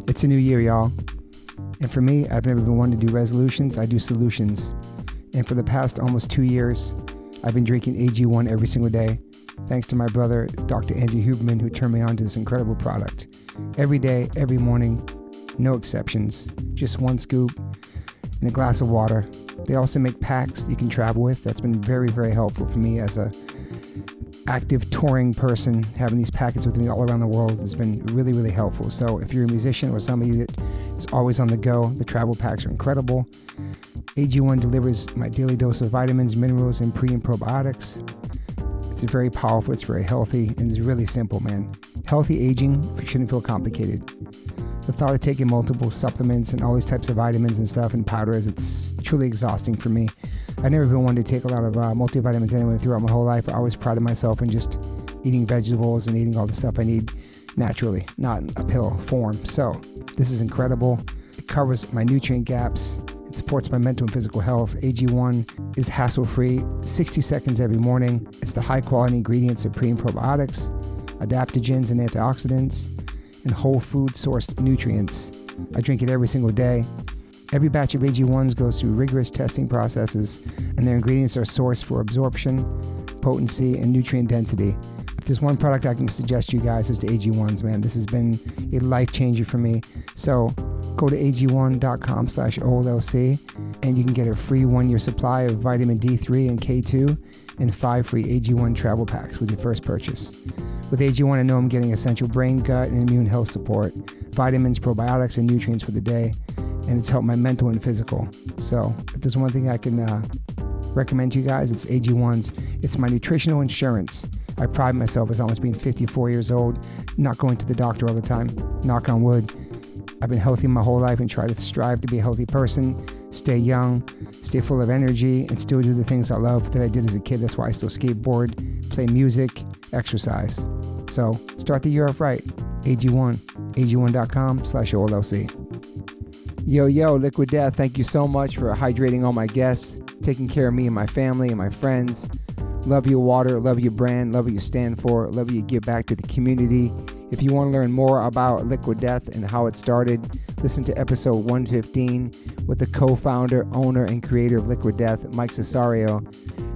It's a new year, y'all. And for me, I've never been one to do resolutions. I do solutions. And for the past almost 2 years, I've been drinking AG1 every single day, thanks to my brother, Dr. Andrew Huberman, who turned me on to this incredible product. Every day, every morning, no exceptions. Just one scoop and a glass of water. They also make packs that you can travel with. That's been very, very helpful for me as a active touring person. Having these packets with me all around the world has been really, really helpful. So if you're a musician or somebody that is always on the go, the travel packs are incredible. AG1 delivers my daily dose of vitamins, minerals, and pre and probiotics. It's very powerful, it's very healthy, and it's really simple, man. Healthy aging shouldn't feel complicated. The thought of taking multiple supplements and all these types of vitamins and stuff and powders, it's truly exhausting for me. I've never been one to take a lot of multivitamins anyway throughout my whole life. I always prided myself in just eating vegetables and eating all the stuff I need naturally, not in a pill form. So this is incredible. It covers my nutrient gaps. It supports my mental and physical health. AG1 is hassle-free, 60 seconds every morning. It's the high-quality ingredients of pre and probiotics, adaptogens and antioxidants, and whole food sourced nutrients. I drink it every single day. Every batch of AG1s goes through rigorous testing processes, and their ingredients are sourced for absorption, potency, and nutrient density. If there's one product I can suggest to you guys, is the AG1s, man. This has been a life changer for me. So go to ag1.com/OLLC and you can get a free 1-year supply of vitamin D3 and K2 and 5 free AG1 travel packs with your first purchase. With AG1, I know I'm getting essential brain, gut, and immune health support, vitamins, probiotics, and nutrients for the day, and it's helped my mental and physical. So if there's one thing I can recommend to you guys, it's AG1s. It's my nutritional insurance. I pride myself as almost being 54 years old, not going to the doctor all the time. Knock on wood. I've been healthy my whole life and try to strive to be a healthy person, stay young, stay full of energy, and still do the things I love that I did as a kid. That's why I still skateboard, play music, exercise. So start the year off right. AG1, ag1.com/OLLC. Yo, Liquid Death, thank you so much for hydrating all my guests, taking care of me and my family and my friends. Love your water, love your brand, love what you stand for, love what you give back to the community. If you want to learn more about Liquid Death and how it started, listen to episode 115 with the co-founder, owner, and creator of Liquid Death, Mike Cesario.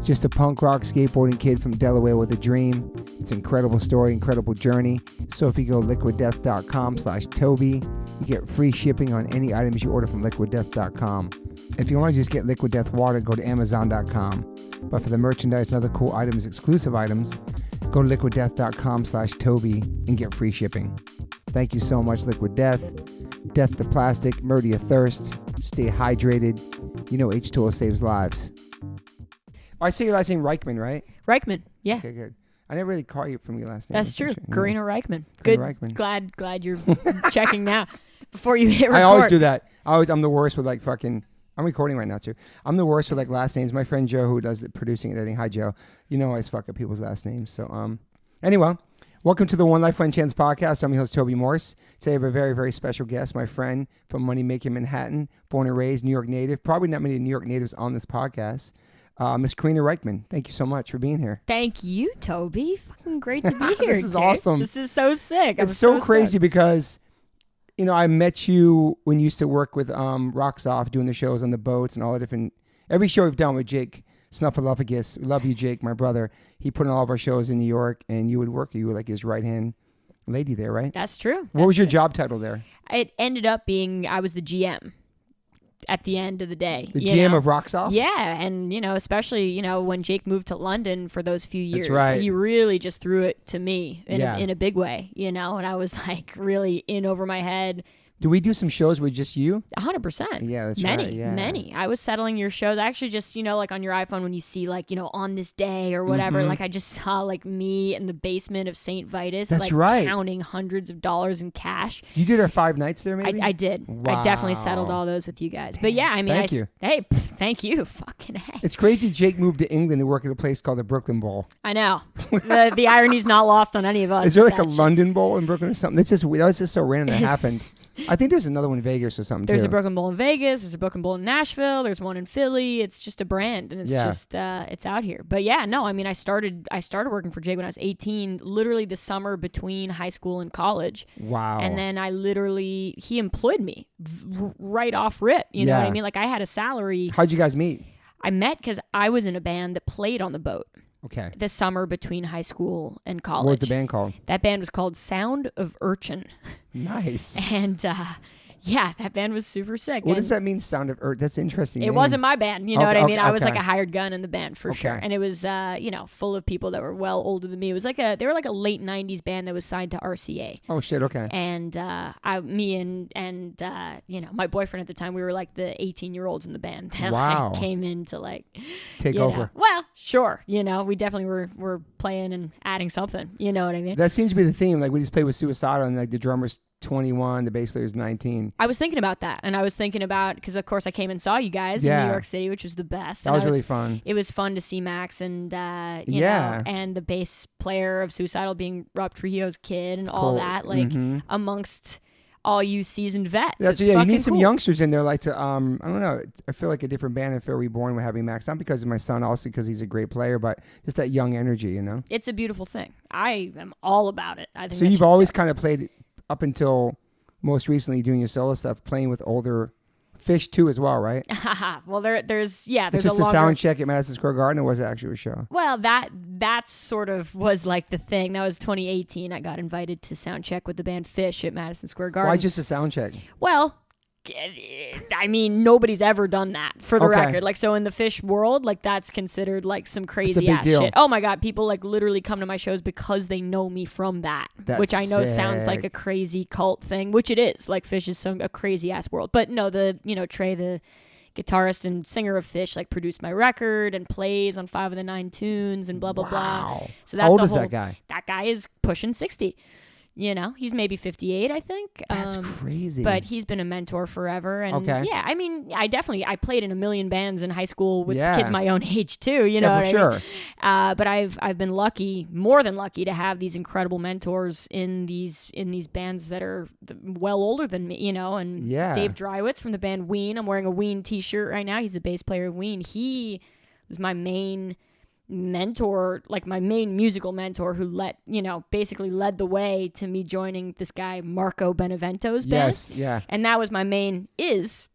Just a punk rock skateboarding kid from Delaware with a dream. It's an incredible story, incredible journey. So if you go liquiddeath.com/Toby, you get free shipping on any items you order from liquiddeath.com. If you want to just get Liquid Death water, go to amazon.com. But for the merchandise and other cool items, exclusive items, go to liquiddeath.com/Toby and get free shipping. Thank you so much, Liquid Death. Death to plastic, murder your thirst, stay hydrated. You know H2O saves lives. I say your last name Rykman, right? Rykman, yeah. Okay, good. I never really caught you from your last name. That's true. Karina Rykman. Good. Rykman. Glad you're checking now before you hit record. I always do that. I'm the worst with like fucking... I'm recording right now too. I'm the worst with like last names. My friend Joe, who does the producing and editing. Hi, Joe. You know I always fuck up people's last names. So anyway, welcome to the One Life One Chance podcast. I'm your host, Toby Morse. Today I have a very, very special guest, my friend from Money Making Manhattan, born and raised New York native. Probably not many New York natives on this podcast. Miss Karina Rykman, thank you so much for being here. Thank you, Toby. Fucking great to be here. This is awesome. This is so sick. It's so crazy because, you know, I met you when you used to work with Rocks Off, doing the shows on the boats and all the different, every show we've done with Jake Snuffleupagus. Love you, Jake, my brother. He put on all of our shows in New York, and you were like his right-hand lady there, right? That's true. What was your job title there? It ended up being, I was the GM. At the end of the day. The GM of Rocks Off? Yeah, and, you know, especially, when Jake moved to London for those few years. That's right. He really just threw it to me in a big way, and I was like really in over my head. Do we do some shows with just you? 100%. Yeah, that's right. Many. I was settling your shows. I actually just, like on your iPhone when you see like, on this day or whatever, like I just saw like me in the basement of St. Vitus. That's like right. Counting hundreds of dollars in cash. You did our 5 nights there maybe? I did. Wow. I definitely settled all those with you guys. But yeah, I mean, thank you. Hey, thank you. Fucking hey. It's crazy Jake moved to England to work at a place called the Brooklyn Bowl. I know. The irony's not lost on any of us. Is there like a London Bowl in Brooklyn or something? That was just so random that happened. I think there's another one in Vegas or something There's too. a Brooklyn Bowl in Vegas. There's a Brooklyn Bowl in Nashville. There's one in Philly. It's just a brand, and it's just it's out here. But yeah, no, I mean, I started working for Jake when I was 18, literally the summer between high school and college. Wow. And then he employed me right off rip. You know what I mean? Like I had a salary. How'd you guys meet? I met because I was in a band that played on the boat. Okay. The summer between high school and college. What was the band called? That band was called Sound of Urchin. Nice. And yeah, that band was super sick. What does that mean, Sound of Earth? That's interesting. It wasn't my band, you know what I mean? I was okay. like a hired gun in the band for sure. And it was, full of people that were well older than me. It was like they were like a late 90s band that was signed to RCA. Oh, shit, okay. And my boyfriend at the time, we were like the 18-year-olds in the band that like, came in to like... Take over. Well, sure. You know, we definitely were playing and adding something. You know what I mean? That seems to be the theme. Like we just played with Suicidal and like the drummer's 21, the bass player's 19. I was thinking about that, and I was thinking about, because of course I came and saw you guys in New York City, which was the best. That was really fun. It was fun to see Max and you know, and the bass player of Suicidal being Rob Trujillo's kid and all that, like amongst all you seasoned vets. That's you need some youngsters in there, like to I don't know. I feel like a different band in Fair Reborn with having Max, not because of my son, also because he's a great player, but just that young energy, you know. It's a beautiful thing. I am all about it. I think so. You've always kind of played up until most recently doing your solo stuff, playing with older Fish too as well, right? Well, there's it's just a sound check at Madison Square Garden, or was it actually a show? Well, that sort of was like the thing. That was 2018. I got invited to sound check with the band Fish at Madison Square Garden. Why just a sound check? Well, I mean, nobody's ever done that, for the record. Like, so in the Fish world, like that's considered like some crazy ass shit. Oh my God, people like literally come to my shows because they know me from that, which I know sounds like a crazy cult thing, which it is. Like Fish is a crazy ass world, but no, Trey, the guitarist and singer of Fish, like produced my record and plays on 5 of the 9 tunes and blah blah blah. So that's how old is that guy? That guy is pushing 60. You know, he's maybe 58, I think. That's crazy. But he's been a mentor forever. And yeah, I mean, I played in a million bands in high school with kids my own age too, you know what I mean? But I've been lucky, more than lucky, to have these incredible mentors in these bands that are well older than me, you know, and Dave Drywitz from the band Ween. I'm wearing a Ween t-shirt right now. He's the bass player of Ween. He was my main mentor, like my main musical mentor, who basically led the way to me joining this guy Marco Benevento's band. Yes, yeah. And that was my main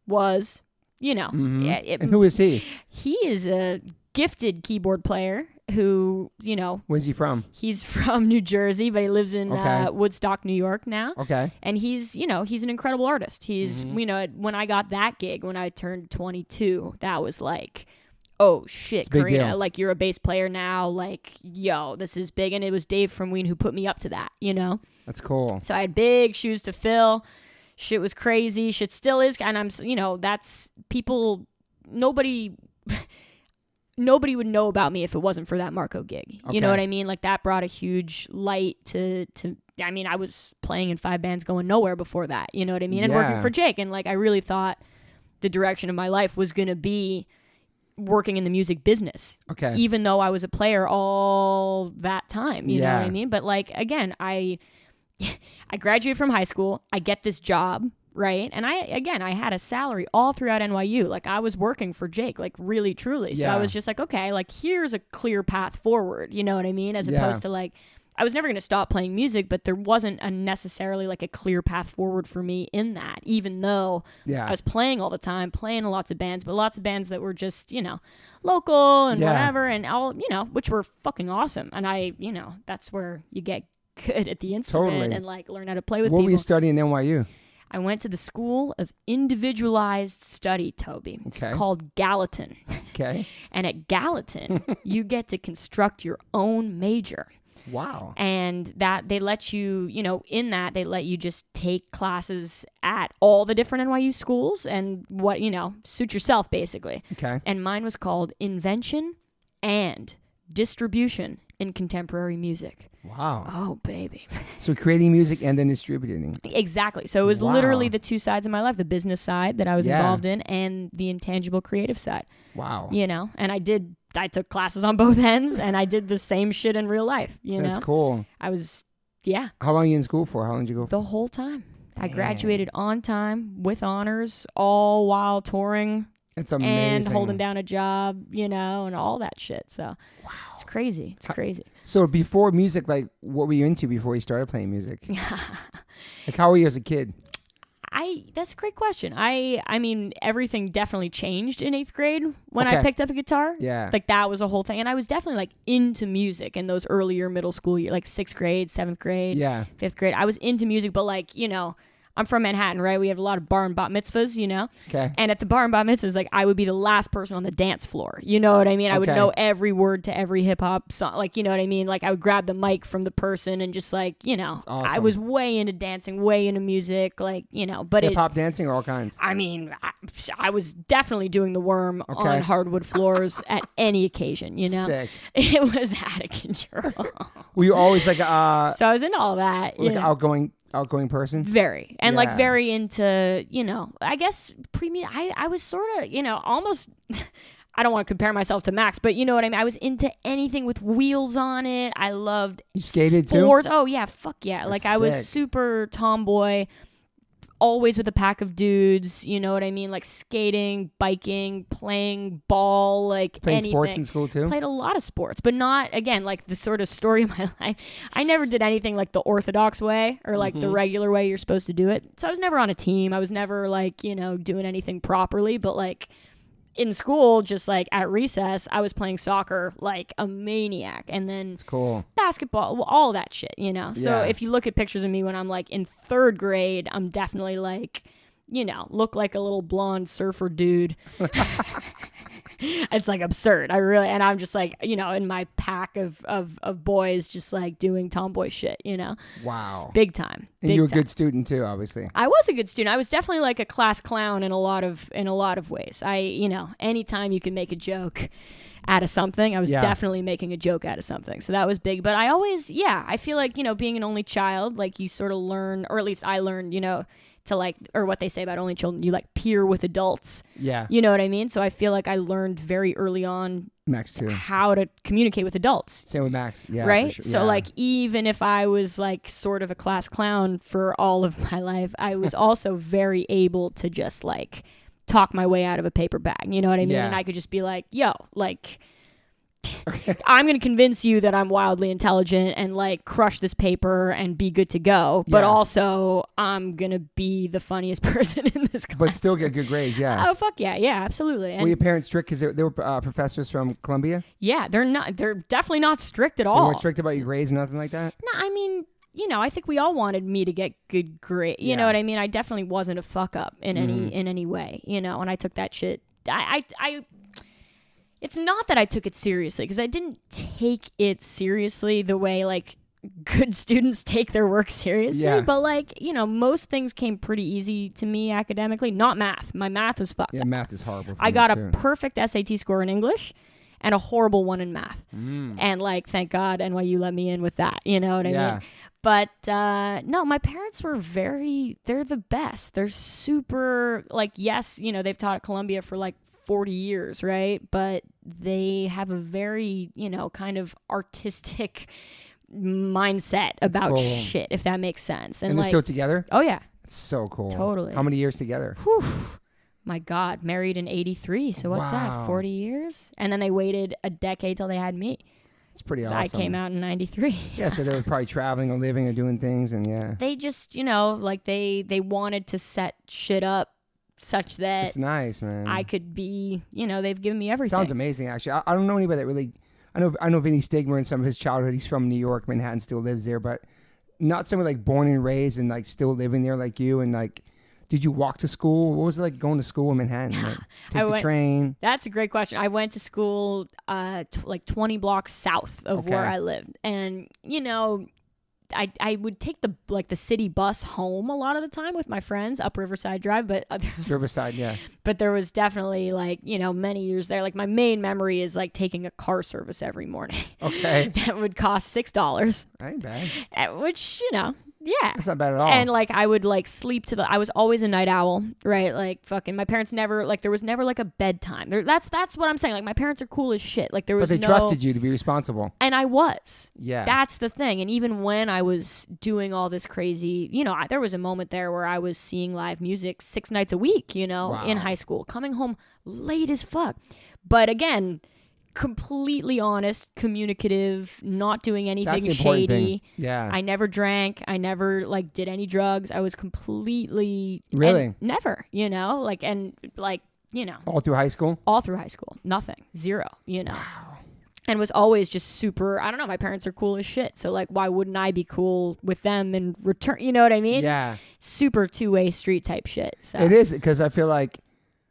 was, you know. And who is he? He is a gifted keyboard player who, you know. Where's he from? He's from New Jersey, but he lives in Woodstock, New York now. Okay. And he's an incredible artist. He's, you know, when I got that gig, when I turned 22, that was like, oh shit, Karina, like you're a bass player now, like, yo, this is big. And it was Dave from Ween who put me up to that, you know? That's cool. So I had big shoes to fill. Shit was crazy. Shit still is. And I'm, you know, that's people, nobody would know about me if it wasn't for that Marco gig. Okay. You know what I mean? Like that brought a huge light to, I mean, I was playing in 5 bands going nowhere before that. You know what I mean? And working for Jake. And like, I really thought the direction of my life was going to be working in the music business. Okay. Even though I was a player all that time, you know what I mean? But like, again, I graduated from high school. I get this job, right? And I had a salary all throughout NYU. Like I was working for Jake, like really, truly. So I was just like, okay, like here's a clear path forward. You know what I mean? As opposed to like, I was never going to stop playing music, but there wasn't necessarily like a clear path forward for me in that, even though I was playing all the time, playing lots of bands, but lots of bands that were just, you know, local and whatever, and all, you know, which were fucking awesome. And I, you know, that's where you get good at the instrument and like learn how to play with people. What were you studying in NYU? I went to the School of Individualized Study, Toby. It's called Gallatin. Okay. And at Gallatin, you get to construct your own major. Wow. And that they let you, you know, in that they let you just take classes at all the different NYU schools and what, you know, suit yourself basically. Okay. And mine was called Invention and Distribution in Contemporary Music. Wow. Oh, baby. So creating music and then distributing. Exactly. So it was literally the 2 sides of my life, the business side that I was involved in and the intangible creative side. Wow. You know, and I took classes on both ends and I did the same shit in real life, you know? That's cool. I was, How long are you in school for? How long did you go for? The whole time. I graduated on time with honors, all while touring. It's amazing. And holding down a job, and all that shit. So it's crazy. It's crazy. So before music, like, what were you into before you started playing music? Like, how were you as a kid? That's a great question. I mean, everything definitely changed in 8th grade when I picked up a guitar. Yeah. Like, that was a whole thing. And I was definitely, like, into music in those earlier middle school years, like 6th grade, 7th grade, 5th grade. I was into music, but, like, I'm from Manhattan, right? We have a lot of bar and bat mitzvahs, Okay. And at the bar and bat mitzvahs, like, I would be the last person on the dance floor. You know what I mean? I would know every word to every hip hop song. Like, you know what I mean? Like, I would grab the mic from the person and just, like, That's awesome. I was way into dancing, way into music, like, but hip hop dancing or all kinds? I mean, I was definitely doing the worm on hardwood floors at any occasion, Sick. It was out of control. Were you always like so I was into all that. like an outgoing person? Very. And like very into, I guess I was sort of, almost I don't want to compare myself to Max, but you know what I mean? I was into anything with wheels on it. I loved You skated sports. too? Oh yeah, fuck yeah. That's like I was sick. super tomboy, always with a pack of dudes, you know what I mean? Like skating, biking, playing ball, like Playing anything. sports in school too? Played a lot of sports, but not, again, like the sort of story of my life. I never did anything like the orthodox way or like the regular way you're supposed to do it. So I was never on a team. I was never like, doing anything properly, but like in school, just like at recess, I was playing soccer like a maniac. And then It's cool. basketball, all that shit, So Yeah. if you look at pictures of me when I'm like in 3rd grade, I'm definitely like, look like a little blonde surfer dude. It's like absurd. And I'm just like, in my pack of boys just like doing tomboy shit, Wow. Big time. And you were a good student too, obviously. I was a good student. I was definitely like a class clown in a lot of ways. Anytime you can make a joke out of something, I was definitely making a joke out of something. So that was big. But I always, I feel like, being an only child, like you sort of learn, or at least I learned, to like, or what they say about only children, you like peer with adults. Yeah. You know what I mean? So I feel like I learned very early on Max too. how to communicate with adults. Same with Max. Yeah. Right? For sure. So like even if I was like sort of a class clown for all of my life, I was also very able to just like talk my way out of a paper bag. You know what I mean? Yeah. And I could just be like, yo, like I'm going to convince you that I'm wildly intelligent and like crush this paper and be good to go. But also I'm going to be the funniest person in this class. But still get good grades, yeah. Oh, fuck yeah. Yeah, absolutely. And were your parents strict because they were professors from Columbia? yeah, they're definitely not strict at They all. weren't strict about your grades, nothing like that? No, I mean, I think we all wanted me to get good grades. You know what I mean? I definitely wasn't a fuck up in any way, and I took that shit. It's not that I took it seriously, because I didn't take it seriously the way like good students take their work seriously. Yeah. But like, most things came pretty easy to me academically. Not math. My math was fucked Yeah, up. math is horrible. I got a perfect SAT score in English and a horrible one in math. And like, thank God NYU let me in with that. You know what I mean? But no, my parents were they're the best. They're super, like, yes, they've taught at Columbia for like 40 years, right? But they have a very, kind of artistic mindset about shit, if that makes sense. And they're like, still together? Oh, yeah. It's so cool. Totally. How many years together? Whew. My God, married in 83. So what's that, 40 years? And then they waited a decade till they had me. It's pretty So awesome. I came out in 93. Yeah, so they were probably traveling or living or doing things, and yeah. They just, like they wanted to set shit up such that It's nice, man. I could be, they've given me everything. Sounds amazing, actually. I don't know anybody that really... I know Vinny Stigmer in some of his childhood. He's from New York, Manhattan, still lives there, but not someone like born and raised and like still living there like you. And like, did you walk to school? What was it like going to school in Manhattan? Like, take the train? That's a great question. I went to school like 20 blocks south of where I lived. And, I would take the city bus home a lot of the time with my friends up Riverside Drive, but Riverside, yeah. But there was definitely like, many years there. Like my main memory is like taking a car service every morning. Okay. That would cost $6. Ain't bad. Which, Yeah. That's not bad at all. And like I would like sleep I was always a night owl, right? Like fucking my parents never like there was never like a bedtime. That's what I'm saying. Like my parents are cool as shit. Like there was But they trusted you to be responsible. And I was. Yeah. That's the thing. And even when I was doing all this crazy, there was a moment there where I was seeing live music 6 nights a week, in high school, coming home late as fuck. But again, completely honest, communicative, not doing anything shady. Thing. Yeah. I never drank. I never like did any drugs. I was completely really never, all through high school. All through high school, nothing, zero, Wow. And was always just super. I don't know. My parents are cool as shit. So like, why wouldn't I be cool with them in return? You know what I mean? Yeah. Super two-way street type shit. So it is, because I feel like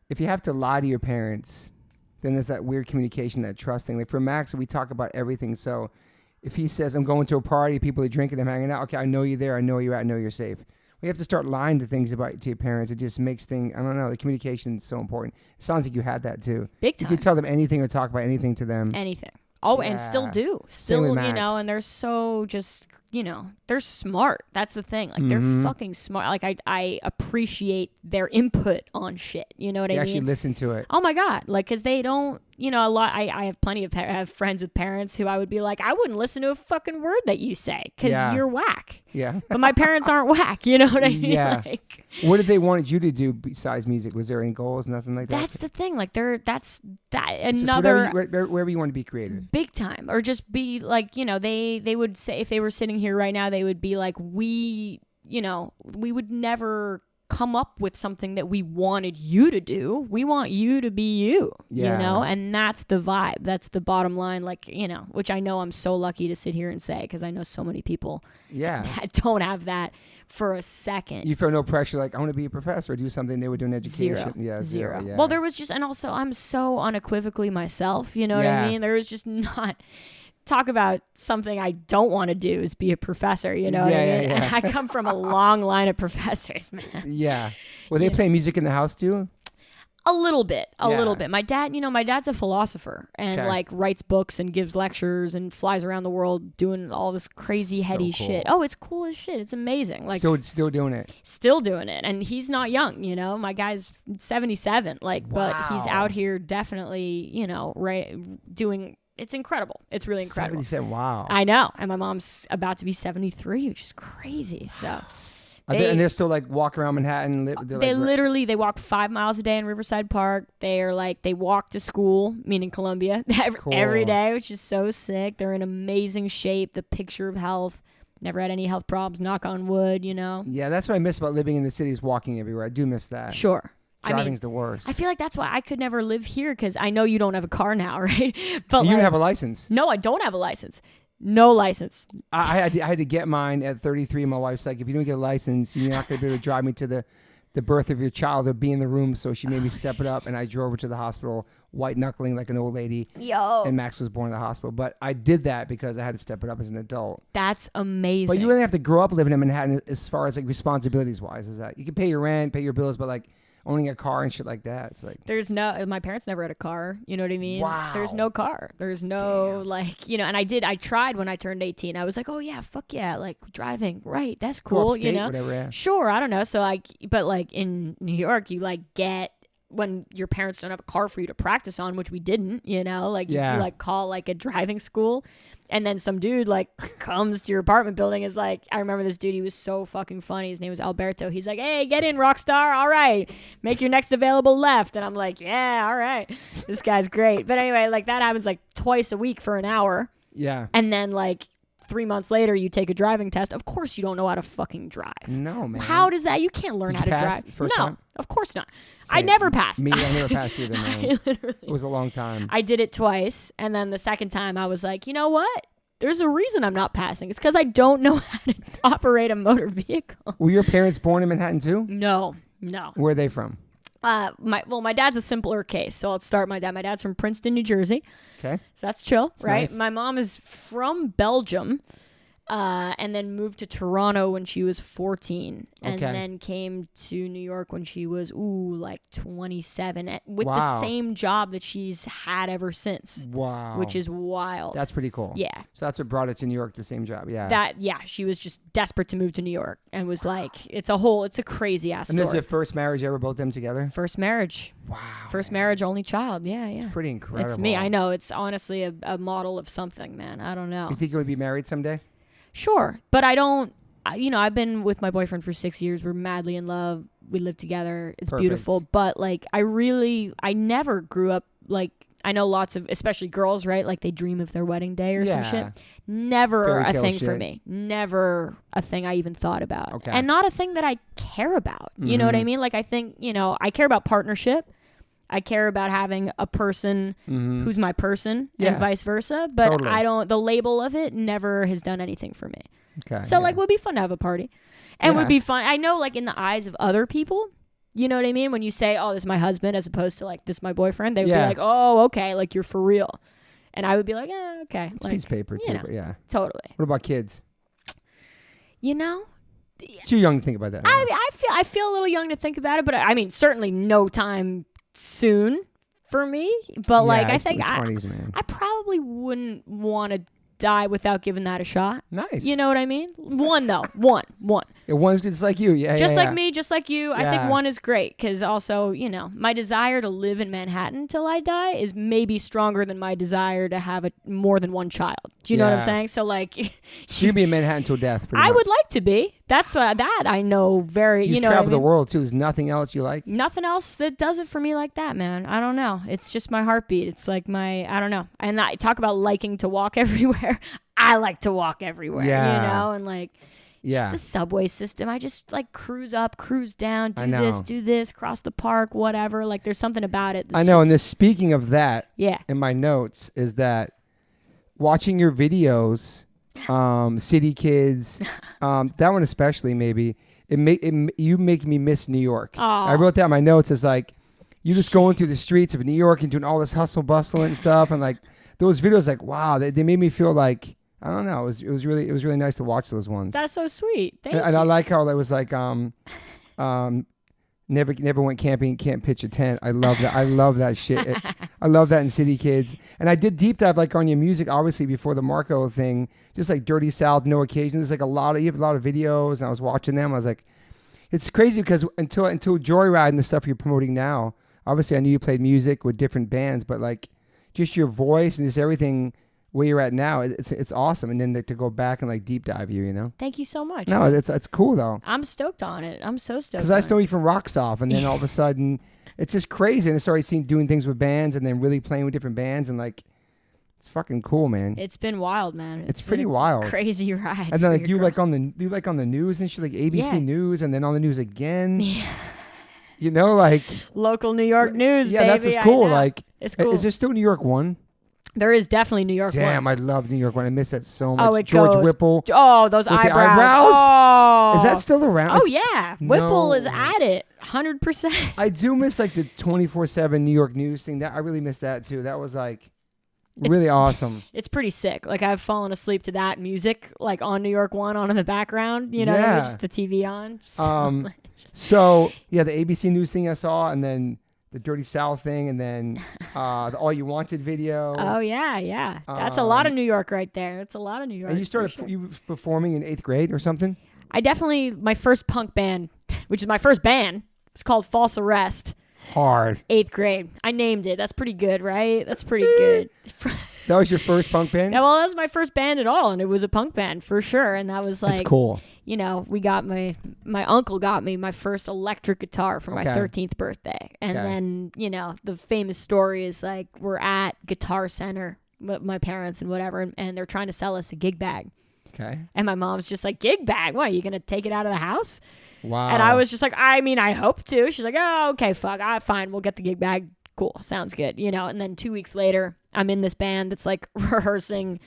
if you have to lie to your parents, then there's that weird communication, that trusting. Like for Max, we talk about everything. So if he says, I'm going to a party, people are drinking, I'm hanging out. Okay, I know you're there. I know you're at. I know you're safe. We have to start lying to things to your parents. It just makes things, I don't know, the communication is so important. It sounds like you had that too. Big time. You could tell them anything or talk about anything to them. Anything. Oh, yeah. And still do. Still, and they're so just, they're smart. That's the thing. Like, they're fucking smart. Like, I appreciate their input on shit. You know what I mean? They actually listen to it. Oh, my God. Like, because they don't, a lot. I have plenty of I have friends with parents who I would be like, I wouldn't listen to a fucking word that you say because you're whack. Yeah. But my parents aren't whack. You know what I mean? Yeah. Like, what did they want you to do besides music? Was there any goals? Nothing like that? That's the thing. Like, that's It's another. wherever you want to be creative. Big time. Or just be like, they would say, if they were sitting here right now, they would be like, we would never come up with something that we wanted you to do. We want you to be you, and that's the vibe. That's the bottom line. Like, which I know I'm so lucky to sit here and say, because I know so many people that don't have that for a second. You feel no pressure, like, I want to be a professor or do something they would do in education. Zero. Yeah. Well, there was just, and also I'm so unequivocally myself, you know what I mean? There was just not... Talk about something I don't want to do is be a professor, you know what I mean? Yeah. I come from a long line of professors, man. Yeah. Were they playing music in the house too? A little bit. My dad, my dad's a philosopher and like writes books and gives lectures and flies around the world doing all this crazy heady shit. Oh, it's cool as shit. It's amazing. Like still doing it. Still doing it. And he's not young, My guy's 77, but he's out here definitely, doing. It's incredible. It's really incredible. 77, wow. I know. And my mom's about to be 73, which is crazy. So and they're still like walking around Manhattan. They walk 5 miles a day in Riverside Park. They walk to school, meaning Columbia, every day, which is so sick. They're in amazing shape. The picture of health. Never had any health problems, knock on wood, Yeah, that's what I miss about living in the city is walking everywhere. I do miss that. Sure. Driving's the worst. I feel like that's why I could never live here, because I know you don't have a car now, right? But you have a license. No, I don't have a license. No license. I had to get mine at 33. My wife's like, if you don't get a license, you're not going to be able to drive me to the birth of your child or be in the room. So she made me step it up, and I drove her to the hospital, white knuckling like an old lady. Yo. And Max was born in the hospital. But I did that because I had to step it up as an adult. That's amazing. But you really have to grow up living in Manhattan as far as like responsibilities wise. Is that you can pay your rent, pay your bills, but like owning a car and shit like that, it's like my parents never had a car, you know what I mean? Wow. There's no car. There's no and I tried when I turned 18. I was like, oh yeah, fuck yeah, like driving, right, that's cool, upstate, whatever, yeah. Sure, I don't know. So but like in New York, you like get when your parents don't have a car for you to practice on, which we didn't, you like call like a driving school. And then some dude like comes to your apartment building, is like, I remember this dude, he was so fucking funny. His name was Alberto. He's like, hey, get in, rock star. All right. Make your next available left. And I'm like, yeah, all right. This guy's great. But anyway, like that happens like twice a week for an hour. Yeah. And then like 3 months later, you take a driving test. Of course you don't know how to fucking drive. No, man. How does that? You can't learn how to drive. First time? Of course not. Same. I never passed. Me, I never passed either, man. It was a long time. I did it twice. And then the second time I was like, you know what? There's a reason I'm not passing. It's because I don't know how to operate a motor vehicle. Were your parents born in Manhattan too? No. Where are they from? My dad's a simpler case, so I'll start my dad. My dad's from Princeton, New Jersey. Okay. So that's chill, right? Nice. My mom is from Belgium. and then moved to Toronto when she was 14, and Okay. then came to New York when she was like 27, with the Wow. same job that she's had ever since. Wow. Which is wild. That's pretty cool. Yeah. So that's what brought her to New York, the same job. Yeah. She was just desperate to move to New York and was like, it's a crazy ass And story. this is your first marriage ever, both of them together? First marriage. Wow. First marriage, only child. Yeah. Pretty incredible. It's me. I know. It's honestly a model of something, man. I don't know. You think you would be married someday? Sure. But I don't, I've been with my boyfriend for 6 years. We're madly in love. We live together. It's Perfect. beautiful. But like, I never grew up like, I know lots of, especially girls, right? Like they dream of their wedding day or some shit. Never Fairy a tale thing shit. for me. Never a thing I even thought about. Okay. And not a thing that I care about. You know what I mean? Like I think, I care about partnership. I care about having a person who's my person and vice versa. But Totally. the label of it never has done anything for me. Okay. So like, would be fun to have a party. And would be fun. I know like in the eyes of other people, you know what I mean? When you say, oh, this is my husband, as opposed to like, this is my boyfriend, they would be like, oh, okay. Like you're for real. And I would be like, yeah, okay. It's like, a piece of paper too, but yeah. Totally. What about kids? Too young to think about that. Now. I feel a little young to think about it, but I mean, certainly no time soon for me. But like, I think 20s, man. I probably wouldn't want to die without giving that a shot. Nice. You know what I mean? One though. One. One's just like you. Yeah. Just yeah, like me, just like you. I Yeah. think one is great because also, my desire to live in Manhattan till I die is maybe stronger than my desire to have more than one child. Do you know what I'm Yeah. saying? So like, So you'd be in Manhattan till death. Pretty I much. would like to be. That's that I know very. You've you know what I traveled the mean? world too. There's nothing else you like. Nothing else that does it for me like that, man. I don't know. It's just my heartbeat. It's like I don't know. And I talk about liking to walk everywhere. I like to walk everywhere, Yeah. and like Yeah. just the subway system. I just like cruise up, cruise down, I know. do this, cross the park, whatever. Like there's something about it. That's I know. just, And this, speaking of that, yeah. in my notes is that watching your videos, City Kids, that one especially maybe, you make me miss New York. Aw. I wrote that in my notes as like, you just going through the streets of New York and doing all this hustle bustle and stuff, and like those videos, like wow, they made me feel like, I don't know, it was really nice to watch those ones. That's so sweet. Thank and you. I like how that was like never went camping, can't pitch a tent. I love that. I love that shit. I love that in City Kids. And I did deep dive like on your music, obviously before the Marco thing, just like Dirty South, No Occasion. There's like you have a lot of videos, and I was watching them. I was like, it's crazy because until Joyride and the stuff you're promoting now, obviously I knew you played music with different bands, but like just your voice and just everything where you're at now, it's awesome. And then to go back and like deep dive you. Thank you so much. No, it's cool though. I'm stoked on it. I'm so stoked. Because I started from Rocksoft, and then all of a sudden, it's just crazy. And I started doing things with bands, and then really playing with different bands, and like, it's fucking cool, man. It's been wild, man. It's been pretty a wild. Crazy ride. And then for like your you girl. on the news and shit, like ABC Yeah. News, and then on the news again. Yeah. Like Local New York news, yeah, baby. that's just I cool. know. Like, It's cool. is there still New York One? There is definitely New York Damn, one. I love New York One. I miss that so much. Oh, it George goes. Whipple. Oh, those With the eyebrows. eyebrows? Oh. Is that still around? Oh, yeah. Whipple is No. at it. 100%. I do miss like the 24/7 New York news thing. That I really miss that too. That was like really awesome. It's pretty sick. Like, I've fallen asleep to that music, like on New York One on in the background. You know what I Yeah. mean? Just the TV on. So yeah, the ABC News thing I saw, and then the Dirty South thing, and then the All You Wanted video. Oh, yeah. That's a lot of New York right there. That's a lot of New York. And you started for sure. you performing in 8th grade or something? I definitely, my first punk band, which is my first band, it's called False Arrest. Hard. 8th grade. I named it. That's pretty good, right? That's pretty good. That was your first punk band? Yeah, well, that was my first band at all, and it was a punk band for sure. And that was like, That's cool. We got my uncle got me my first electric guitar for my Okay. 13th birthday. And Okay. then, the famous story is like, we're at Guitar Center with my parents and whatever, and they're trying to sell us a gig bag. Okay. And my mom's just like, gig bag? What, are you going to take it out of the house? Wow. And I was just like, I mean, I hope to. She's like, oh, okay, fuck. Fine, we'll get the gig bag. Cool, sounds good. And then 2 weeks later, I'm in this band that's like rehearsing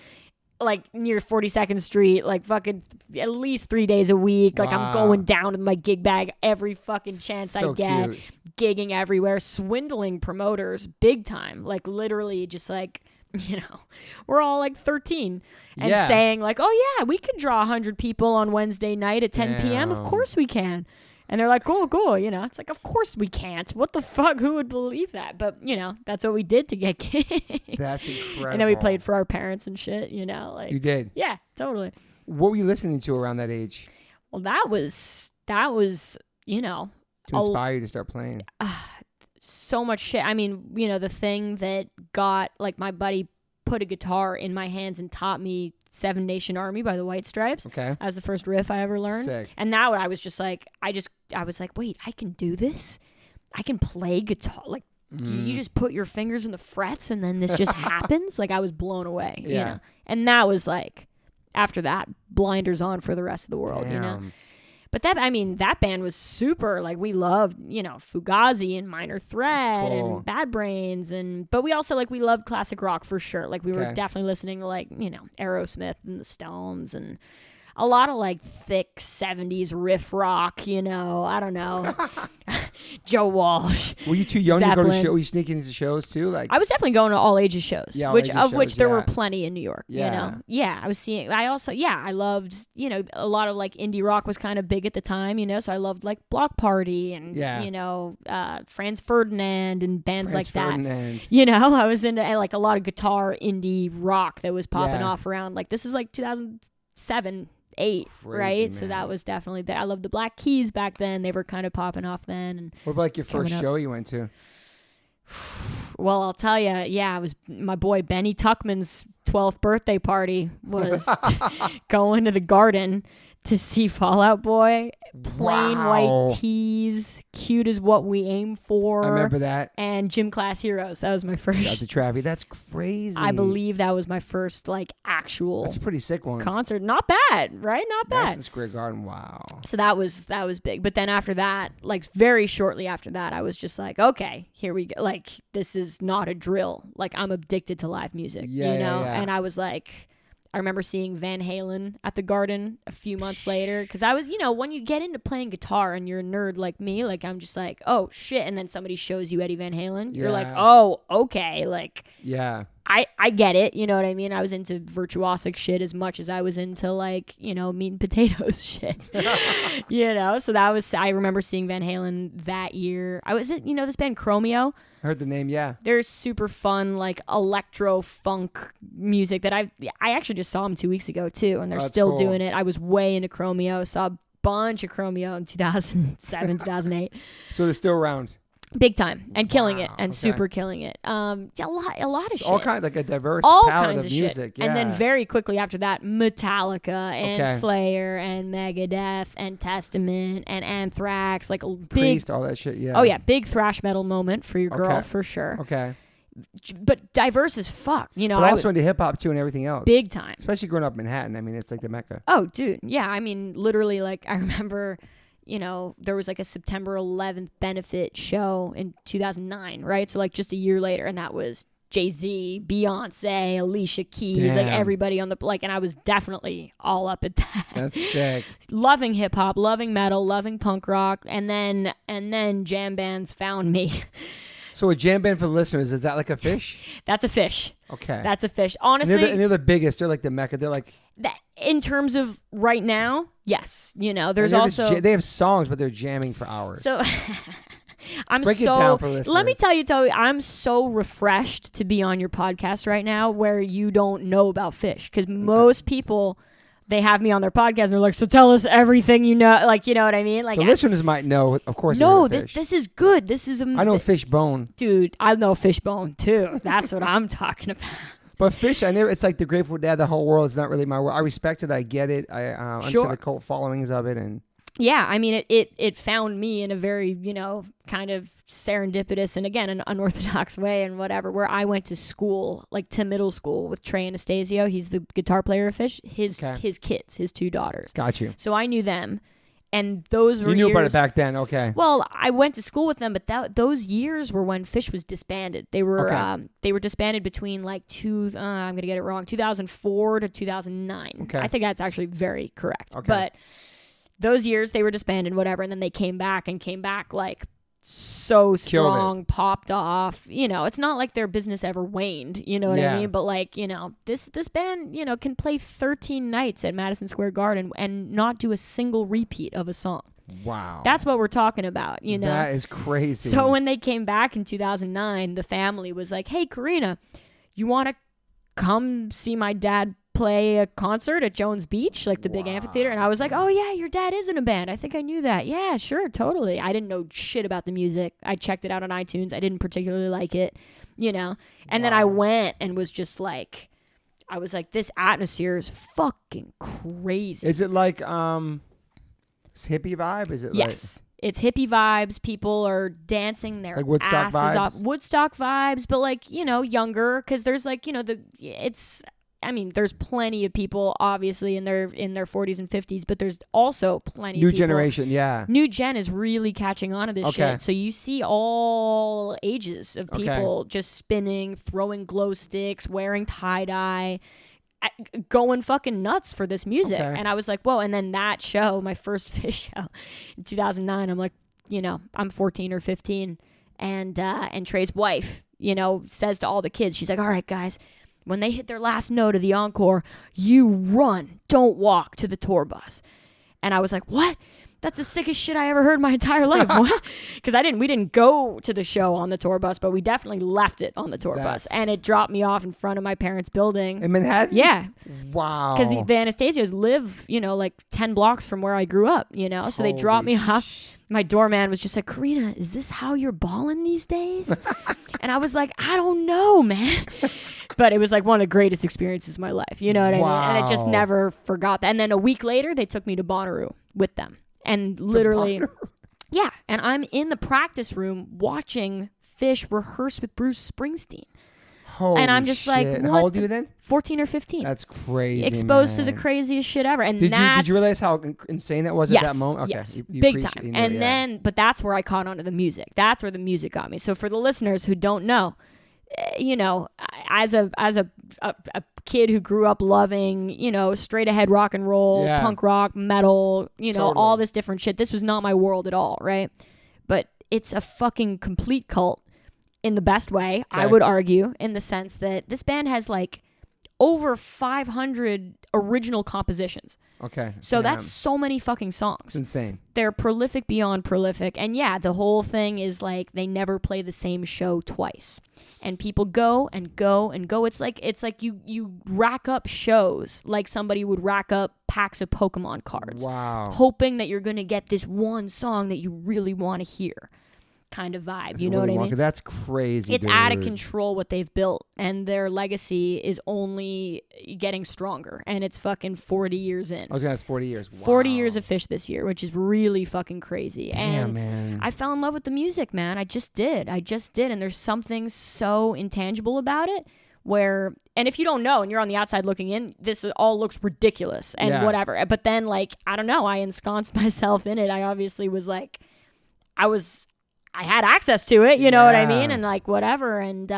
like near 42nd Street, like fucking at least 3 days a week. Like I'm Wow. going down with my gig bag every fucking chance So I get. cute. Gigging everywhere, swindling promoters big time. Like literally just like you know, we're all like 13 and saying like, oh yeah, we could draw 100 people on Wednesday night at 10 p.m. Of course we can. And they're like, go, you know. It's like, of course we can't. What the fuck? Who would believe that? But, you know, that's what we did to get gigs. That's incredible. And then we played for our parents and shit, you know. Like, you did? Yeah, totally. What were you listening to around that age? Well, that was, you know. To inspire you to start playing. So much shit. I mean, you know, the thing that got, like, my buddy put a guitar in my hands and taught me Seven Nation Army by the White Stripes. Okay. As the first riff I ever learned. Sick. And now I was just like, I was like, wait, I can do this? I can play guitar. Like, you just put your fingers in the frets and then this just happens? Like, I was blown away, you know? And that was like, after that, blinders on for the rest of the world, you know? But that band was super, like, we loved, you know, Fugazi and Minor Threat and Bad Brains, but we also, like, we loved classic rock for sure. Like, we were definitely listening to, like, you know, Aerosmith and the Stones and a lot of, like, thick 70s riff rock, you know, I don't know. Joe Walsh. Were you too young to go to Zeppelin. shows? Were you sneaking into shows too? Like, I was definitely going to all ages shows, Yeah, all which ages shows, there were plenty in New York, you Yeah. know? Yeah, I was seeing, I also, I loved, you know, a lot of, like, indie rock was kind of big at the time, you know, so I loved, like, Block Party and, you know, Franz Ferdinand and bands like that. You know, I was into, like, a lot of guitar indie rock that was popping off around, like, this is, like, 2007, 8, right? Man. So that was definitely I loved the Black Keys back then. They were kind of popping off then. And what about, like, your first show you went to? Well, I'll tell you, it was my boy Benny Tuckman's 12th birthday party was going to the Garden to see Fall Out Boy, plain white tees, cute as what we aim for. I remember that. And Gym Class Heroes. That was my first. That's a Travi. That's crazy. I believe that was my first, like, actual. That's a pretty sick one. Concert. Not bad, right? Not bad. Madison Square Garden. Wow. So that was big. But then after that, like, very shortly after that, I was just like, okay, here we go. Like, this is not a drill. Like, I'm addicted to live music, you know? Yeah. And I was like, I remember seeing Van Halen at the Garden a few months later because I was, you know, when you get into playing guitar and you're a nerd like me, like, I'm just like, oh shit, and then somebody shows you Eddie Van Halen, you're like, oh, okay, like, I get it, you know what I mean? I was into virtuosic shit as much as I was into, like, you know, meat and potatoes shit, you know? So that was, I remember seeing Van Halen that year. I was in, you know, this band Chromeo. I heard the name, yeah. They're super fun, like, electro funk music that I actually just saw them 2 weeks ago too, and they're still doing it. I was way into Chromeo, saw a bunch of Chromeo in 2007, 2008. So they're still around. Big time, and killing it, and super killing it. A lot of shit. All kinds, like a diverse all palette kinds of shit. music. Yeah. And then very quickly after that, Metallica and Slayer and Megadeth and Testament and Anthrax, like a big Priest, all that shit. Yeah. Oh yeah, big thrash metal moment for your girl for sure. Okay. But diverse as fuck, you know. But also into hip hop too and everything else. Big time. Especially growing up in Manhattan. I mean, it's like the Mecca. Oh, dude. Yeah, I mean, literally, like, I remember, you know, there was like a September 11th benefit show in 2009, right? So, like, just a year later, and that was Jay-Z, Beyonce, Alicia Keys, like, everybody on the, like, and I was definitely all up at that. That's sick. Loving hip hop, loving metal, loving punk rock, and then jam bands found me. So a jam band for the listeners, is that like a fish? That's a fish. Okay. That's a fish. Honestly. And they're the biggest. They're like the Mecca. They're like. That, in terms of right now, yes. You know, there's also. They have songs, but they're jamming for hours. So. Break it down for listeners. Let me tell you, Toby, I'm so refreshed to be on your podcast right now where you don't know about fish. Because most people, they have me on their podcast and they're like, so tell us everything you know. Like, you know what I mean? Like, the listeners might know, of course. No, this is good. This is I know Fishbone. Dude, I know Fishbone too. That's what I'm talking about. But Fish, it's like the Grateful Dead, the whole world. It's not really my world. I respect it. I get it. I understand the cult followings of it. And yeah, I mean, it found me in a very, you know, kind of serendipitous and, again, an unorthodox way and whatever, where I went to school, like to middle school with Trey Anastasio. He's the guitar player of Fish. His kids, his 2 daughters. Got you. So I knew them. And those were You knew years, about it back then, okay. Well, I went to school with them, but those years were when Fish was disbanded. They were disbanded between like I'm going to get it wrong, 2004 to 2009. Okay. I think that's actually very correct. Okay. But those years they were disbanded, whatever, and then they came back like so strong, popped off. You know, it's not like their business ever waned. You know what I mean? But like, you know, this band, you know, can play 13 nights at Madison Square Garden and not do a single repeat of a song. Wow. That's what we're talking about, you know? That is crazy. So when they came back in 2009, the family was like, hey, Karina, you want to come see my dad play a concert at Jones Beach, like the big amphitheater? And I was like, oh, yeah, your dad is in a band. I think I knew that. Yeah, sure, totally. I didn't know shit about the music. I checked it out on iTunes. I didn't particularly like it, you know? And then I went and was just like, I was like, this atmosphere is fucking crazy. Is it like... hippie vibe? Is it? Yes, it's hippie vibes. People are dancing their like Woodstock asses vibes? off. Woodstock vibes, but like, you know, younger, because there's like, you know, I mean, there's plenty of people obviously in their 40s and 50s, but there's also plenty New of people. generation, yeah. New gen is really catching on to this shit. So you see all ages of people just spinning, throwing glow sticks, wearing tie-dye, going fucking nuts for this music. And I was like, whoa. And then that show, my first Fish show in 2009, I'm like, you know, I'm 14 or 15, and Trey's wife, you know, says to all the kids, she's like, all right, guys, when they hit their last note of the encore, you run, don't walk to the tour bus. And I was like, what? That's the sickest shit I ever heard in my entire life. What? Because we didn't go to the show on the tour bus, but we definitely left it on the tour bus. And it dropped me off in front of my parents' building. In Manhattan? Yeah. Wow. Because the Anastasios live, you know, like 10 blocks from where I grew up, you know? So they dropped me off. My doorman was just like, Karina, is this how you're balling these days? And I was like, I don't know, man. But it was like one of the greatest experiences of my life. You know what I mean? And I just never forgot that. And then a week later, they took me to Bonnaroo with them. And literally, yeah. And I'm in the practice room watching Fish rehearse with Bruce Springsteen. Holy and I'm just shit. like, And how old are you then? 14 or 15. That's crazy. Exposed man. to the craziest shit ever. And did you realize how insane that was at that moment? Okay. Yes, you big time. And then, but that's where I caught on to the music. That's where the music got me. So for the listeners who don't know, you know, as a kid who grew up loving, you know, straight ahead rock and roll, punk rock, metal, you know, all this different shit. This was not my world at all, right? But it's a fucking complete cult in the best way, I would argue, in the sense that this band has like over 500 original compositions. Okay. So that's so many fucking songs. It's insane. They're prolific beyond prolific. And yeah, the whole thing is like they never play the same show twice. And people go and go and go. It's like you rack up shows like somebody would rack up packs of Pokemon cards. Wow. Hoping that you're going to get this one song that you really want to hear. Kind of vibe, you know what I mean? That's crazy. It's out of control what they've built, and their legacy is only getting stronger, and it's fucking 40 years in. I was gonna ask 40 years. Wow. 40 years of Fish this year, which is really fucking crazy. Damn, and man. I fell in love with the music, man. I just did, and there's something so intangible about it. Where, and if you don't know and you're on the outside looking in, this all looks ridiculous and whatever. But then, like, I don't know, I ensconced myself in it. I obviously was like, I had access to it, you know what I mean? And like, whatever. And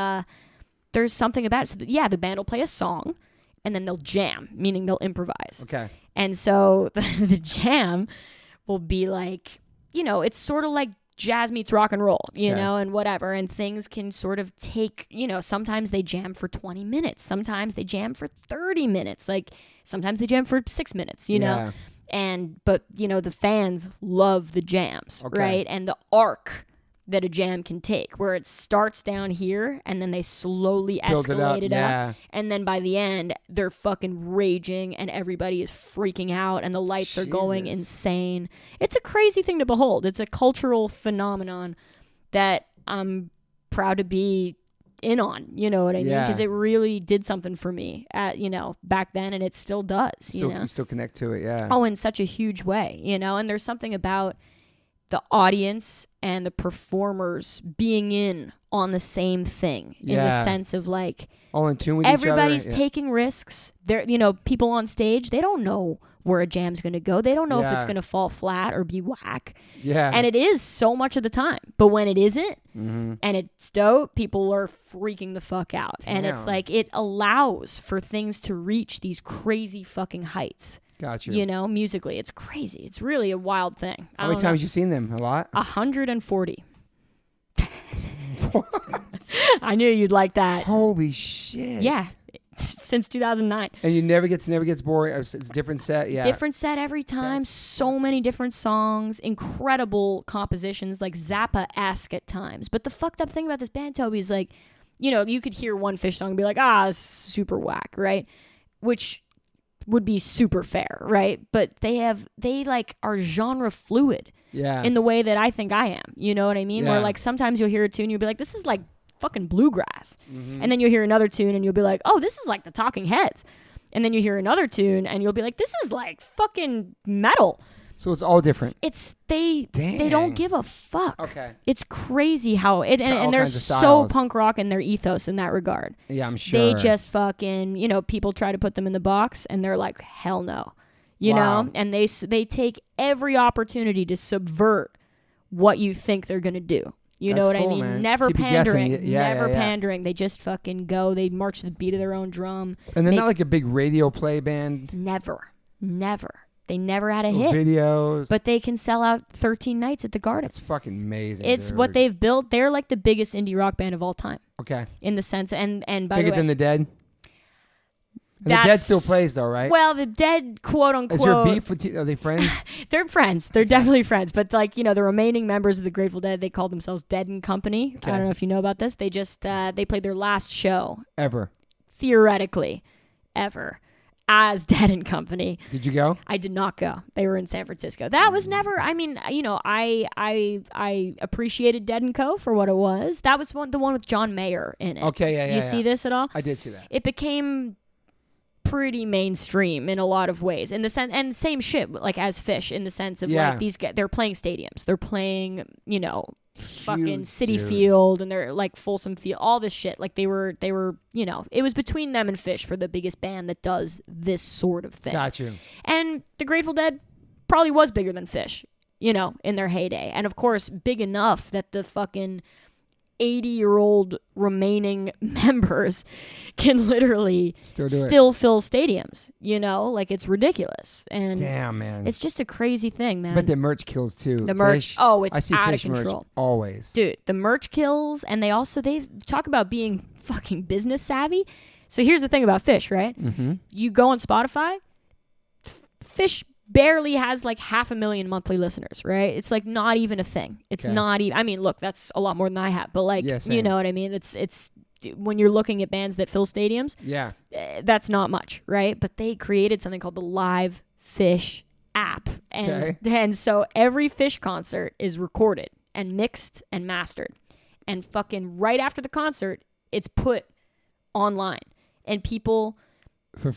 there's something about it. So, the band will play a song and then they'll jam, meaning they'll improvise. Okay. And so the jam will be like, you know, it's sort of like jazz meets rock and roll, you know, and whatever. And things can sort of take, you know, sometimes they jam for 20 minutes. Sometimes they jam for 30 minutes. Like, sometimes they jam for 6 minutes, you know? But, you know, the fans love the jams, right? And the arc that a jam can take, where it starts down here and then they slowly escalate it up. And then by the end, they're fucking raging and everybody is freaking out and the lights are going insane. It's a crazy thing to behold. It's a cultural phenomenon that I'm proud to be in on, you know what I mean? Because it really did something for me, you know, back then, and it still does, you know? You still connect to it, Oh, in such a huge way, you know? And there's something about the audience and the performers being in on the same thing in the sense of like all in tune with each other. Everybody's taking risks. They're, you know, people on stage, they don't know where a jam's going to go. They don't know if it's going to fall flat or be whack. And it is so much of the time. But when it isn't and it's dope, people are freaking the fuck out. Damn. And it's like it allows for things to reach these crazy fucking heights. Gotcha. You know, musically, it's crazy. It's really a wild thing. How many times you seen them? A lot? 140. I knew you'd like that. Holy shit. Yeah. Since 2009. And you never gets boring. It's a different set. Yeah. Different set every time. So many different songs. Incredible compositions, like Zappa-esque at times. But the fucked up thing about this band, Toby, is like, you know, you could hear one Fish song and be like, it's super whack, right? Which would be super fair, right? But they like are genre fluid. Yeah. In the way that I think I am. You know what I mean? Yeah. Where like sometimes you'll hear a tune, you'll be like, this is like fucking bluegrass. Mm-hmm. And then you'll hear another tune and you'll be like, oh, this is like the Talking Heads. And then you hear another tune and you'll be like, this is like fucking metal. So it's all different. It's they don't give a fuck. Okay. It's crazy how it and they're so punk rock in their ethos in that regard. Yeah, I'm sure. They just fucking, you know, people try to put them in the box and they're like, hell no. You know? And they take every opportunity to subvert what you think they're going to do. You know what I mean? Man. Never Keep pandering. Never pandering. They just fucking go. They march to the beat of their own drum. And they're not like a big radio play band. Never. They never had a hit. Videos. But they can sell out 13 nights at the Garden. That's fucking amazing. It's what they've built. They're like the biggest indie rock band of all time. Okay. In the sense, and by bigger the way, than the Dead? And the Dead still plays though, right? Well, the Dead, quote unquote. Is there beef with are they friends? They're friends. They're definitely friends. But like, you know, the remaining members of the Grateful Dead, they called themselves Dead and Company. Okay. I don't know if you know about this. They just they played their last show ever. Theoretically, ever. As Dead and Company. Did you go? I did not go. They were in San Francisco. That was never. I mean, you know, I appreciated Dead and Co. for what it was. That was the one with John Mayer in it. Okay, yeah. Did you see this at all? I did see that. It became pretty mainstream in a lot of ways, in the sense, and same shit like as Fish, in the sense of like these guys, they're playing stadiums, they're playing, you know, fucking Citi Field, and they're like Folsom Field, all this shit. Like they were, you know, it was between them and Fish for the biggest band that does this sort of thing. Got you. And the Grateful Dead probably was bigger than Fish, you know, in their heyday, and of course big enough that the fucking 80-year-old remaining members can literally still fill stadiums, you know, like it's ridiculous. And damn, man, it's just a crazy thing, man. But the merch kills too. The merch, it's I see out Fish of control. Merch always, dude. The merch kills, and they talk about being fucking business savvy. So here's the thing about Fish, right? Mm-hmm. You go on Spotify, Fish barely has like 500,000 monthly listeners, right? It's like not even a thing. It's not even, I mean, look, that's a lot more than I have, but like, you know what I mean? It's when you're looking at bands that fill stadiums, that's not much, right? But they created something called the Live Fish app. And so every Fish concert is recorded and mixed and mastered. And fucking right after the concert, it's put online. And people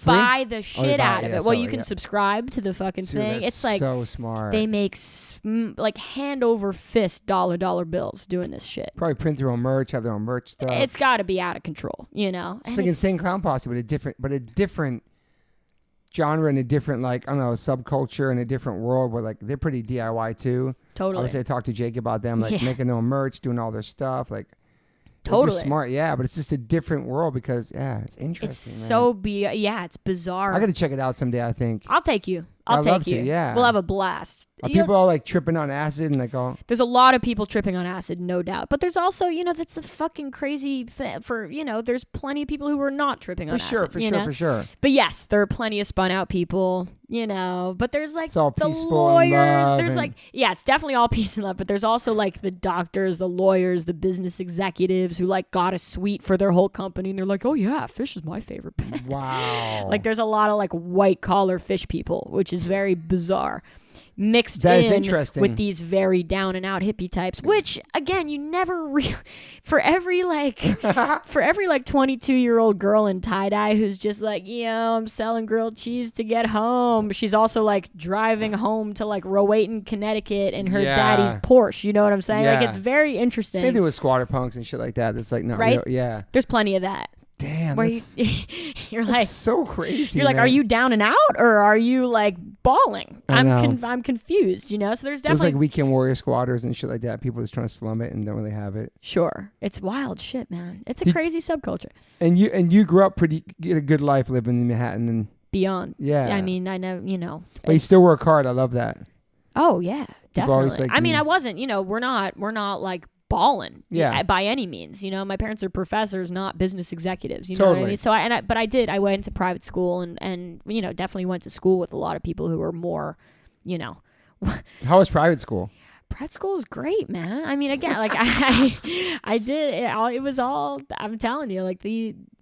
buy the shit out of it. Well, you can subscribe to the fucking thing. It's like so smart. They make like hand over fist dollar bills doing this shit. Probably print their own merch, have their own merch stuff. It's got to be out of control, you know. It's like Insane Clown Posse, but a different genre and a different, like, I don't know, subculture and a different world where like they're pretty DIY too. Totally. Obviously, I talked to Jake about them, like making their own merch, doing all their stuff, like. Totally just smart, but it's just a different world because it's interesting. It's it's bizarre. I got to check it out someday. I think I'll take you. I'll take you. Yeah, we'll have a blast. Are people all like tripping on acid and like all? There's a lot of people tripping on acid, no doubt. But there's also, you know, that's the fucking crazy thing for, you know, there's plenty of people who are not tripping on acid. For sure. But yes, there are plenty of spun out people, you know. But there's like it's all the peaceful lawyers. There's like, it's definitely all peace and love. But there's also like the doctors, the lawyers, the business executives who like got a suite for their whole company, and they're like, oh yeah, Fish is my favorite band. Wow. Like there's a lot of like white collar Fish people, which is very bizarre. Mixed that in interesting. With these very down and out hippie types, which again, you never really, for every like 22-year-old girl in tie-dye who's just like, I'm selling grilled cheese to get home. She's also like driving home to like Rowayton, Connecticut in her daddy's Porsche. You know what I'm saying? Yeah. Like it's very interesting. Same thing with squatter punks and shit like that. That's like not right. Real. Yeah. There's plenty of that. Damn. Where you're like so crazy. You're like, man. are you down and out or are you like bawling? I'm confused, you know? So there's definitely like weekend warrior squatters and shit like that. People just trying to slum it and don't really have it. Sure. It's wild shit, man. It's a crazy subculture. And you grew up get a good life living in Manhattan and beyond. Yeah. I mean, I know, you know. But you still work hard. I love that. Oh, yeah. Definitely. Like, I mean, I wasn't, you know, we're not like balling. Yeah. By any means. You know, my parents are professors, not business executives. You know what I mean? So I went to private school and you know, definitely went to school with a lot of people who were more, you know. How was private school? Prep school is great, man. I mean, again, like I did it was all, I'm telling you, like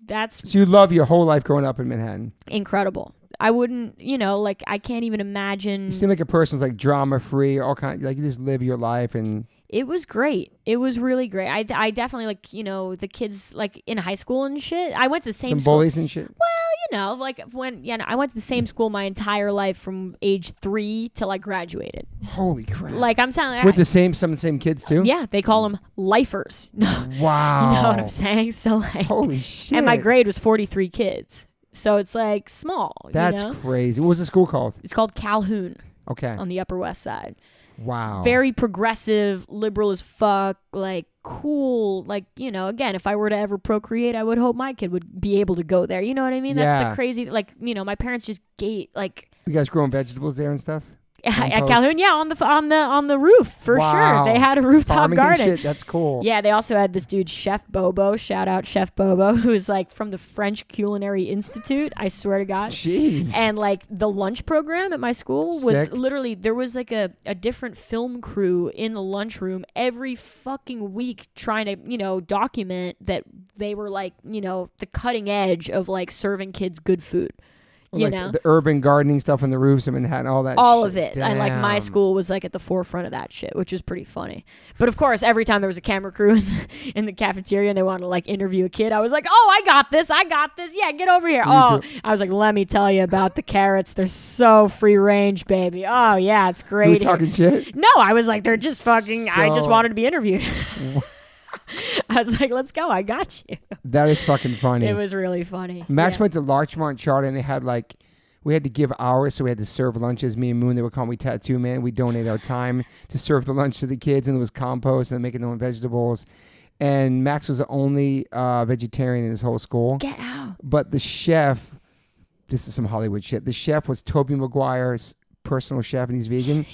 that's So you love your whole life growing up in Manhattan. Incredible. I wouldn't, you know, like I can't even imagine. You seem like a person's like drama free, all kind, like you just live your life. And it was great. It was really great. I definitely, like, you know, the kids like in high school and shit. I went to the same school. Bullies and shit. Well, you know, like I went to the same school my entire life from age 3 till I graduated. Holy crap! Like I'm telling you, with some of the same kids too. Yeah, they call them lifers. Wow. You know what I'm saying? So like, holy shit! And my grade was 43 kids, so it's like small. That's crazy. What was the school called? It's called Calhoun. Okay. On the Upper West Side. Wow. Very progressive, liberal as fuck, like cool. Like, you know, again, if I were to ever procreate, I would hope my kid would be able to go there. You know what I mean? That's the crazy, like, you know, my parents just like. You guys growing vegetables there and stuff? At Calhoun, yeah, on the roof for sure. They had a rooftop farming garden. And shit. That's cool. Yeah, they also had this dude Chef Bobo. Shout out Chef Bobo, who's like from the French Culinary Institute. I swear to God. Jeez. And like the lunch program at my school was literally, there was like a different film crew in the lunchroom every fucking week trying to, you know, document that they were like, you know, the cutting edge of like serving kids good food. You know, the urban gardening stuff on the roofs of Manhattan, all that all shit. of it. Damn. And like my school was like at the forefront of that shit, which was pretty funny. But of course, every time there was a camera crew in the cafeteria and they wanted to like interview a kid, I was like, oh, I got this. Yeah, get over here. I was like, let me tell you about the carrots. They're so free range, baby. Oh yeah, it's great. You were talking shit? No, I was like, they're just fucking, I just wanted to be interviewed. I was like, let's go. I got you. That is fucking funny. It was really funny. Max went to Larchmont Charter and they had like, we had to give hours, so we had to serve lunches. Me and Moon, they would call me Tattoo Man. We donate our time to serve the lunch to the kids, and there was compost and making their own vegetables. And Max was the only vegetarian in his whole school. Get out. But the chef, this is some Hollywood shit. The chef was Toby Maguire's personal chef, and he's vegan.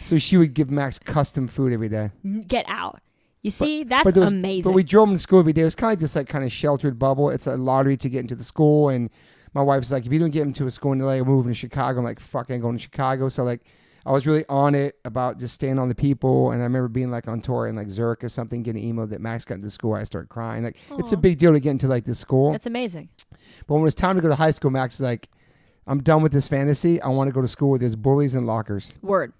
So she would give Max custom food every day. Get out. You see, that's amazing. But we drove him to school every day. It was kind of like this like kind of sheltered bubble. It's a lottery to get into the school, and my wife's like, if you don't get him to a school in LA, I'm moving to Chicago. I'm like, fuck, I ain't going to Chicago. So like, I was really on it about just staying on the people. And I remember being like on tour in like Zurich or something, getting an email that Max got into school. I started crying. Like, it's a big deal to get into like this school. That's amazing. But when it was time to go to high school, Max was like, I'm done with this fantasy. I want to go to school where there's bullies and lockers. Word.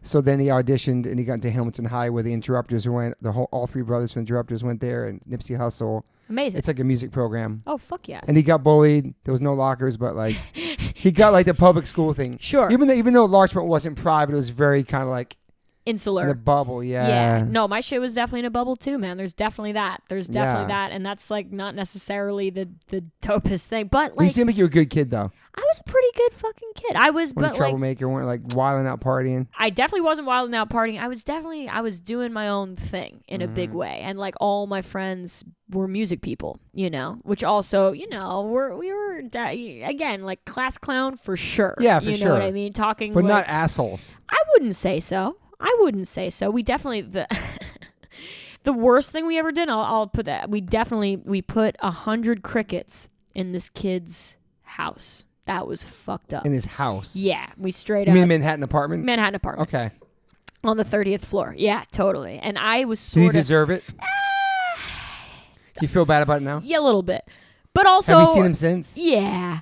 So then he auditioned and he got into Hamilton High where the Interrupters went. All three brothers from Interrupters went there, and Nipsey Hussle. Amazing. It's like a music program. Oh, fuck yeah. And he got bullied. There was no lockers, but like he got like the public school thing. Sure. Even though Larchmont wasn't private, it was very kind of like insular. In a bubble, yeah. Yeah. No, my shit was definitely in a bubble too, man. There's definitely that. And that's like not necessarily the dopest thing. But like, you seem like you're a good kid though. I was a pretty good fucking kid. I was, but a troublemaker, weren't like wilding out partying. I definitely wasn't wilding out partying. I was doing my own thing in a big way, and like all my friends were music people, you know, which also, you know, we were again like class clown for sure. Yeah, for sure. You know what I mean? Talking, but like, not assholes. I wouldn't say so. We definitely the worst thing we ever did. I'll put that. We put 100 crickets in this kid's house. That was fucked up. In his house? Yeah. We straight up. You mean Manhattan apartment? Manhattan apartment. Okay. On the 30th floor. Yeah, totally. And I was sort of... Did he deserve it? Do you feel bad about it now? Yeah, a little bit. But also... Have you seen him since? Yeah.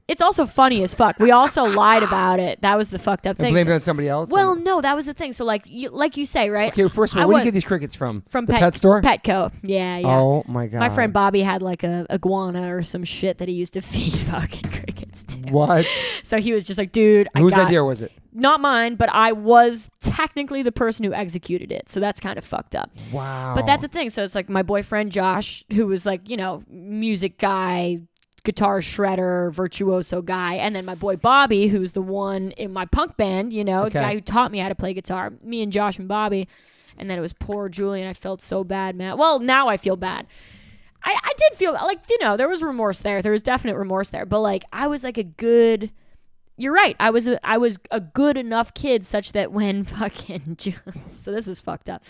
It's also funny as fuck. We also lied about it. That was the fucked up thing. Blamed it on somebody else? Well, no, that was the thing. So like you say, right? Okay, first of all, where do you get these crickets from? From the pet store? Petco. Yeah. Oh my God. My friend Bobby had like a iguana or some shit that he used to feed fucking crickets to. What? So he was just like, dude, whose idea was it? Not mine, but I was technically the person who executed it. So that's kind of fucked up. Wow. But that's the thing. So it's like my boyfriend Josh, who was like, you know, music guy, guitar shredder, virtuoso guy, and then my boy Bobby, who's the one in my punk band, you know, the guy who taught me how to play guitar. Me and Josh and Bobby, and then it was poor Julian. I felt so bad, man. Well, now I feel bad. I did feel like, you know, there was remorse there. There was definite remorse there, but like I was like a good you're right. I was a good enough kid such that when fucking so this is fucked up.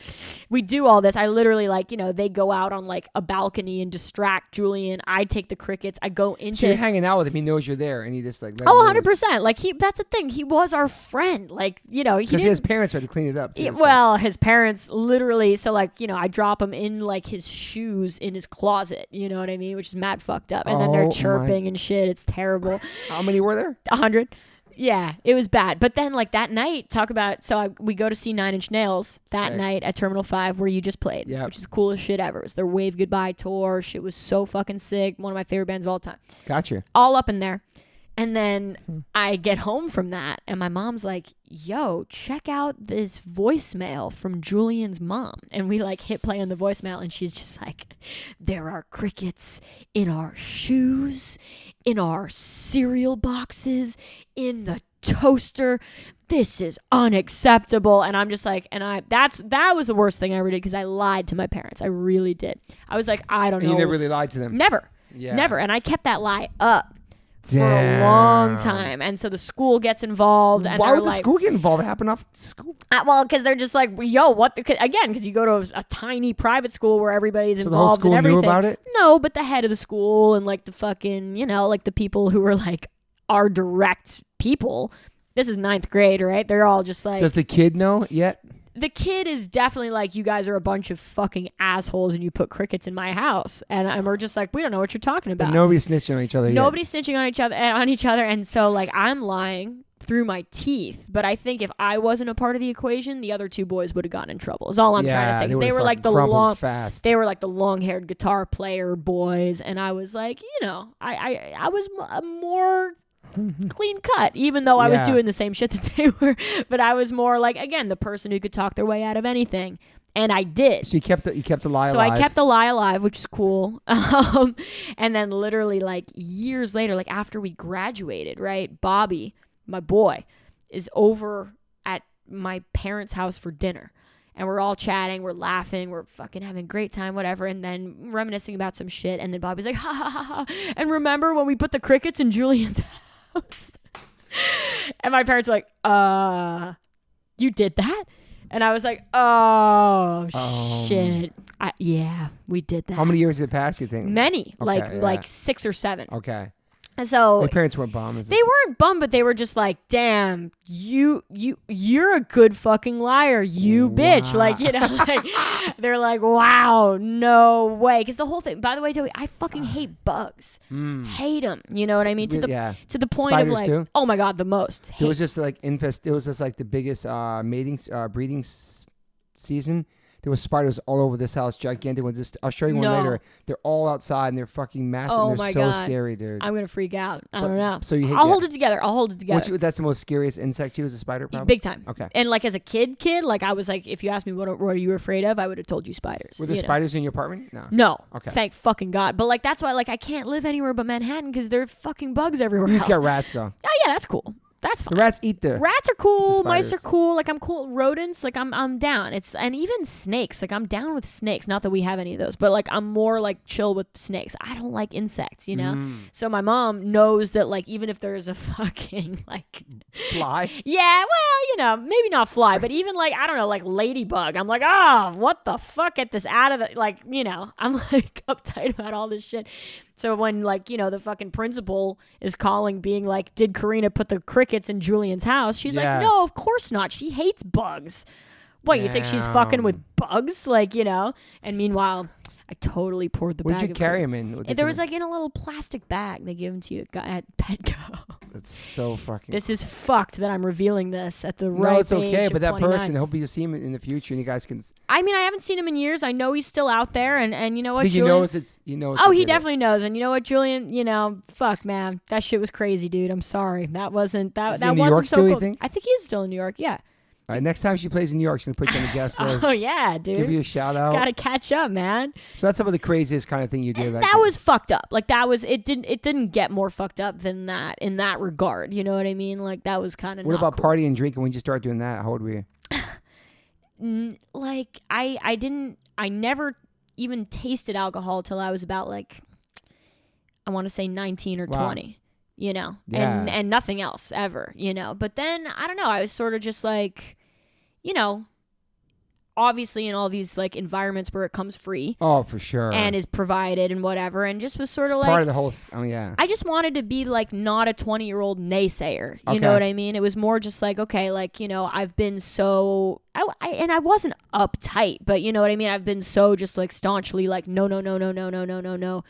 We do all this. I literally like, they go out on like a balcony and distract Julian. I take the crickets. I go into. So you're hanging out with him. He knows you're there, and he just like. 100%. Like that's the thing. He was our friend. Like because his parents had to clean it up too. Well, his parents literally. So like I drop him in like his shoes in his closet. You know what I mean? Which is mad fucked up. And then they're chirping and shit. It's terrible. How many were there? 100. Yeah, it was bad. But then, like, that night, we go to see 9 Inch Nails that night at Terminal 5 where you just played, which is the coolest shit ever. It was their Wave Goodbye tour. Shit was so fucking sick. One of my favorite bands of all time. Gotcha. All up in there. And then I get home from that, and my mom's like, yo, check out this voicemail from Julian's mom. And we, like, hit play on the voicemail, and she's just like, there are crickets in our shoes, in our cereal boxes, in the toaster. This is unacceptable. And I'm just like, that was the worst thing I ever did because I lied to my parents. I really did. I was like, I don't know. You never really lied to them? Never. Yeah. Never. And I kept that lie up for a long time. And so the school gets involved. And why would the school get involved? It happened off school. Well, because they're just like, yo, what? Again, because you go to a tiny private school where everybody's involved in everything. So the whole school knew about it? No, but the head of the school and like the fucking, like the people who were like our direct people. This is 9th grade, right? They're all just like. Does the kid know yet? The kid is definitely like, you guys are a bunch of fucking assholes and you put crickets in my house. And we're just like, we don't know what you're talking about. But nobody's snitching on each other Nobody's snitching on each other. And so like I'm lying through my teeth. But I think if I wasn't a part of the equation, the other 2 boys would have gotten in trouble is all I'm trying to say. Because they were like they were like the long-haired guitar player boys. And I was like, I was a more clean cut, even though I was doing the same shit that they were. But I was more like, again, the person who could talk their way out of anything. And I did. So you kept the lie alive. So I kept the lie alive, which is cool. And then literally like years later, like after we graduated, right? Bobby, my boy, is over at my parents' house for dinner. And we're all chatting, we're laughing, we're fucking having a great time, whatever. And then reminiscing about some shit. And then Bobby's like, ha ha ha ha. And remember when we put the crickets in Julian's house? And my parents were like, you did that? And I was like, oh shit. Yeah, we did that. How many years did it pass, you think? Many. Okay, like 6 or 7. Okay. And so my parents weren't bummed. They weren't bummed, but they were just like, damn, you're a good fucking liar, you bitch. Like, like they're like, wow, no way. Because the whole thing, by the way, Toby, I fucking hate bugs. Hate them. You know what I mean? To the point Spiders of like, too? oh my God, the most. It was just like it was just like the biggest breeding season. There was spiders all over this house, gigantic ones. I'll show you one later. They're all outside and they're fucking massive. Oh and my they're God. so scary, dude. I'm gonna freak out. I don't know. So you hate I'll hold it together. That's the most scariest insect to you, is a spider, probably? Big time. Okay. And like as a kid, like I was like, if you asked me what are you afraid of, I would have told you spiders. Were there spiders in your apartment? No. No. Okay. Thank fucking God. But like that's why like I can't live anywhere but Manhattan because there are fucking bugs everywhere. You just got rats though. Oh yeah, that's cool. That's fine. The rats eat rats are cool. Mice are cool. Like I'm cool. Rodents, like I'm down. And even snakes. Like I'm down with snakes. Not that we have any of those, but like I'm more like chill with snakes. I don't like insects, you know. So my mom knows that like even if there's a fucking like fly. Yeah, well, maybe not fly, but even like I don't know, like ladybug. I'm like, oh, what the fuck? Get this out of the like, I'm like uptight about all this shit. So when like, the fucking principal is calling being like, did Karina put the crickets in Julian's house? She's like, no, of course not. She hates bugs. What, you think she's fucking with bugs? Like, and meanwhhile, I totally poured the bag. Where'd you carry them in? There was like in a little plastic bag. They give them to you at Petco. That's so fucking. This is fucked that I'm revealing this at the right age. No, it's okay. But that 29. person, I hope you see him in the future, and you guys can. I mean, I haven't seen him in years. I know he's still out there, and you know what? I think Julian, he knows. Oh, he definitely knows. And you know what, Julian? Fuck, man, that shit was crazy, dude. I'm sorry. That wasn't that. Is that he in New wasn't York so still, cool. you think? I think he is still in New York. Yeah. All right, next time she plays in New York, she's gonna put you on the guest list. Oh yeah, dude. Give you a shout out. Gotta catch up, man. So that's some of the craziest kind of thing you did. That was fucked up. Like that was it. Didn't get more fucked up than that in that regard. You know what I mean? Like that was kind of. What about cool. partying and drinking when you start doing that? How old were you? Like I never even tasted alcohol till I was about like, I want to say 19 or 20. you know, Yeah. and nothing else ever, you know. But then, I don't know, I was sort of just like, you know, obviously in all these like environments where it comes free. Oh, for sure. And is provided and whatever, and just was sort of like part of the whole. Oh yeah. I just wanted to be like not a 20-year-old naysayer. You Okay. know what I mean? It was more just like, okay, like, you know, I've been so and I wasn't uptight, but you know what I mean? I've been so just like staunchly like no,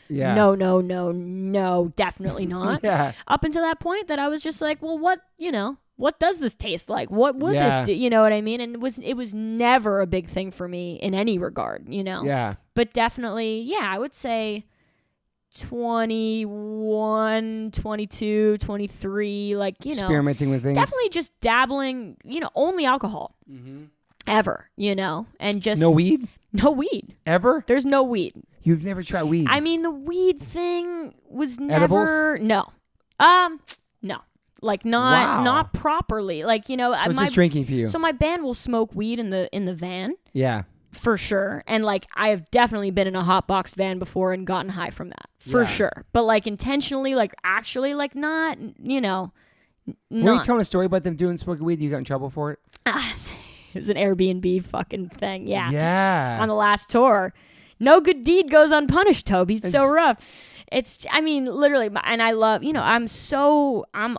Yeah. no, definitely not. Yeah. Up until that point that I was just like, well, what, you know, what does this taste like? What would Yeah. this do? You know what I mean? And it was never a big thing for me in any regard, you know? Yeah. But definitely, yeah, I would say 21, 22, 23, like, you know. Experimenting with things. Definitely just dabbling, you know, only alcohol. Mm-hmm. Ever, you know? And just... No weed? No weed. Ever? There's no weed. You've never tried weed? I mean, the weed thing was Edibles? never... No. No. Like, not properly. Like, you know... So it's just drinking for you. So my band will smoke weed in the van. Yeah. For sure. And like I have definitely been in a hot boxed van before and gotten high from that. For Yeah. sure. But like intentionally, like actually, like not, you know. Were you telling a story about them doing smoking weed? You got in trouble for it? It was an Airbnb fucking thing. Yeah. Yeah. On the last tour. No good deed goes unpunished, Toby. It's so rough. I mean, literally, and I love, you know, I'm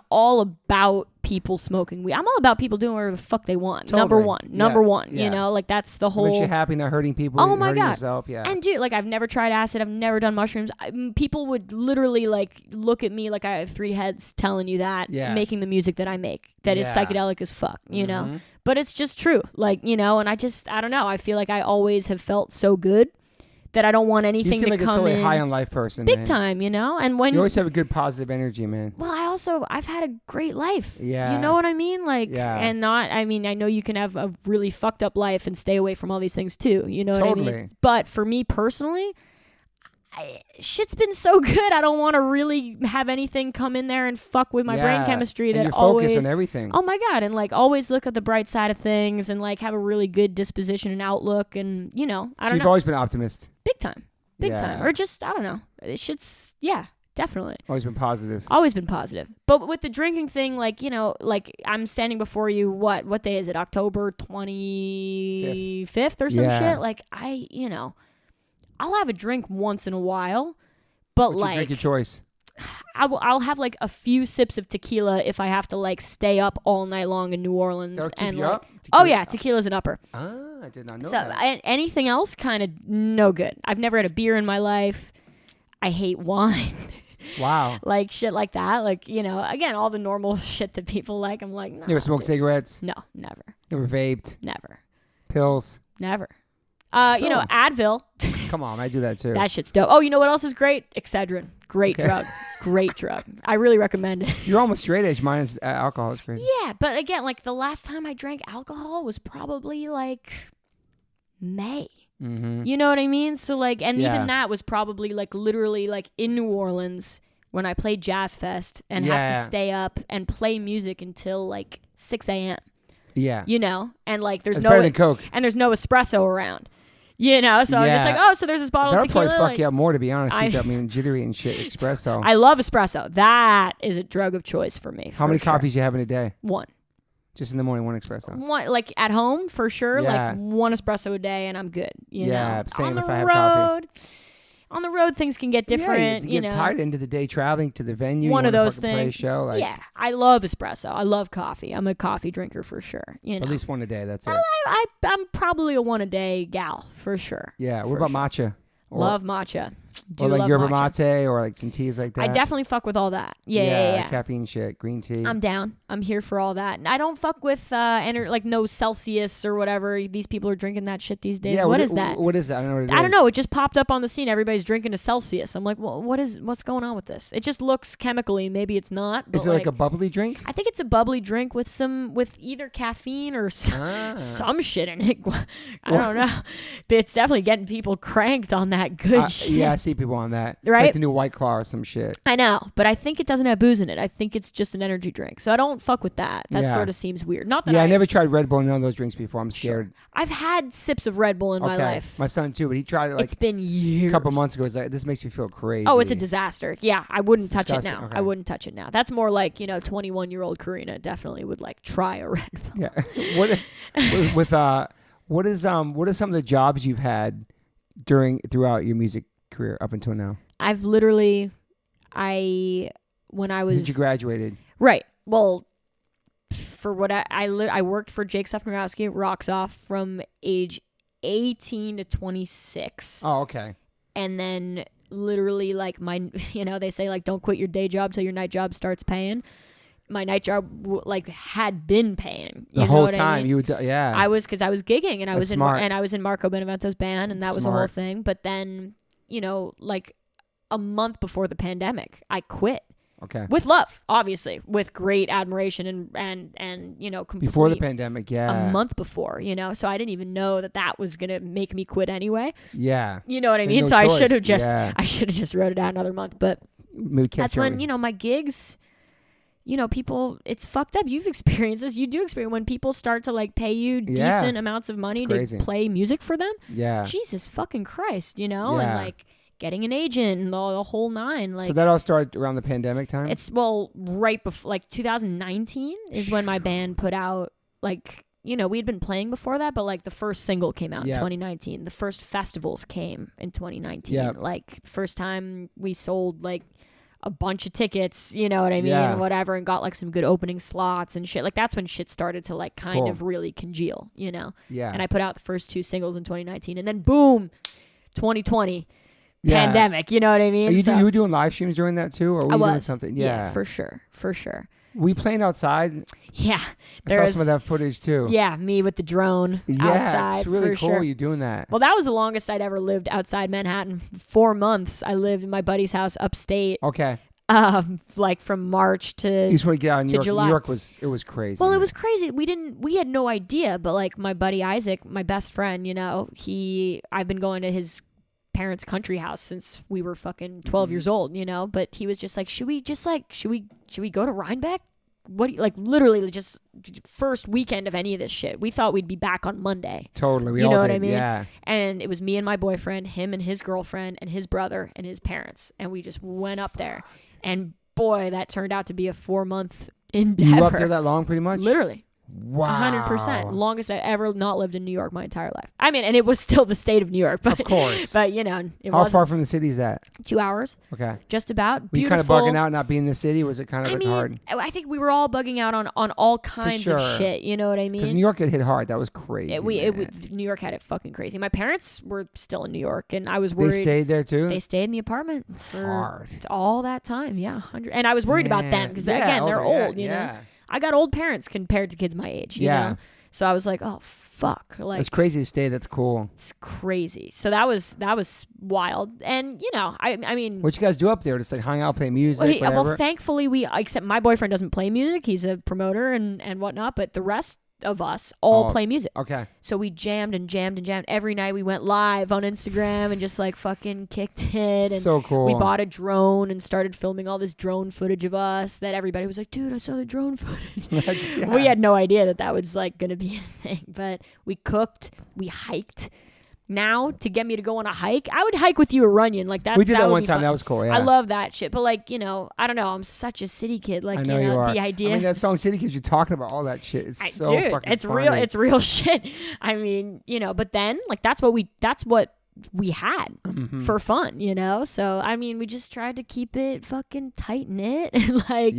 all about people smoking weed. I'm all about people doing whatever the fuck they want. Totally. Number one, Yeah. you know, like that's the It whole. makes you happy, not hurting people. Oh my hurting God. yourself. Yeah. And dude, like I've never tried acid. I've never done mushrooms. People would literally like look at me like I have three heads telling you that, making the music that I make that is Yeah. psychedelic as fuck, you know? Mhm. But it's just true. Like, you know, and I don't know. I feel like I always have felt so good that I don't want anything you seem to like come a totally in high on life person. big man. time, you know? And when You always have a good positive energy, man. well, I've had a great life. Yeah. You know what I mean? Like, Yeah. and I know you can have a really fucked up life and stay away from all these things too. You know what I Totally. mean? But for me personally, shit's been so good. I don't want to really have anything come in there and fuck with my brain chemistry. And that you're always focused on everything. Oh my God. And like always look at the bright side of things and like have a really good disposition and outlook. And, you know, I So don't you've know. always been an optimist. Big time. Yeah. Or just, I don't know. Shit's, yeah, definitely. Always been positive. Always been positive. But with the drinking thing, like, you know, like I'm standing before you, what day is it? October 25th or some Yeah. shit? Like you know, I'll have a drink once in a while, but What's like your drink your choice? I'll have like a few sips of tequila if I have to like stay up all night long in New Orleans. That'll keep and you like, up? oh Tequila? yeah, tequila's an upper. Ah, I did not know So that. anything else, kind of no good. I've never had a beer in my life. I hate wine. Wow. Like shit like that. Like, you know, again, all the normal shit that people like. I'm like, no. You ever smoked cigarettes? No, never. You ever vaped? Never. Pills? Never. You know, So- Advil. Come on, I do that too. That shit's dope. Oh, you know what else is great? Excedrin. Great Okay. drug. Great drug. I really recommend it. You're almost straight edge. Mine is alcohol. It's crazy. Yeah, but again, like the last time I drank alcohol was probably like May. Mm-hmm. You know what I mean? So like, and Yeah. even that was probably like literally like in New Orleans when I played Jazz Fest and have Yeah. to stay up and play music until like 6 a.m. Yeah. You know, and like there's It's no better than Coke. and there's no espresso around. You know, so I'm just Yeah. like, oh, so there's this bottle That'll of tequila. probably fuck like, you up more, to be honest. Keep I- up being jittery and shit. Espresso. I love espresso. That is a drug of choice for me. How for many sure. coffees you have in a day? One. Just in the morning, one espresso. One, like at home for sure. Yeah. Like one espresso a day, and I'm good. You Yeah, know? same On the if I have coffee. road, on the road, things can get Yeah, different. you you get know, tired into the day traveling to the venue. One you of wanna those fucking play a things. show. Like, yeah, I love espresso. I love coffee. I'm a coffee drinker for sure. You know, At least one a day. That's it. I'm probably a one a day gal for sure. Yeah. What for about sure. matcha? Or, Love matcha. Do or like love yerba matcha. mate or like some teas like that. I definitely fuck with all that. Yeah. Caffeine shit. Green tea. I'm down. I'm here for all that. And I don't fuck with like no Celsius or whatever. These people are drinking that shit these days. yeah. What is that? What is that? I don't know what it is. I don't know. It just popped up on the scene. Everybody's drinking a Celsius. I'm like, well, what's going on with this? It just looks chemically. Maybe it's not. But Is it like a bubbly drink? I think it's a bubbly drink with either caffeine or some shit in it. I don't know. But it's definitely getting people cranked on that good shit. Yes, see people on that. Right? It's like the new White Claw or some shit. I know, but I think it doesn't have booze in it. I think it's just an energy drink. So I don't fuck with that. That Yeah. sort of seems weird. Not that I never tried Red Bull and none of those drinks before. I'm scared. I've had sips of Red Bull in my life. My son too, but he tried it like it's been years. a couple months ago. He's like, this makes me feel crazy. Oh, it's a disaster. Yeah, I wouldn't touch it now. Okay. I wouldn't touch it now. That's more like, 21-year-old Karina definitely would like try a Red Bull. Yeah. What are some of the jobs you've had throughout your music career up until now? I've literally, when I was... Since you graduated. Right. Well, for what I worked for Jake Sefnarowski, Rocks Off, from age 18 to 26. Oh, okay. And then literally like they say like don't quit your day job till your night job starts paying. My night job had been paying the whole time. I mean? You would, yeah. I was gigging and I was smart. I was in Marco Benevento's band, and that was a whole thing. But then like a month before the pandemic, I quit. Okay. With love, obviously, with great admiration and complete, before the pandemic, yeah. A month before, so I didn't even know that was gonna make me quit anyway. Yeah. You know what I mean? No so choice. I should have just wrote it out another month. But that's when my gigs, people, it's fucked up. You've experienced this. You do experience when people start to like pay you decent amounts of money to play music for them. Yeah. Jesus fucking Christ, and like getting an agent and the whole nine. Like, so that all started around the pandemic time? It's right before, like 2019 is when my band put out, like, we'd been playing before that, but like the first single came out in 2019. The first festivals came in 2019. Yeah. Like first time we sold like a bunch of tickets, you know what I mean, and whatever, and got like some good opening slots and shit. Like that's when shit started to like kind of really congeal, Yeah. And I put out the first 2 singles in 2019, and then boom, 2020. Pandemic, you know what I mean? You were doing live streams during that too, or were you doing something? Yeah, for sure. We playing outside. Yeah, I saw some of that footage too. Yeah, me with the drone outside. It's really cool. Sure. You doing that? Well, that was the longest I'd ever lived outside Manhattan. 4 months. I lived in my buddy's house upstate. Okay. Like from March to you just want to get out of New York. July. New York was crazy. Well, it was crazy. We had no idea, but like my buddy Isaac, my best friend, I've been going to his parents' country house since we were fucking 12 years old, but he was just like, should we go to Rhinebeck? What, like literally just first weekend of any of this shit. We thought we'd be back on Monday. Totally. We you all know did, what I mean? Yeah. And it was me and my boyfriend, him and his girlfriend and his brother and his parents. And we just went up there. And boy, that turned out to be a 4-month endeavor. You were up there that long pretty much? Literally. Wow. 100%. Longest I ever not lived in New York my entire life. I mean, and it was still the state of New York. But, of course. But, it How far from the city is that? 2 hours. Okay. Just about. Were you kind of bugging out not being in the city? Was it kind of hard? I think we were all bugging out on all kinds of shit. You know what I mean? Because New York got hit hard. That was crazy. New York had it fucking crazy. My parents were still in New York, and I was worried. They stayed there too? They stayed in the apartment for all that time. Yeah. And I was worried about them because, again, they're old, you know? I got old parents compared to kids my age, you know? So I was like, oh, fuck. Like, it's crazy to stay. That's cool. It's crazy. So that was wild. And, I mean. What you guys do up there? Just like hang out, play music, whatever? Well, thankfully, except my boyfriend doesn't play music. He's a promoter and whatnot. But the rest of us all play music. Okay. So we jammed and jammed and jammed. Every night we went live on Instagram and just like fucking kicked it. And so cool. We bought a drone and started filming all this drone footage of us that everybody was like, dude, I saw the drone footage. We had no idea that was like going to be a thing. But we cooked, we hiked. Now, to get me to go on a hike, I would hike with you or Runyon. Like that. We did that one Fun. time. That was cool. Yeah. I love that shit. But like, I don't know. I'm such a city kid. Like, I know you are. The idea. I mean, that song City Kids, you're talking about all that shit. It's so fucking it's funny. real. It's real shit. I mean, but then like that's what we had for fun, So I mean, we just tried to keep it fucking tight knit and like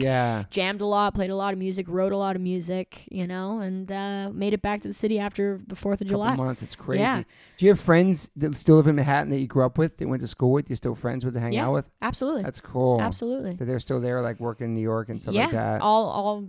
jammed a lot, played a lot of music, wrote a lot of music, and made it back to the city after the 4th of July. Couple months, it's crazy. Yeah. Do you have friends that still live in Manhattan that you grew up with, that went to school with, you're still friends with, to hang out with? Absolutely. That's cool. Absolutely. That they're still there, like working in New York and stuff like that. All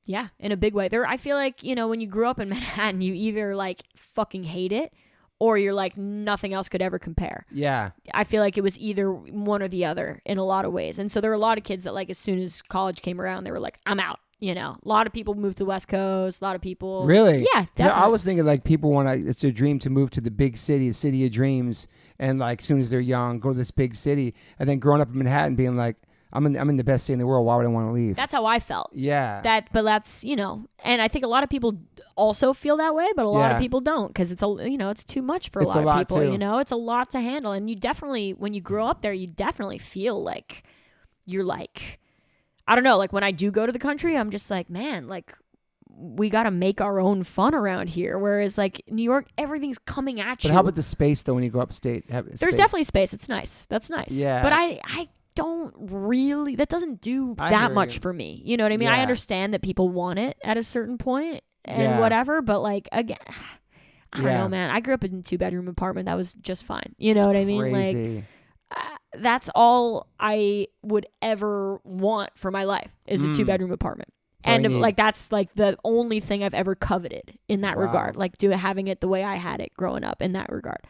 in a big way. I feel like, when you grew up in Manhattan, you either like fucking hate it or you're like nothing else could ever compare. Yeah. I feel like it was either one or the other in a lot of ways. And so there were a lot of kids that like as soon as college came around, they were like, I'm out. You know, a lot of people move to the West Coast. A lot of people. Really? Yeah, definitely. I was thinking like people want to, it's their dream to move to the big city, the city of dreams. And like as soon as they're young, go to this big city. And then growing up in Manhattan being like, I'm in the best city in the world. Why would I want to leave? That's how I felt. Yeah. But that's, you know, and I think a lot of people also feel that way, but a lot of people don't because it's it's too much for a lot of people. Too. You know, it's a lot to handle. And you definitely, when you grow up there, you definitely feel like you're like, I don't know, like when I do go to the country, I'm just like, man, like we got to make our own fun around here. Whereas like New York, everything's coming at you. But how about the space though when you go upstate? There's definitely space. It's nice. That's nice. Yeah. But I don't really, that doesn't do that much for me. You know what I mean? I understand that people want it at a certain point and whatever, but like, again, I don't know, man. I grew up in a 2-bedroom apartment. That was just fine. You know what I mean? Crazy. Like, that's all I would ever want for my life is a 2-bedroom apartment. And like, that's like the only thing I've ever coveted in that regard. Like having it the way I had it growing up in that regard.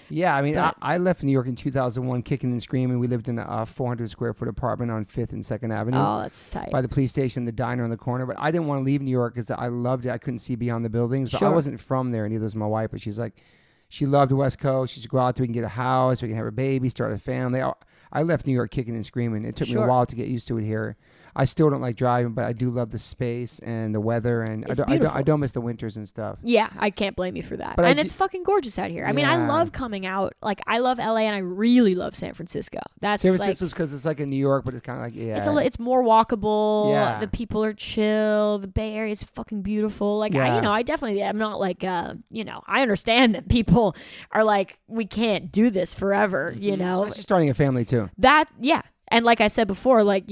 Yeah, I mean, I left New York in 2001 kicking and screaming. We lived in a 400 square foot apartment on 5th and 2nd Avenue. Oh, that's tight. By the police station, the diner on the corner. But I didn't want to leave New York because I loved it. I couldn't see beyond the buildings. But I wasn't from there, neither was my wife. But she's like, she loved the West Coast. She should go out so we can get a house, we can have a baby, start a family. I left New York kicking and screaming. It took me a while to get used to it here. I still don't like driving, but I do love the space and the weather, and I don't miss the winters and stuff. Yeah, I can't blame you for that. But it's fucking gorgeous out here. I mean, I love coming out. Like, I love LA, and I really love San Francisco. San Francisco's because it's like in New York, but it's kind of like it's more walkable. Yeah. The people are chill. The Bay Area is fucking beautiful. Like I definitely am not like I understand that people are like, we can't do this forever. You know, especially starting a family too. And like I said before, like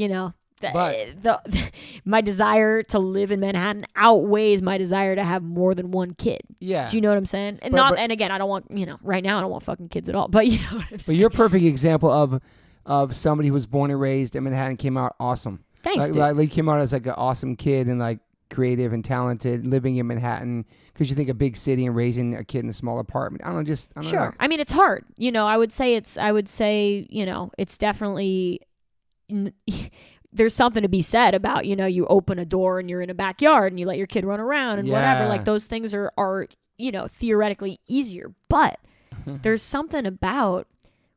my desire to live in Manhattan outweighs my desire to have more than one kid. Yeah. Do you know what I'm saying? And and again, I don't want, right now I don't want fucking kids at all, but you know what I'm saying. But you're a perfect example of somebody who was born and raised in Manhattan, came out awesome. Thanks, dude. Like came out as like an awesome kid and like creative and talented living in Manhattan because you think a big city and raising a kid in a small apartment. I don't know. Sure. I mean, it's hard. I would say, it's definitely there's something to be said about, you open a door and you're in a backyard and you let your kid run around and whatever. Like those things are theoretically easier. But there's something about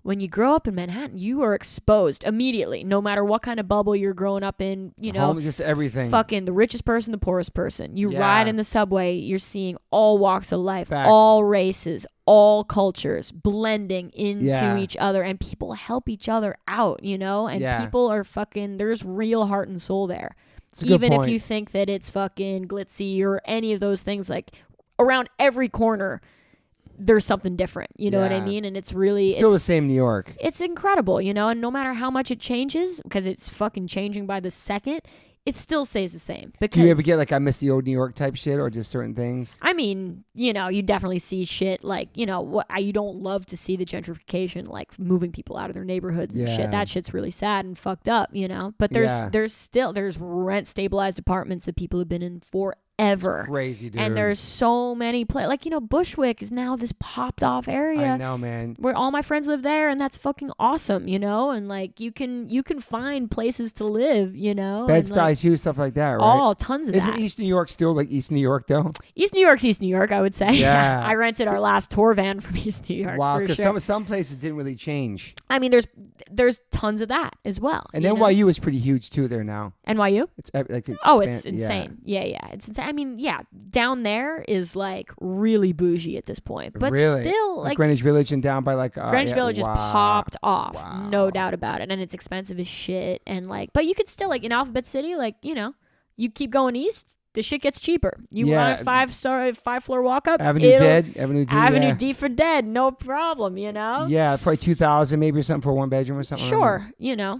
when you grow up in Manhattan, you are exposed immediately, no matter what kind of bubble you're growing up in, home, just everything. Fucking the richest person, the poorest person. You ride in the subway, you're seeing all walks of life, Facts. all races, all cultures blending into each other, and people help each other out, and people are fucking, there's real heart and soul there. Even if you think that it's fucking glitzy or any of those things, like around every corner, there's something different, you know what I mean? And it's really still the same New York. It's incredible, and no matter how much it changes, because it's fucking changing by the second, it still stays the same. Because do you ever get like I miss the old New York type shit, or just certain things? I mean, you definitely see shit like, what you don't love to see the gentrification, like moving people out of their neighborhoods and shit. That shit's really sad and fucked up, But there's rent stabilized apartments that people have been in forever. Crazy, dude. And there's so many like, Bushwick is now this popped off area. I know, man. Where all my friends live there, and that's fucking awesome, and like you can find places to live, Bed-Stuy too, stuff like that, right? Oh, tons of Isn't East New York still like East New York though? East New York's East New York, I would say. Yeah. I rented our last tour van from East New York. Wow, because some places didn't really change. I mean, there's tons of that as well. And NYU is pretty huge too there now. NYU? It's like it's insane. Yeah, it's insane. I mean, down there is like really bougie at this point, but still like Greenwich Village and down by like Greenwich Village is popped off, no doubt about it, and it's expensive as shit. And like, but you could still like in Alphabet City, like you keep going east, the shit gets cheaper. You want a 5-floor walk up, Avenue D for dead, no problem. Yeah, probably 2,000 maybe or something for one bedroom or something. Sure,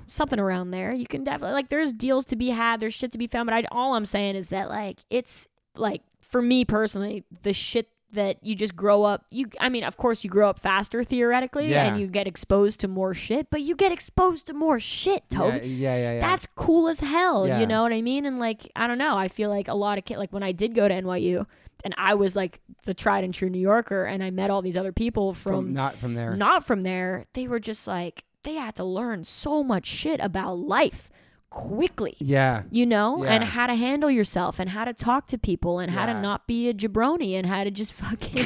something around there. You can definitely like. There's deals to be had. There's shit to be found. But all I'm saying is that like it's. Like for me personally, the shit that you just grow up, of course you grow up faster theoretically and you get exposed to more shit, but you get exposed to more shit, Toby. Yeah. That's cool as hell, you know what I mean? And like, I don't know, I feel like a lot of kids, like when I did go to NYU and I was like the tried and true New Yorker and I met all these other people from not from there, they were just like, they had to learn so much shit about life quickly. Yeah. You know, Yeah. and how to handle yourself and how to talk to people and how to not be a jabroni and how to just fucking,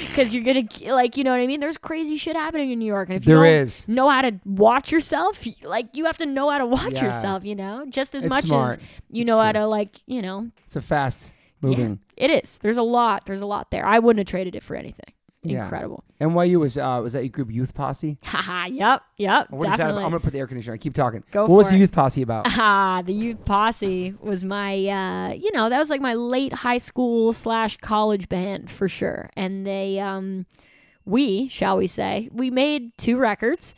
because you're going to, like, you know what I mean? There's crazy shit happening in New York. And if you don't know how to watch yourself, like, you have to know how to watch yourself, you know, just as much smart. as you know how to, like, you know. It's a fast moving. Yeah, it is. There's a lot there. I wouldn't have traded it for anything. Incredible. NYU was that your group Youth Posse? Haha, yep, What is that about? I'm gonna put the air conditioner on. Keep talking. Go what for was the it. Youth Posse about? The Youth Posse was my, you know, that was like my late high school / college band for sure. And they, shall we say, we made 2 records,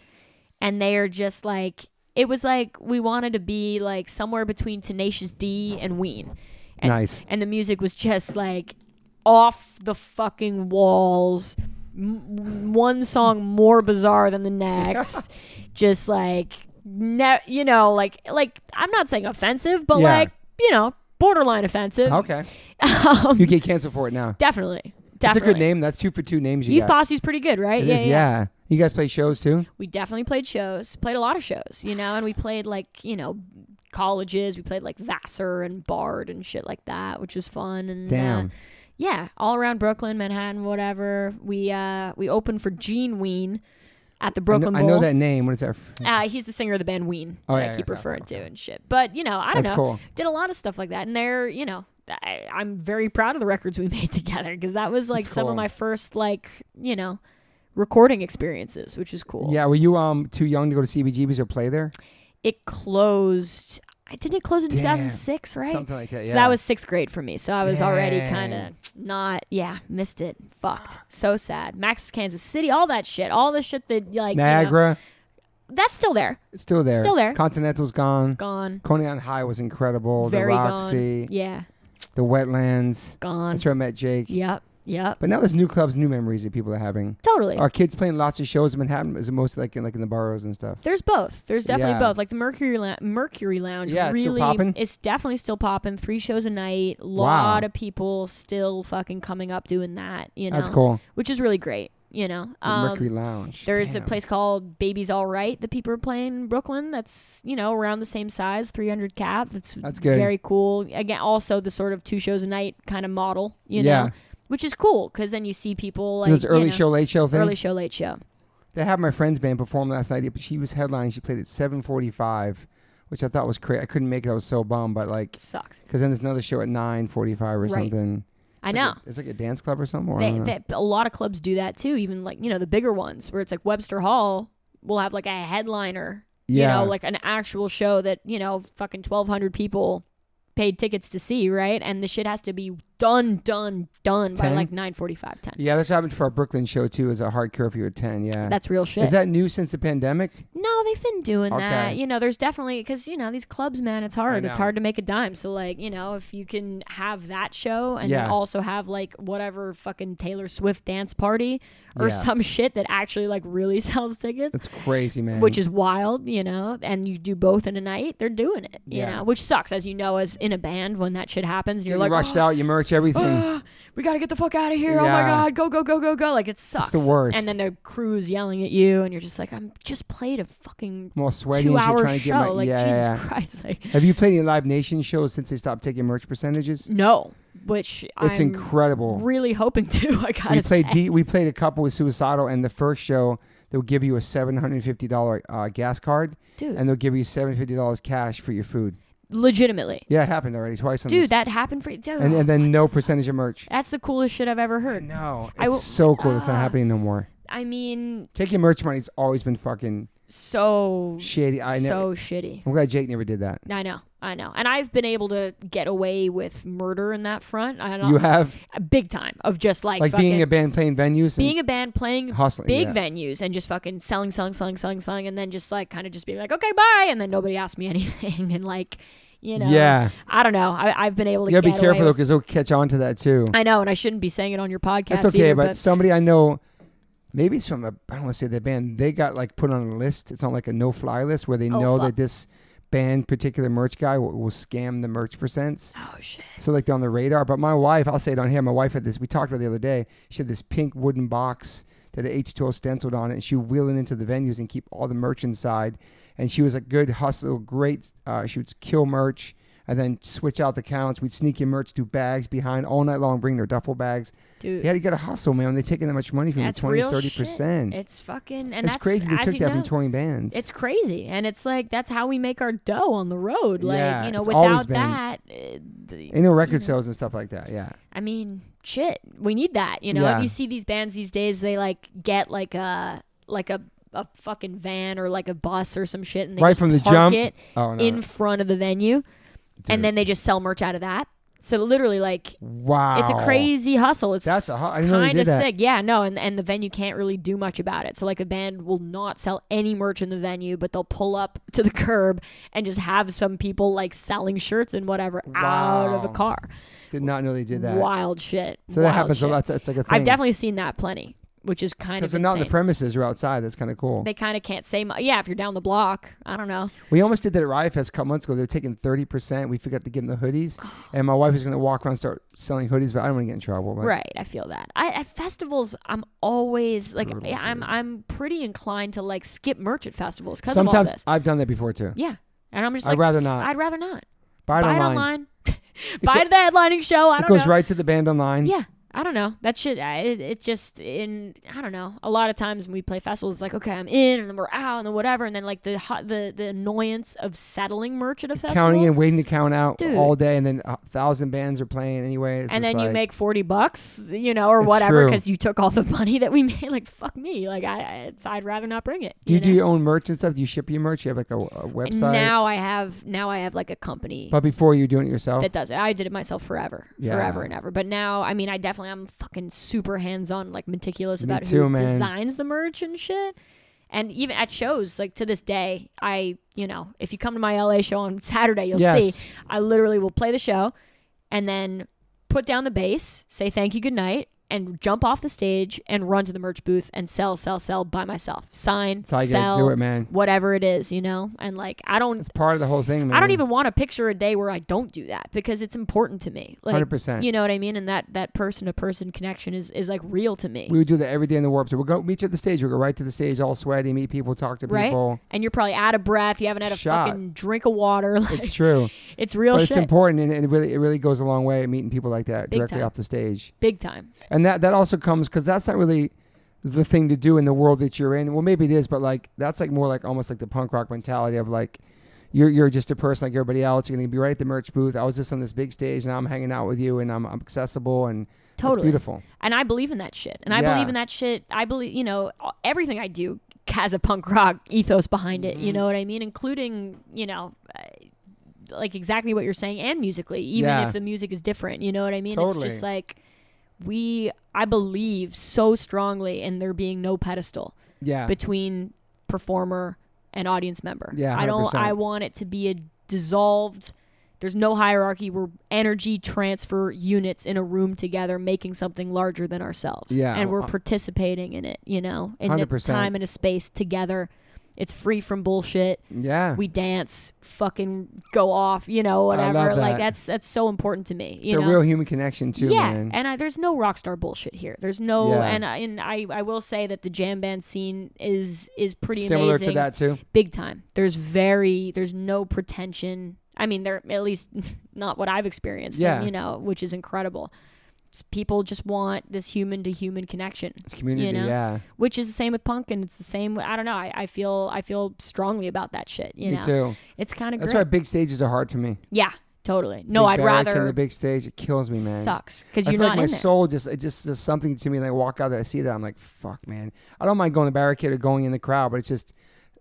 and they are just like, it was like we wanted to be like somewhere between Tenacious D and Ween. And, Nice. And the music was just like off the fucking walls. One song more bizarre than the next. Just like, you know, like I'm not saying offensive, but like, you know, borderline offensive. Okay. You get canceled for it now. Definitely. That's a good name. That's 2 for 2 names. Youth Posse's pretty good, right? It is, yeah. You guys play shows too? We definitely played shows. Played a lot of shows, you know, and we played like, you know, colleges. We played like Vassar and Bard and shit like that, which was fun. And damn. Yeah, all around Brooklyn, Manhattan, whatever. We opened for Gene Ween at the Brooklyn Bowl. I know that name. What is that? He's the singer of the band Ween that I keep referring to and shit. But, you know, I don't know. Cool. Did a lot of stuff like that. And they're, you know, I'm very proud of the records we made together because that was like some of my first, like, you know, recording experiences, which was cool. Yeah, were you too young to go to CBGB's or play there? It closed. Didn't it close in 2006, right? Something like that, yeah. So that was 6th grade for me. So I was already kind of missed it. Fucked. So sad. Max's Kansas City, all that shit. All the shit that, like, Niagara. You know, that's still there. It's still there. Still there. Continental's gone. Gone. Coney Island High was incredible. Very the Roxy. gone. Yeah. The Wetlands. Gone. That's where I met Jake. Yep. But now there's new clubs, new memories that people are having. Totally. Our kids playing lots of shows in Manhattan. Is it mostly like in the boroughs and stuff? There's both. There's definitely both. Like the Mercury Lounge. Yeah, really, it's still popping. It's definitely still popping. 3 shows a night. Lot of people still fucking coming up doing that. You know. That's cool. Which is really great. You know. Mercury Lounge. There's a place called Baby's All Right that people are playing in Brooklyn. That's, you know, around the same size, 300 cap. That's good. Very cool. Again, also the sort of 2 shows a night kind of model. You know. Which is cool, because then you see people like... There's early show, late show thing? Early show, late show. They had my friend's band perform last night, but she was headlining. She played at 7:45, which I thought was crazy. I couldn't make it. I was so bummed, but like... Sucks. Because then there's another show at 9:45 or something. I know. It's like a dance club or something? Or a lot of clubs do that, too. Even, like, you know, the bigger ones, where it's like Webster Hall will have, like, a headliner. You know, like an actual show that, you know, fucking 1,200 people paid tickets to see, right? And the shit has to be done by like 9:45, 10. Yeah, that's happened for our Brooklyn show too, is a hard curfew at 10, yeah. That's real shit. Is that new since the pandemic? No, they've been doing that. You know, there's definitely, because, you know, these clubs, man, it's hard. It's hard to make a dime. So, like, you know, if you can have that show and then also have, like, whatever fucking Taylor Swift dance party or some shit that actually, like, really sells tickets. That's crazy, man. Which is wild, you know, and you do both in a night, they're doing it, you know, which sucks, as you know, as in a band when that shit happens. And you're like, rushed out, you merch everything. We got to get the fuck out of here. Oh, my God. Go, go, go, go, go. Like, it sucks. It's the worst. And then the crew's yelling at you, and you're just like, I'm just played a fucking 2-hour show. Like, Jesus Christ. Like, have you played any Live Nation shows since they stopped taking merch percentages? No, which it's incredible. Really hoping to, I gotta say. We played a couple with Suicidal, and the first show, they'll give you a $750 gas card. Dude. And they'll give you $750 cash for your food. Legitimately. Yeah, it happened already twice. Dude, that happened for you. And then no percentage of merch. That's the coolest shit I've ever heard. No, it's so cool. It's not happening no more. I mean, taking merch money's always been fucking so shitty. Shitty. I'm glad Jake never did that. I know. And I've been able to get away with murder in that front. You have? Big time. Of just like being a band playing venues? Being a band playing hustling, big venues and just fucking selling, and then just like kind of just being like, okay, bye. And then nobody asked me anything. And like, you know. Yeah. I don't know. I've been able to get away. You gotta be careful though, because they'll catch on to that too. I know, and I shouldn't be saying it on your podcast. That's okay, either, but somebody I know, maybe it's from I don't want to say the band, they got like put on a list. It's on like a no-fly list where they know that this band particular merch guy will scam the merch percents. Oh shit. So like they're on the radar. But my wife, I'll say it on here, my wife had this, we talked about it the other day, she had this pink wooden box that had H2O stenciled on it, and she would wheel it into the venues and keep all the merch inside. And she was a good hustle, great. She would kill merch and then switch out the counts. We'd sneak in merch through bags behind all night long, bring their duffel bags. Dude, you had to get a hustle, man. They're taking that much money from you, 20, 30%. It's fucking, and it's that's crazy. They took that from touring bands. It's crazy, and it's like that's how we make our dough on the road. Like it's without that, ain't no record sales and stuff like that. Yeah, I mean, shit, we need that. And you see these bands these days, they like get like a fucking van or like a bus or some shit, and they right just from the park jump it in front of the venue, and then they just sell merch out of that. So literally, like, wow, it's a crazy hustle. It's kind of sick. Yeah, no, and the venue can't really do much about it. So like, a band will not sell any merch in the venue, but they'll pull up to the curb and just have some people like selling shirts and whatever out of a car. Did not know they did that. Wild shit. So that happens a lot. It's like a thing. I've definitely seen that plenty. Which is kind of because they're not in the premises or outside. That's kind of cool. They kind of can't say much. Yeah, if you're down the block, I don't know. We almost did that at Riot Fest a couple months ago. They were taking 30%. We forgot to give them the hoodies, and my wife was going to walk around and start selling hoodies, but I don't want to get in trouble. Right, I feel that. At festivals, I'm always like, I'm pretty inclined to like skip merch at festivals because of all this. I've done that before too. Yeah, and I'm just like, I'd rather not. Buy it online. Buy to the headlining show. I don't know. It goes right to the band online. Yeah. I don't know. That shit, it just, I don't know. A lot of times when we play festivals, it's like, okay, I'm in, and then we're out, and then whatever. And then like the annoyance of settling merch at a festival. Counting and waiting to count out all day, and then 1,000 bands are playing anyway. And then you make $40, or whatever, because you took all the money that we made. Like, fuck me. Like, I'd rather not bring it. Do you do your own merch and stuff? Do you ship your merch? You have like a website? Now I have like a company. But before you were doing it yourself? That does it. I did it myself forever and ever. But now, I mean, I'm fucking super hands-on, like meticulous about who designs the merch and shit. And even at shows, like to this day, if you come to my LA show on Saturday, you'll see I literally will play the show and then put down the bass, say thank you, good night, and jump off the stage and run to the merch booth and sell by myself. Sign, sell, do it, man. Whatever it is, and like, it's part of the whole thing, man. I don't even want to picture a day where I don't do that because it's important to me. Like, 100%. You know what I mean? And that person-to-person connection is like real to me. We would do that every day in the Warped Tour. We'll go meet you at the stage. We'll go right to the stage, all sweaty, meet people, talk to people. Right? And you're probably out of breath. You haven't had a fucking drink of water. Like, it's true. It's real shit. But it's important, and it really goes a long way meeting people like that directly off the stage. Big time. And that also comes because that's not really the thing to do in the world that you're in. Well, maybe it is, but like that's like more like almost like the punk rock mentality of like you're just a person like everybody else. You're gonna be right at the merch booth. I was just on this big stage, and I'm hanging out with you, and I'm accessible, and totally it's beautiful. And I believe in that shit. And I believe in that shit. I believe everything I do has a punk rock ethos behind it. You know what I mean? Including like exactly what you're saying, and musically, even if the music is different. You know what I mean? Totally. It's just like. I believe so strongly in there being no pedestal between performer and audience member. Yeah, 100%. I want it to be a dissolved, there's no hierarchy. We're energy transfer units in a room together making something larger than ourselves. Yeah. And we're participating in it, in 100%. a time and a space together. It's free from bullshit. Yeah. We dance, fucking go off, whatever. I love that. Like that's so important to me. It's a real human connection too, man. And there's no rock star bullshit here. There's no and I will say that the jam band scene is pretty similar amazing. to that too. Big time. There's no pretension. I mean, they're at least not what I've experienced. Yeah. And, which is incredible. People just want this human to human connection. It's community, Which is the same with punk, and it's the same. I don't know. I feel strongly about that shit. Me too. It's kind of. That's why big stages are hard for me. Yeah, totally. No, I'd rather the big stage. It kills me, man. Sucks because you're not. Like my in there. soul just does something to me. And I walk out there, I see that, I'm like, fuck, man. I don't mind going to the barricade or going in the crowd, but it's just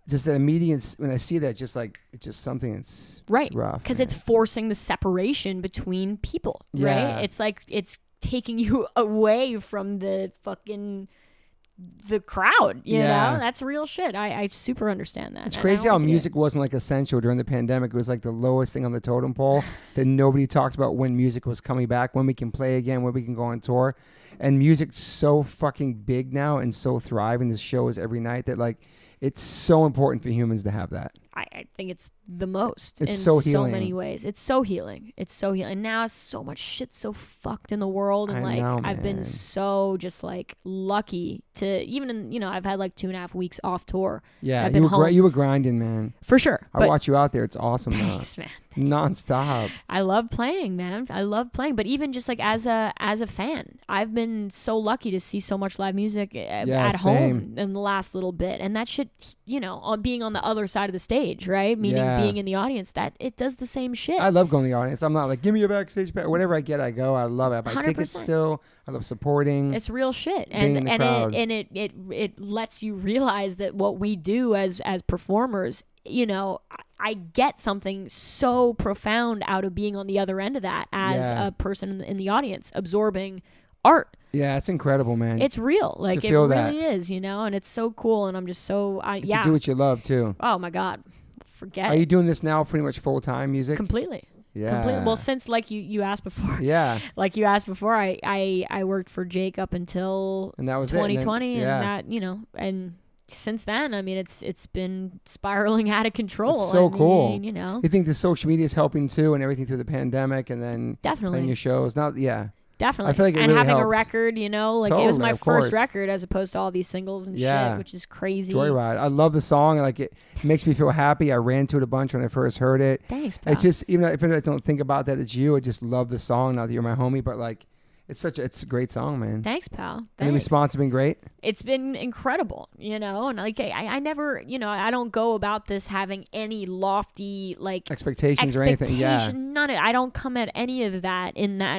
that immediate when I see that, it's just something that's right rough. Because it's forcing the separation between people. Yeah. Right. It's like it's taking you away from the crowd, you know? That's real shit. I super understand that. It's crazy how music wasn't like essential during the pandemic. It was like the lowest thing on the totem pole that nobody talked about when music was coming back, when we can play again, when we can go on tour. And music's so fucking big now and so thriving. There's shows every night that like it's so important for humans to have that. I think it's the most. It's in so so healing. many ways. It's so healing. It's so healing. And now so much shit's so fucked in the world, and I like know, I've been man. so just like lucky to even in, you know, I've had like 2.5 weeks off tour. Yeah, I've been home. you were grinding, man. For sure. I watch you out there. It's awesome. Thanks, man. Non-stop. I love playing, man. I love playing. But even just like as a fan, I've been so lucky to see so much live music at home in the last little bit. And that shit, you know, on being on the other side of the stage, right? Meaning being in the audience, that it does the same shit. I love going to the audience. I'm not like, give me a backstage pass. Whatever I get, I go. I love it. I buy 100%. tickets still. I love supporting. It's real shit. Being in the crowd. It lets you realize that what we do as performers, you know, I get something so profound out of being on the other end of that as a person in the audience absorbing art. Yeah, it's incredible, man. It's real. Like, it really is, you know, and it's so cool. And I'm just so, to do what you love, too. Oh, my God. Forget it. Are you doing this now pretty much full-time music? Completely. Yeah. Completely. Well, since, like you asked before. Yeah. Like you asked before, I worked for Jake up until and that was 2020. And then, and that, you know, and since then, I mean, it's been spiraling out of control. It's so cool. You know. You think the social media is helping, too, and everything through the pandemic, and then Definitely. playing your shows? Definitely. I feel like it and really having helped. a record, you know, like Totally, it was my of first course. record as opposed to all these singles and shit, which is crazy. Joyride. I love the song. Like, it makes me feel happy. I ran to it a bunch when I first heard it. Thanks, pal. It's just, even if I don't think about that it's you, I just love the song. Not that you're my homie, but like, it's a great song, man. Thanks, pal. And the Thanks. response has been great. It's been incredible, you know, and like I never, you know, I don't go about this having any lofty like Expectations or anything. Yeah. None of, I don't come at any of that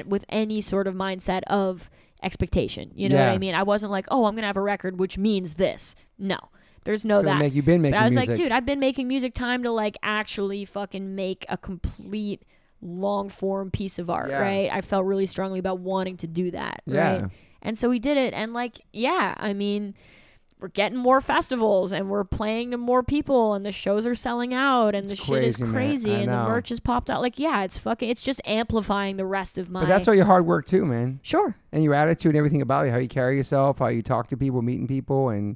with any sort of mindset of expectation. You know what I mean? I wasn't like, oh, I'm gonna have a record which means this. No. There's no that. You've been making but I was music. like, dude, I've been making music. Time to like actually fucking make a complete long form piece of art, right? I felt really strongly about wanting to do that, right? And so we did it, and like, I mean, we're getting more festivals, and we're playing to more people, and the shows are selling out, and it's the shit is crazy, and know. the merch has popped out. Like, it's just amplifying the rest of my. But that's all your hard work too, man. Sure. And your attitude and everything about you, how you carry yourself, how you talk to people, meeting people, and you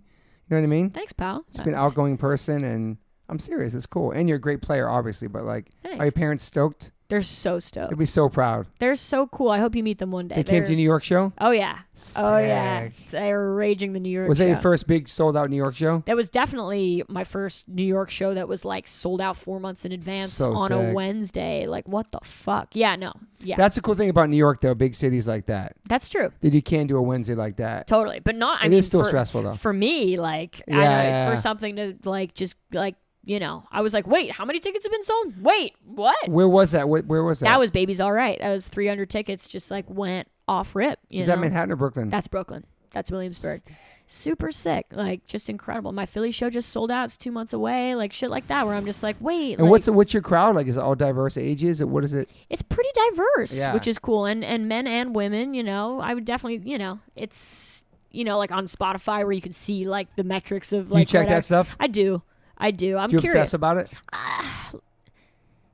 know what I mean? Thanks, pal. Just been an outgoing person, and I'm serious. It's cool. And you're a great player, obviously, but like, Thanks. are your parents stoked? They're so stoked. They'd be so proud. They're so cool. I hope you meet them one day. They came to the New York show? Oh, yeah. Sick. Oh, yeah. They were raging the New York show. Was that your first big sold-out New York show? That was definitely my first New York show that was, like, sold out 4 months in advance on a Wednesday. Like, what the fuck? Yeah, no. Yeah. That's the cool thing about New York, though, big cities like that. That's true. That you can do a Wednesday like that. Totally. But not, I mean, mean, it's still stressful, though. For me, like, I don't know, for something to, like, just, like, you know, I was like, wait, how many tickets have been sold? Wait, what? Where was that? Where was that? That was Baby's All Right. That was 300 tickets just like went off rip. Is that Manhattan or Brooklyn? That's Brooklyn. That's Williamsburg. Super sick. Like, just incredible. My Philly show just sold out. It's 2 months away. Like, shit like that where I'm just like, wait. And like, what's your crowd like? Is it all diverse ages? What is it? It's pretty diverse, which is cool. And men and women, you know, I would definitely, you know, it's, you know, like on Spotify where you can see like the metrics of like. Do you check that stuff? I do. I'm do you curious. obsess about it?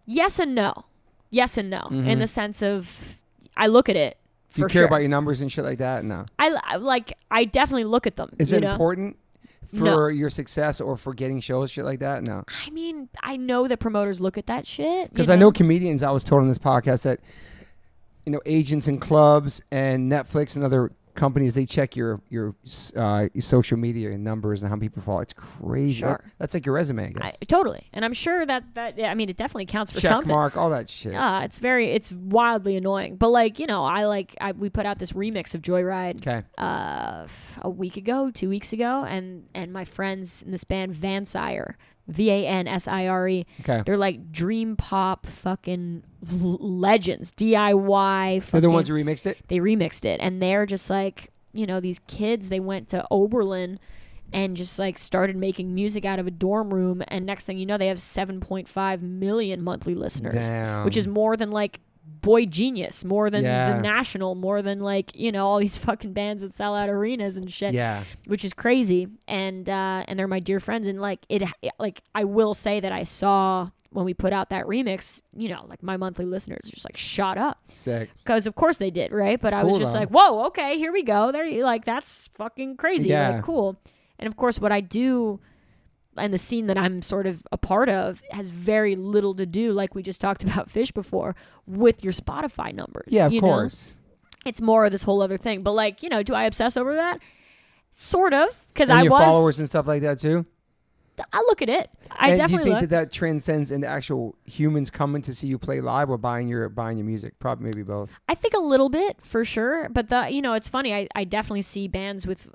Yes and no. Yes and no. Mm-hmm. In the sense of, I look at it. Do you care about your numbers and shit like that? No. I definitely look at them. Is it important for your success or for getting shows, shit like that? No. I mean, I know that promoters look at that shit. Because I know comedians, I was told on this podcast that, you know, agents and clubs and Netflix and other companies, they check your social media and numbers and how people follow. It's crazy. Sure. That's like your resume, I guess. Totally. And I'm sure that I mean, it definitely counts for check something. mark, all that shit. It's wildly annoying. But like, you know, we put out this remix of Joyride a week ago, 2 weeks ago, and my friends in this band Vansire, Vansire. Okay. They're like dream pop fucking legends, DIY. They're the ones who remixed it? They remixed it, and they're just like, you know, these kids, they went to Oberlin and just like started making music out of a dorm room, and next thing you know, they have 7.5 million monthly listeners. Damn. Which is more than like Boy Genius, more than the National, more than like, you know, all these fucking bands that sell out arenas and shit. Yeah. Which is crazy. And they're my dear friends, and like like I will say that I saw when we put out that remix, you know, like my monthly listeners just like shot up. Sick. Because of course they did, right? But That's I was cool, just though. like, whoa, okay, here we go. There, like, that's fucking crazy. Yeah. Like, cool. And of course, what I do, and the scene that I'm sort of a part of has very little to do, like we just talked about Fish before, with your Spotify numbers. Yeah, of course. It's more of this whole other thing. But like, do I obsess over that? Sort of, because And your followers and stuff like that too. I look at it. I and definitely do you think look. that transcends into actual humans coming to see you play live or buying your music? Probably maybe both. I think a little bit for sure, but it's funny. I definitely see bands with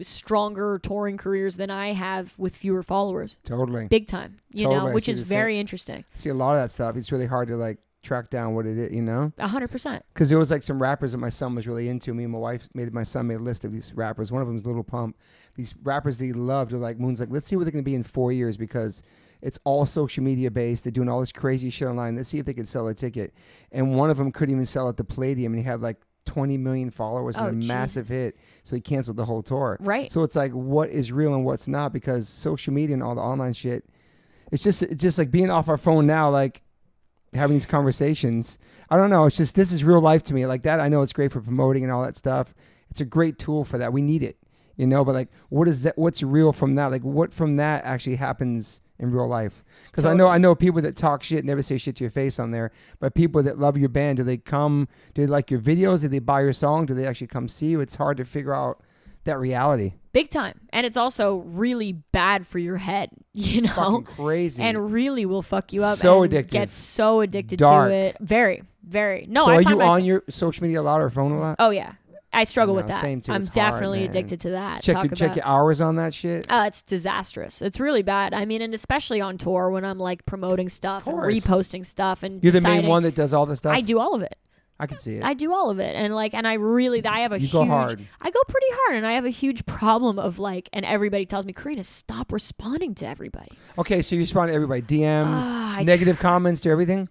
stronger touring careers than I have with fewer followers. Totally. Big time. Which is very interesting. I see a lot of that stuff. It's really hard to like track down what it is, 100%. Because there was like some rappers that my son was really into. Me and my wife my son made a list of these rappers. One of them is Little Pump. These rappers that he loved are like, Moon's like, let's see what they're going to be in 4 years, because it's all social media based. They're doing all this crazy shit online. Let's see if they can sell a ticket. And one of them couldn't even sell at the Palladium, and he had like 20 million followers and a massive hit. So he canceled the whole tour. Right. So it's like, what is real and what's not? Because social media and all the online shit, it's just like being off our phone now, like having these conversations. I don't know. It's just, this is real life to me. Like that, I know it's great for promoting and all that stuff. It's a great tool for that. We need it. But like, what is that? What's real from that? Like, what from that actually happens in real life? Because totally. I know people that talk shit, never say shit to your face on there. But people that love your band, do they like your videos? Do they buy your song? Do they actually come see you? It's hard to figure out that reality. Big time. And it's also really bad for your head, Fucking crazy. And really will fuck you up. So and addictive. Get so addicted Dark. to it. Very, very. No, so I are find you on your social media a lot or phone a lot? Oh, yeah. I struggle with that. Same too. I'm It's definitely hard, addicted to that. Check your hours on that shit. It's disastrous. It's really bad. I mean, and especially on tour when I'm like promoting stuff and reposting stuff and you're the main one that does all the stuff. I do all of it. I can see it. I do all of it, and I have a huge. Go hard. I go pretty hard, and I have a huge problem of like, and everybody tells me, Karina, stop responding to everybody. Okay, so you respond to everybody, DMs, negative comments to everything.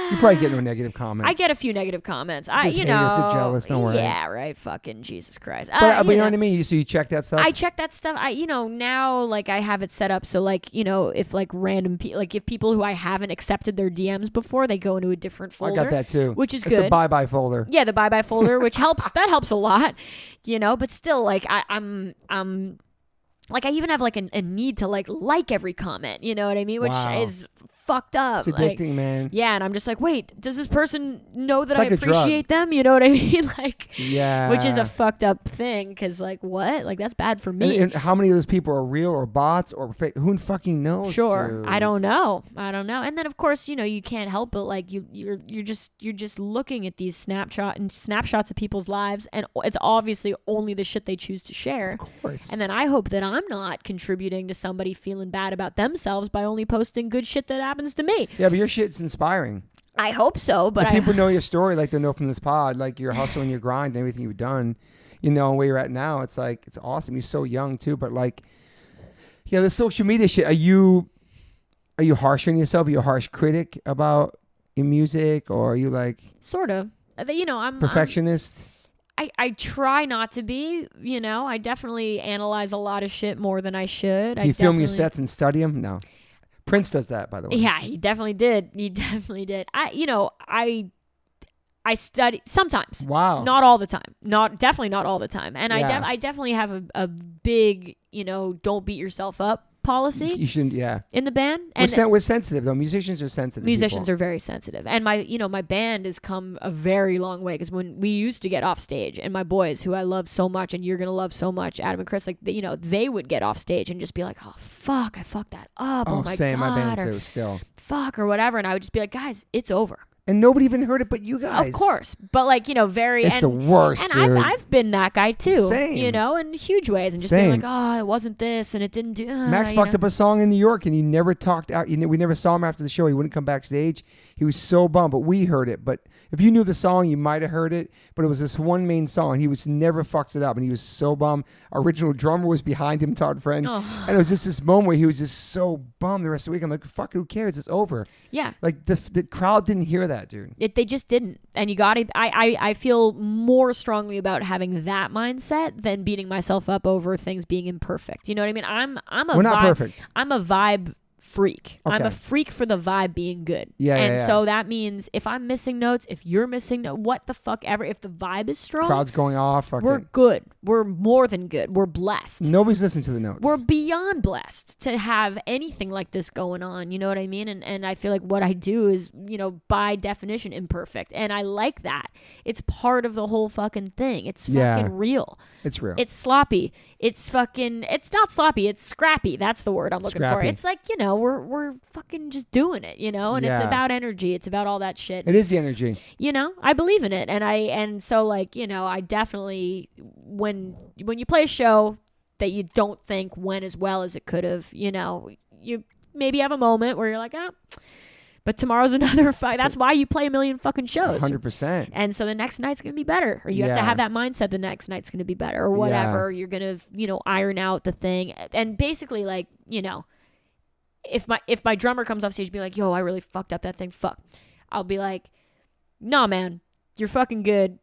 You probably get no negative comments. I get a few negative comments. Haters are jealous. Don't worry. Yeah, right. Fucking Jesus Christ. But you know what I mean. So you check that stuff. I check that stuff. Now like I have it set up so like if like random people, like if people who I haven't accepted their DMs before, they go into a different folder. I got that too. Which is it's good. The bye folder. Yeah, the bye folder, which helps. That helps a lot. But still, like I'm. Like I even have like a need to like every comment, you know what I mean? Which is fucked up. It's addicting, man. Yeah, and I'm just like, wait, does this person know that I like appreciate them? You know what I mean? Like, yeah, which is a fucked up thing because like what? Like that's bad for me. And how many of those people are real or bots or fake? Who fucking knows? Sure, dude? I don't know. And then of course you can't help but like you're just looking at these snapshots of people's lives, and it's obviously only the shit they choose to share. Of course. And then I hope that I'm not contributing to somebody feeling bad about themselves by only posting good shit that happens to me. Yeah, but your shit's inspiring. I hope so, but people know your story, like they know from this pod, like your hustle and your grind and everything you've done, and where you're at now. It's like, it's awesome. You're so young too, but like, yeah, the social media shit. Are you harsh on yourself? Are you a harsh critic about your music, or are you like sort of? I'm perfectionist? I try not to be, I definitely analyze a lot of shit more than I should. Do you film your sets and study them? No. Prince does that, by the way. Yeah, he definitely did. I study sometimes. Wow. Not all the time. Definitely not all the time. And yeah. I definitely have a big, don't beat yourself up policy. You shouldn't, yeah. In the band. And we're sensitive though. Musicians are sensitive. Musicians are very sensitive. And my band has come a very long way, because when we used to get off stage, and my boys, who I love so much and you're going to love so much, Adam and Chris, like, they would get off stage and just be like, oh, fuck, I fucked that up. Oh my same, God. my band too, still. Fuck, or whatever. And I would just be like, guys, it's over. And nobody even heard it but you guys. Of course. But very... It's the worst, and dude. I've been that guy too. Same. In huge ways. And just being like, oh, it wasn't this and it didn't do... Max fucked up a song in New York and he never talked out. We never saw him after the show. He wouldn't come backstage. He was so bummed, but we heard it. But if you knew the song, you might have heard it. But it was this one main song. He was never fucks it up. And he was so bummed. Original drummer was behind him, Todd Friend. Oh. And it was just this moment where he was just so bummed the rest of the week. I'm like, fuck, who cares? It's over. Yeah. Like the crowd didn't hear that, dude. They just didn't. And you gotta... I feel more strongly about having that mindset than beating myself up over things being imperfect. You know what I mean? We're not perfect. I'm a vibe freak. Okay. I'm a freak for the vibe being good. Yeah. So that means if I'm missing notes, if you're missing notes, what the fuck ever, if the vibe is strong, Crowd's going off. we're good. We're more than good. We're blessed. Nobody's listening to the notes. We're beyond blessed to have anything like this going on. You know what I mean? And I feel like what I do is, by definition, imperfect. And I like that. It's part of the whole fucking thing. It's fucking real. It's real. It's sloppy. It's not sloppy. It's scrappy. That's the word I'm looking for. It's like, we're fucking just doing it, and it's about energy. It's about all that shit. It is the energy. I believe in it. And so like, I definitely, when you play a show that you don't think went as well as it could have, you maybe have a moment where you're like, but tomorrow's another fight. That's why you play a million fucking shows. 100%. And so the next night's going to be better. Or you have to have that mindset the next night's going to be better or whatever. You're going to, iron out the thing. And basically like, if my drummer comes off stage and be like, yo, I really fucked up that thing. Fuck. I'll be like, nah, man, you're fucking good.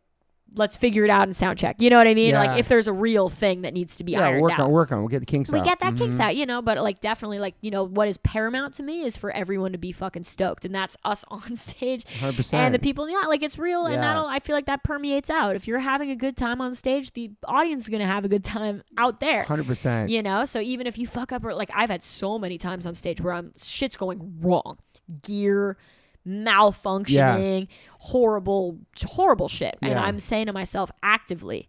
Let's figure it out and sound check. You know what I mean? Yeah. Like if there's a real thing that needs to be ironed out. Work on. We'll get the kinks out. We get that kinks out, but like definitely like, what is paramount to me is for everyone to be fucking stoked. And that's us on stage 100%. and the people, like it's real. And I feel like that permeates out. If you're having a good time on stage, the audience is going to have a good time out there. 100%. So even if you fuck up, or like I've had so many times on stage where shit's going wrong, gear, malfunctioning, horrible shit. And I'm saying to myself actively,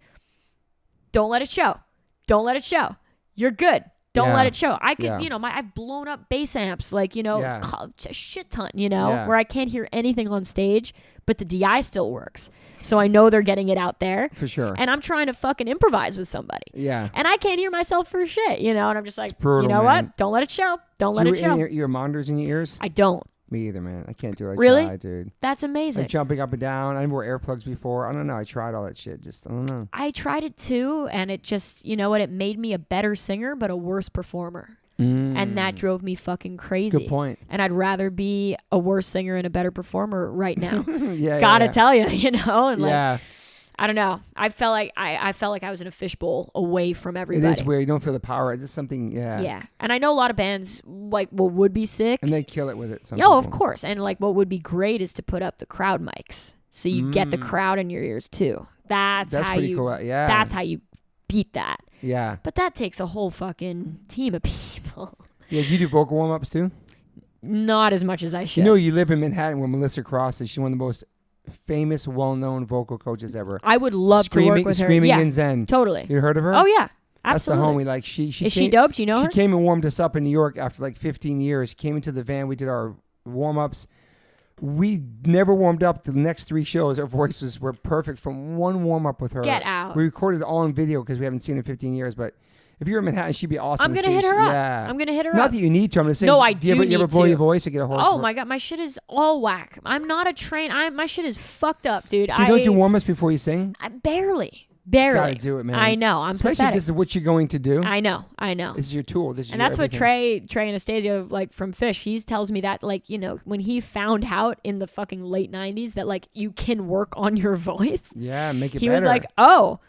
don't let it show. Don't let it show. You're good. Don't let it show. I could, I've blown up bass amps, like, a shit ton, where I can't hear anything on stage, but the DI still works. So I know they're getting it out there. For sure. And I'm trying to fucking improvise with somebody. Yeah. And I can't hear myself for shit, and I'm just like, brutal, you know man. what? Don't let it show. Don't let it show. Your monitors in your ears? I don't. Me either, man. I can't do it. I Really? tried, dude. That's amazing. Like jumping up and down. I wore earplugs before. I don't know. I tried all that shit. Just, I don't know. I tried it too, and it just, it made me a better singer, but a worse performer. And that drove me fucking crazy. Good point. And I'd rather be a worse singer and a better performer right now. Gotta tell you, and like, I don't know. I felt like I was in a fishbowl away from everybody. It is weird. You don't feel the power. It's just something, Yeah. And I know a lot of bands, like, what would be sick. And they kill it with it. Of course. And, like, what would be great is to put up the crowd mics. So you get the crowd in your ears, too. That's how pretty you, cool. Yeah. That's how you beat that. Yeah. But that takes a whole fucking team of people. Yeah. Do you do vocal warm-ups, too? Not as much as I should. You live in Manhattan where Melissa Cross is. She's one of the most famous, well-known vocal coaches ever. I would love to work with her. Screaming in Zen. Totally. You heard of her? Oh, yeah. Absolutely. That's the homie. Like she is she dope? Do you know her? She came and warmed us up in New York after like 15 years. Came into the van. We did our warm-ups. We never warmed up. The next 3 shows, our voices were perfect from one warm-up with her. Get out. We recorded it all in video because we haven't seen her in 15 years. But if you're in Manhattan, she'd be awesome. I'm going to hit her up. Yeah. I'm going to hit her up. Not that you need to. I'm just saying. No, I do need to. You ever blow your voice or get a hoarse? Oh, my God. My shit is all whack. I'm not a train. My shit is fucked up, dude. So you don't do warm-ups before you sing? Barely. Gotta do it, man. I know. I'm Especially pathetic. if this is what you're going to do. I know. This is your tool. And that's what Trey Anastasio, like from Fish, he tells me that, like, when he found out in the fucking late 90s that, like, you can work on your voice. Yeah, make it better. He was like, oh,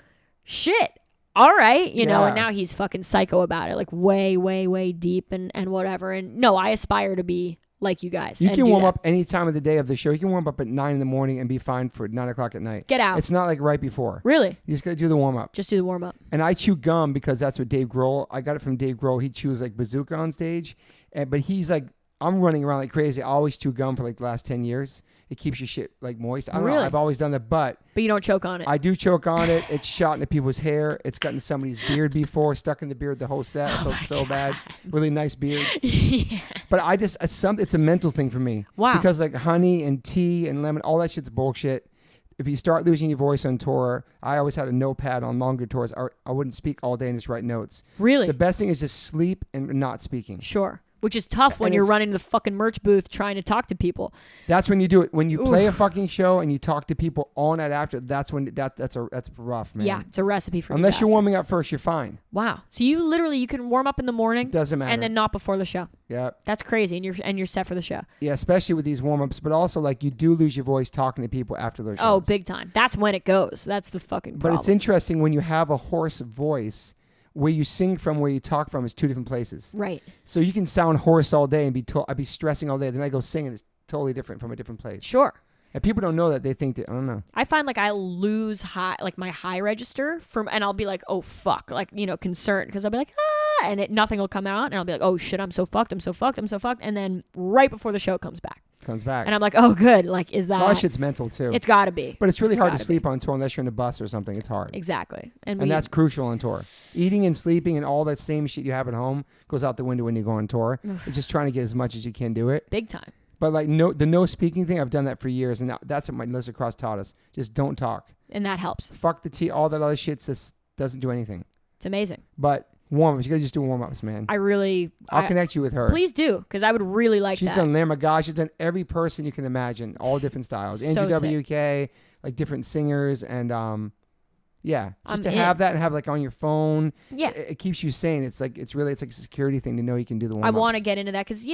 shit. All right. And now he's fucking psycho about it, like way, way, way deep and whatever. And no, I aspire to be like you guys. You can warm up any time of the day of the show. You can warm up at 9 a.m. and be fine for 9 o'clock at night. Get out. It's not like right before. Really? You just got to do the warm up. Just do the warm up. And I chew gum because that's what Dave Grohl, I got it from Dave Grohl. He chews like bazooka on stage. But he's like, I'm running around like crazy. I always chew gum for like the last 10 years. It keeps your shit like moist. I don't know. I've always done that, but you don't choke on it. I do choke on it. It's shot into people's hair. It's gotten somebody's beard before, stuck in the beard the whole set. I felt so bad. Really nice beard. Yeah. But it's a mental thing for me. Wow. Because like honey and tea and lemon, all that shit's bullshit. If you start losing your voice on tour, I always had a notepad on longer tours. I wouldn't speak all day and just write notes. Really? The best thing is just sleep and not speaking. Sure. Which is tough when you're running the fucking merch booth trying to talk to people. That's when you do it. When you play a fucking show and you talk to people all night after, that's when that's rough, man. Yeah, it's a recipe for Unless disaster. you're warming up first, you're fine. Wow. So you can warm up in the morning. Doesn't matter. And then not before the show. Yeah. That's crazy, and you're set for the show. Yeah, especially with these warm-ups, but also like you do lose your voice talking to people after their shows. Oh, big time. That's when it goes. That's the fucking problem. But it's interesting when you have a hoarse voice. where you sing from, where you talk from is two different places. Right. So you can sound hoarse all day and I'd be stressing all day. Then I go sing and it's totally different from a different place. Sure. And people don't know that. They think that, I don't know. I find like I lose my high register and I'll be like, oh fuck, like, concerned, because I'll be like, and nothing will come out, and I'll be like, oh shit, I'm so fucked, and then right before the show comes back, and I'm like, oh good, like, is that? All that shit's mental too. It's got to be. But it's really hard to sleep on tour unless you're in a bus or something. It's hard. Exactly, and that's crucial on tour. Eating and sleeping and all that same shit you have at home goes out the window when you go on tour. It's just trying to get as much as you can do it. Big time. But like the no speaking thing, I've done that for years, and that's what my Melissa Cross taught us. Just don't talk. And that helps. Fuck the tea, all that other shit just doesn't do anything. It's amazing. But warm-ups, you gotta just do warm-ups, man. I'll connect you with her. Please do, because I would really like that. She's done Lamb of God. She's done every person you can imagine, all different styles. So NGWK, like different singers, and yeah, just to I'm have that and have like on your phone. Yeah, it keeps you sane. It's like a security thing to know you can do the warm-ups. I want to get into that because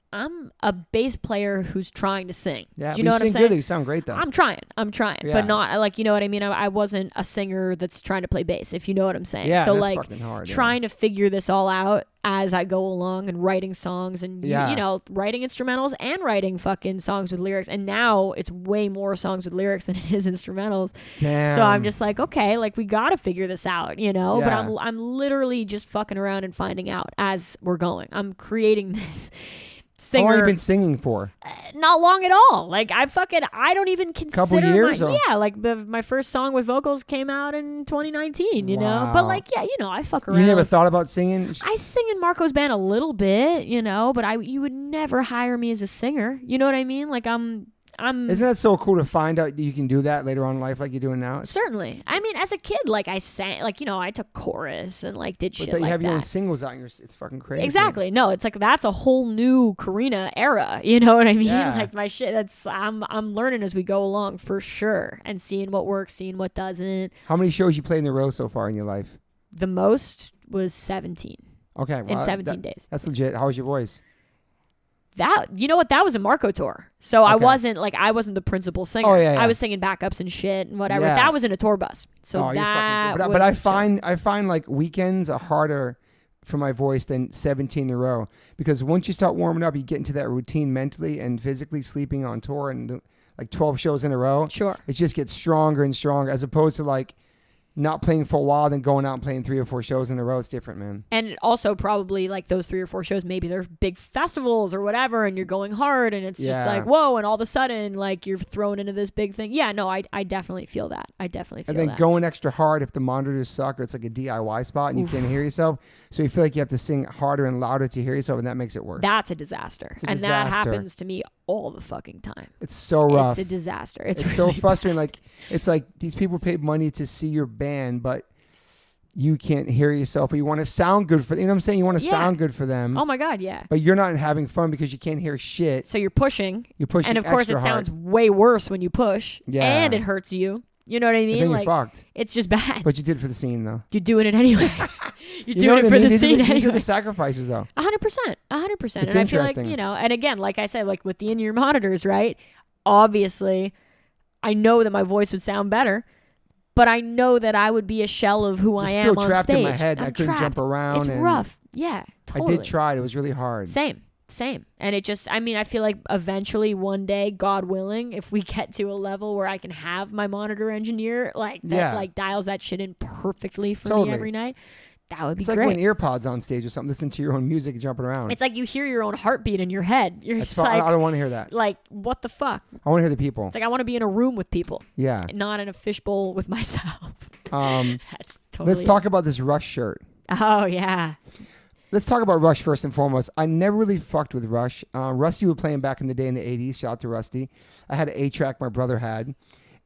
I'm a bass player who's trying to sing. Yeah, do you know what I'm saying? Good. You sound great though. I'm trying, yeah. but not like, you know what I mean. I wasn't a singer that's trying to play bass, if you know what I'm saying. Yeah, so that's like fucking hard, trying to figure this all out as I go along and writing songs and writing instrumentals and writing fucking songs with lyrics. And now it's way more songs with lyrics than it is instrumentals. Damn. So I'm just like, okay, like we got to figure this out, But Yeah. I'm literally just fucking around and finding out as we're going. I'm creating this singer. How long have you been singing for? Not long at all. Like I don't even consider. Couple years? Like my first song with vocals came out in 2019. You know, Wow. but like I fuck around. You never thought about singing? I sing in Marco's band a little bit, but you would never hire me as a singer. You know what I mean? Like I'm. Isn't that so cool to find out that you can do that later on in life, like you're doing now? Certainly. I mean, as a kid, like I sang, like I took chorus and like did shit But you like have that. your own singles out, and it's fucking crazy. Exactly. No, it's like that's a whole new Karina era. You know what I mean? Yeah. Like my shit. I'm learning as we go along for sure, and seeing what works, seeing what doesn't. How many shows you played in a row so far in your life? The most was 17. Okay, well, in 17 days. That's legit. How was your voice? That that was a Marco tour, so Okay. I wasn't the principal singer. Oh, yeah. I was singing backups and shit and whatever. Yeah. That was in a tour bus, so You're that. fucking, but I find like weekends are harder for my voice than 17 in a row, because once you start warming up, you get into that routine mentally and physically, sleeping on tour and like 12 shows in a row. Sure, it just gets stronger and stronger, as opposed to like not playing for a while, then going out and playing 3 or 4 shows in a row. It's different, man. and also probably like those 3 or 4 shows, maybe they're big festivals or whatever, and you're going hard, and it's just like whoa, and all of a sudden like you're thrown into this big thing. Yeah, no, I definitely feel that. I definitely feel that. And then going extra hard if the monitors suck, or it's like a DIY spot and you can't hear yourself, so you feel like you have to sing harder and louder to hear yourself, and that makes it worse. That's a disaster. It's a and disaster. that happens to me all the fucking time. It's so rough. It's a disaster. It's so really frustrating. Like, it's like these people paid money to see your band, but you can't hear yourself, or you want to sound good for them. You know what I'm saying? You want to sound good for them. Oh my God, yeah. But you're not having fun because you can't hear shit. So you're pushing. And of course it sounds way worse when you push. Yeah. And it hurts you. You know what I mean? And then like, you're fucked. It's just bad. But you did it for the scene, though. You're doing it anyway. You're You know doing it what I for mean? the These scene These are anyway. the sacrifices, though. 100%. 100%. It's And I feel like, interesting. and again, like I said, like with the in-ear monitors, right? Obviously, I know that my voice would sound better, but I know that I would be a shell of who I am on stage. I feel trapped in my head. I'm I couldn't trapped. jump around. It's and rough. Yeah, totally. I did try. It was really hard. Same. And it just, I feel like eventually one day, God willing, if we get to a level where I can have my monitor engineer like dials that shit in perfectly for me every night, that would be great. It's like when earpods on stage or something, listen to your own music and jumping around. It's like you hear your own heartbeat in your head. You're That's just fine. like, I don't want to hear that. Like, what the fuck? I want to hear the people. It's like I want to be in a room with people. Yeah. Not in a fishbowl with myself. That's totally. Let's talk about this Rush shirt. Oh, yeah. Let's talk about Rush first and foremost. I never really fucked with Rush. Rusty was playing back in the day in the 80s. Shout out to Rusty. I had an 8-track my brother had.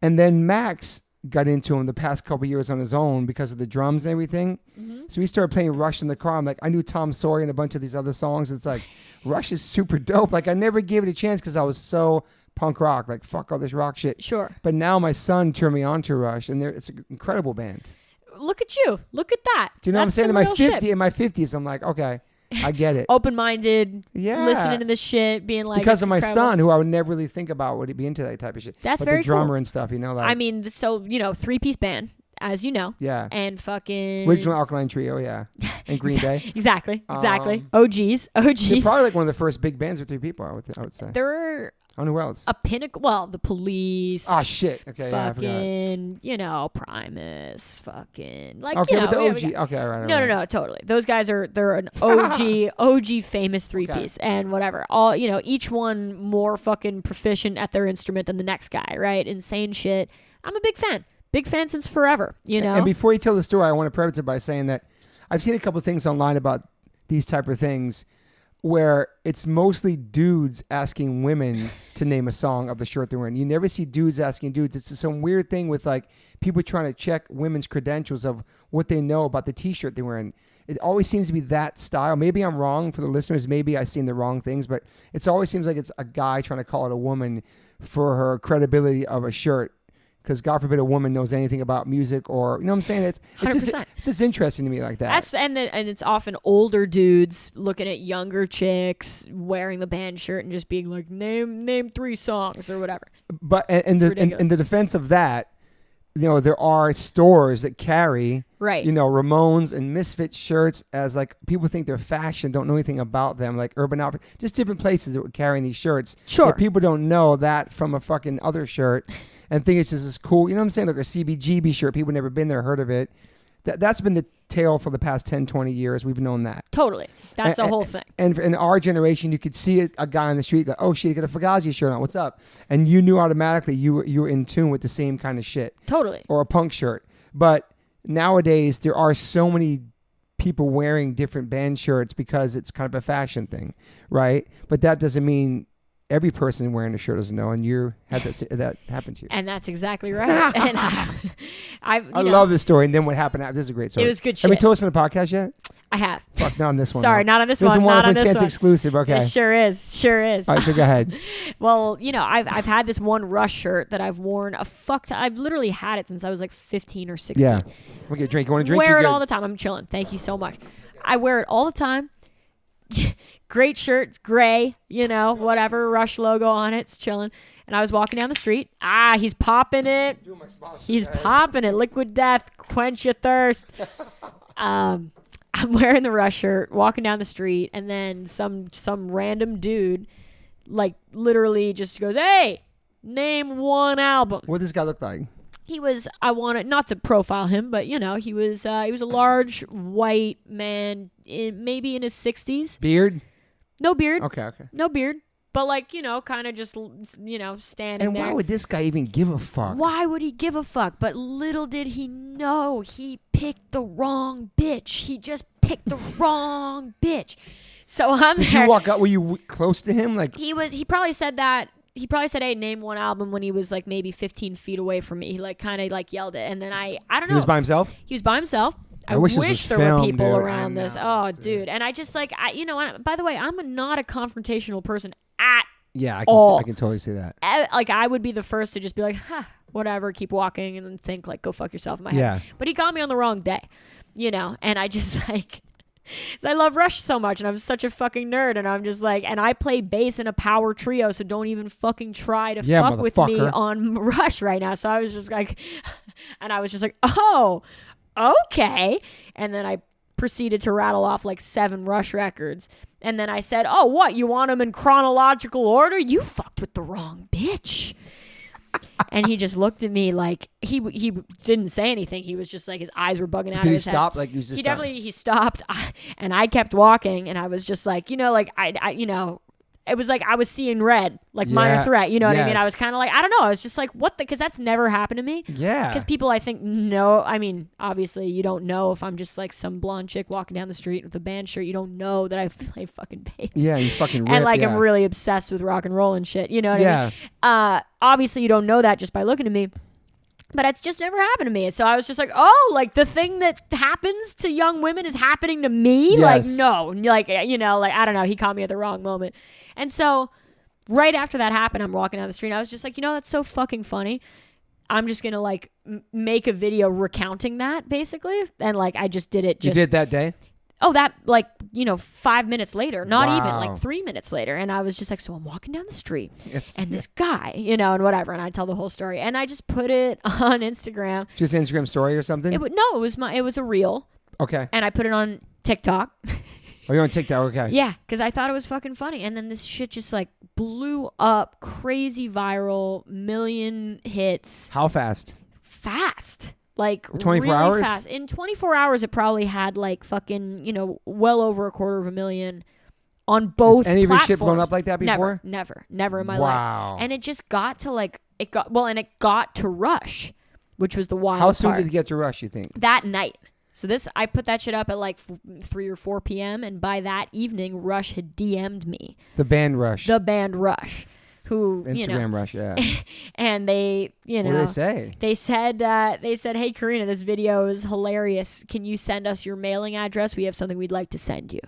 And then Max got into him the past couple years on his own because of the drums and everything. Mm-hmm. So we started playing Rush in the car. I'm like, I knew Tom Sawyer and a bunch of these other songs. It's like, Rush is super dope. Like, I never gave it a chance because I was so punk rock. Like, fuck all this rock shit. Sure. But now my son turned me on to Rush, and it's an incredible band. Look at you. Look at that. Do you know That's what I'm saying? shit. In my 50s, I'm like, okay, I get it. Open-minded, yeah, listening to this shit, being like, because of my incredible. son, who I would never really think about would be into that type of shit. That's but very the drummer cool. and stuff, like, so 3-piece band. as you know. Yeah. And fucking Original Alkaline Trio, yeah. And Green Day. Exactly. OGs. They're probably like one of the first big bands with 3 people, I would say. They're I don't know who else. a pinnacle. Well, the Police. Oh, shit. Okay, fucking, Primus. Fucking, like, okay, but the OG. Okay, all right. No, totally. Those guys they're an OG famous 3-piece and whatever. All, each one more fucking proficient at their instrument than the next guy, right? Insane shit. I'm a big fan. Big fan since forever, And before you tell the story, I want to preface it by saying that I've seen a couple of things online about these type of things where it's mostly dudes asking women to name a song of the shirt they're wearing. You never see dudes asking dudes. It's some weird thing with like people trying to check women's credentials of what they know about the t-shirt they're wearing. It always seems to be that style. Maybe I'm wrong for the listeners. Maybe I've seen the wrong things, but it always seems like it's a guy trying to call it a woman for her credibility of a shirt. Because God forbid a woman knows anything about music or, you know what I'm saying? It's just interesting to me like that. And it's often older dudes looking at younger chicks wearing the band shirt and just being like, name 3 songs or whatever. But in the defense of that, there are stores that carry, Ramones and Misfits shirts as like people think they're fashion, don't know anything about them, like Urban Outfitters, just different places that were carrying these shirts. Sure. But people don't know that from a fucking other shirt and think it's just as cool. You know what I'm saying? Like a CBGB shirt. People never been there, heard of it. That's been the tale for the past 10, 20 years. We've known that. Totally. That's the whole thing. And in our generation, you could see a guy on the street go, oh, shit, you got a Fugazi shirt on. What's up? And you knew automatically you were in tune with the same kind of shit. Totally. Or a punk shirt. But nowadays, there are so many people wearing different band shirts because it's kind of a fashion thing, right? But that doesn't mean every person wearing a shirt doesn't know, and you had that happen to you. And that's exactly right. And I love this story. And then what happened after? This is a great story. It was good shit. Have we told us on the podcast yet? I have. Fuck, not on this one. Sorry, not on this one. This is not on this chance one. Exclusive. Okay. It sure is. All right, so go ahead. Well, I've had this one Rush shirt that I've worn I've literally had it since I was like 15 or 16. Yeah. We'll get a drink. You want a drink? Wear it all the time. I'm chilling. Thank you so much. I wear it all the time. Great shirt. It's gray, whatever. Rush logo on it. It's chilling. And I was walking down the street. He's popping it. He's popping it. Liquid Death. Quench your thirst. I'm wearing the Rush shirt, walking down the street, and then some random dude, like, literally just goes, hey, name 1 album. What does this guy look like? He was, I wanted not to profile him, but he was a large white man, maybe in his 60s. Beard? No beard. Okay. No beard. But kind of just, standing there. And why would this guy even give a fuck? Why would he give a fuck? But little did he know, he picked the wrong bitch. He just picked the wrong bitch. So I'm there. Did you walk up? Were you close to him? Like he probably said that. He probably said, hey, name 1 album when he was like maybe 15 feet away from me. He kind of yelled it. And then I don't know. He was by himself? He was by himself. I wish there filmed, were people dude. around this. Oh, dude. And I just by the way, I'm not a confrontational person at Yeah, I can totally see that. I would be the first to just be like, whatever, keep walking and then think like, go fuck yourself in my head. Yeah. But he got me on the wrong day, and I just like, I love Rush so much and I'm such a fucking nerd and I'm just like, and I play bass in a power trio, so don't even fucking try to fuck with me on Rush right now. So I was just like, oh, okay. And then I proceeded to rattle off like 7 Rush records. And then I said, oh, what? You want them in chronological order? You fucked with the wrong bitch. And he just looked at me like he didn't say anything. He was just like, his eyes were bugging out of his head. Did he stop? Like he stopped. And I kept walking and I was just like, it was like I was seeing red, like Minor Threat. You know what I mean? I was kind of like, I don't know. I was just like, what the? Because that's never happened to me. Yeah. Because people, I think, know. I mean, obviously, you don't know if I'm just like some blonde chick walking down the street with a band shirt. You don't know that I play fucking bass. Yeah, you fucking rip, and like I'm really obsessed with rock and roll and shit. You know what I mean? Obviously, you don't know that just by looking at me. But it's just never happened to me. So I was just like, oh, like the thing that happens to young women is happening to me? Yes. Like, no. Like, I don't know. He caught me at the wrong moment. And so right after that happened, I'm walking down the street. And I was just like, that's so fucking funny. I'm just going to like make a video recounting that basically. And like, I just did it. You did that day? Oh, that, like, 5 minutes later, not even, Wow. like 3 minutes later. And I was just like, so I'm walking down the street Yes. and this guy, and whatever. And I tell the whole story. And I just put it on Instagram. Just Instagram story or something? It was a reel. Okay. And I put it on TikTok. Oh, you're on TikTok? Okay. Yeah, because I thought it was fucking funny. And then this shit just like blew up, crazy viral, million hits. How fast? Fast. Like 24 really hours? fast. In 24 hours, it probably had like fucking, well over 250,000 on both Has any of your shit blown platforms. up like that before? Never in my Wow. life. And it just got to like, it got to Rush, which was the wild How soon part. did it get to Rush, you think? That night. So I put that shit up at like 3 or 4 p.m. And by that evening, Rush had DM'd me. The band Rush. The band Rush. Who, Instagram Rush, yeah. And they, What did they say? They said, hey, Karina, this video is hilarious. Can you send us your mailing address? We have something we'd like to send you.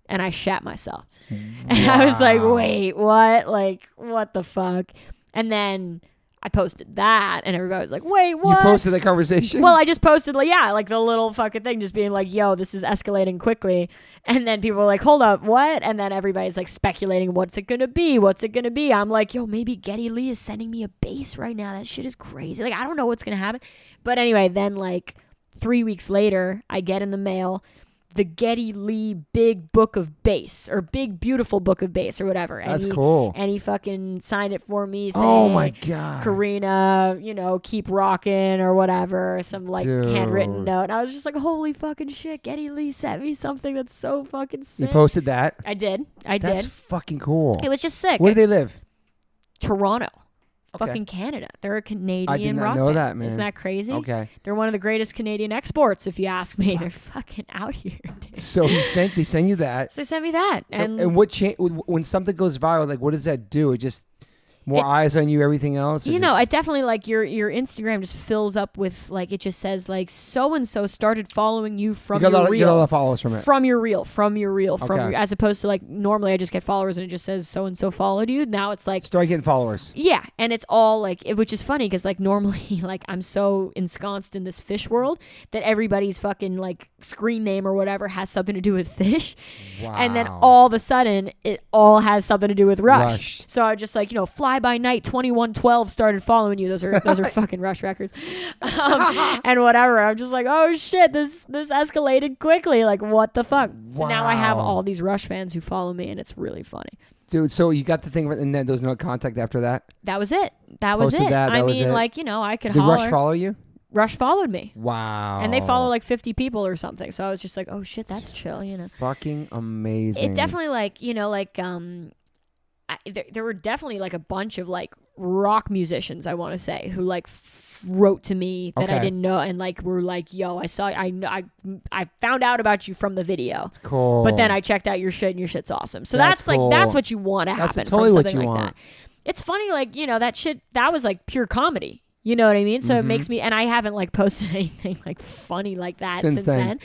And I shat myself. And I was like, wait, what? Like, what the fuck? And then I posted that, and everybody was like, wait, what? You posted the conversation? Well, I just posted, like the little fucking thing, just being like, yo, this is escalating quickly. And then people were like, hold up, what? And then everybody's like speculating, what's it gonna be? What's it gonna be? I'm like, yo, maybe Geddy Lee is sending me a bass right now. That shit is crazy. Like, I don't know what's gonna happen. But anyway, then like 3 weeks later, I get in the mail the Geddy Lee big book of bass, or big beautiful book of bass, or whatever. And That's cool. And he fucking signed it for me saying, oh my God. Karina, keep rocking, or whatever, some like Dude. handwritten note. And I was just like, holy fucking shit, Geddy Lee sent me something that's so fucking sick. You posted that? I did. That's fucking cool. It was just sick. Where do they live? Toronto. Okay. Fucking Canada. They're a Canadian I did not rock know band. that, man. Isn't that crazy? Okay. They're one of the greatest Canadian exports, if you ask me. They're fucking out here, dude. So they send you that. So they sent me that. And what when something goes viral, like what does that do? It just more eyes on you, everything else? It definitely, like, your Instagram just fills up with, like, it just says, like, so-and-so started following you from your reel. You get a lot of followers from it. From your reel, Okay. as opposed to, like, normally I just get followers and it just says so-and-so followed you. Now it's like... Start getting followers. Yeah, and it's all, like, which is funny because, like, normally, like, I'm so ensconced in this fish world that everybody's fucking, like, screen name or whatever has something to do with fish. Wow. And then all of a sudden, it all has something to do with Rush. So I just, like, Fly By Night 2112 started following you. Those are fucking Rush records. And whatever. I'm just like, oh shit, this escalated quickly. Like, what the fuck? So now I have all these Rush fans who follow me, and it's really funny. Dude, so you got the thing, and then there was no contact after that? That was it. That was Posted it. that I was mean, it. like, I could Did holler. Rush follow you? Rush followed me. Wow. And they follow like 50 people or something. So I was just like, oh shit, that's chill, Fucking amazing. It definitely, like, there were definitely like a bunch of like rock musicians, I want to say, who like wrote to me that I didn't know, and like were like, yo, I found out about you from the video. That's cool. But then I checked out your shit, and your shit's awesome. So That's that's cool. like, that's what you want to happen. That's totally from what something you like want. that. It's funny, like, that shit, that was like pure comedy. You know what I mean? So it makes me, and I haven't like posted anything like funny like that since then.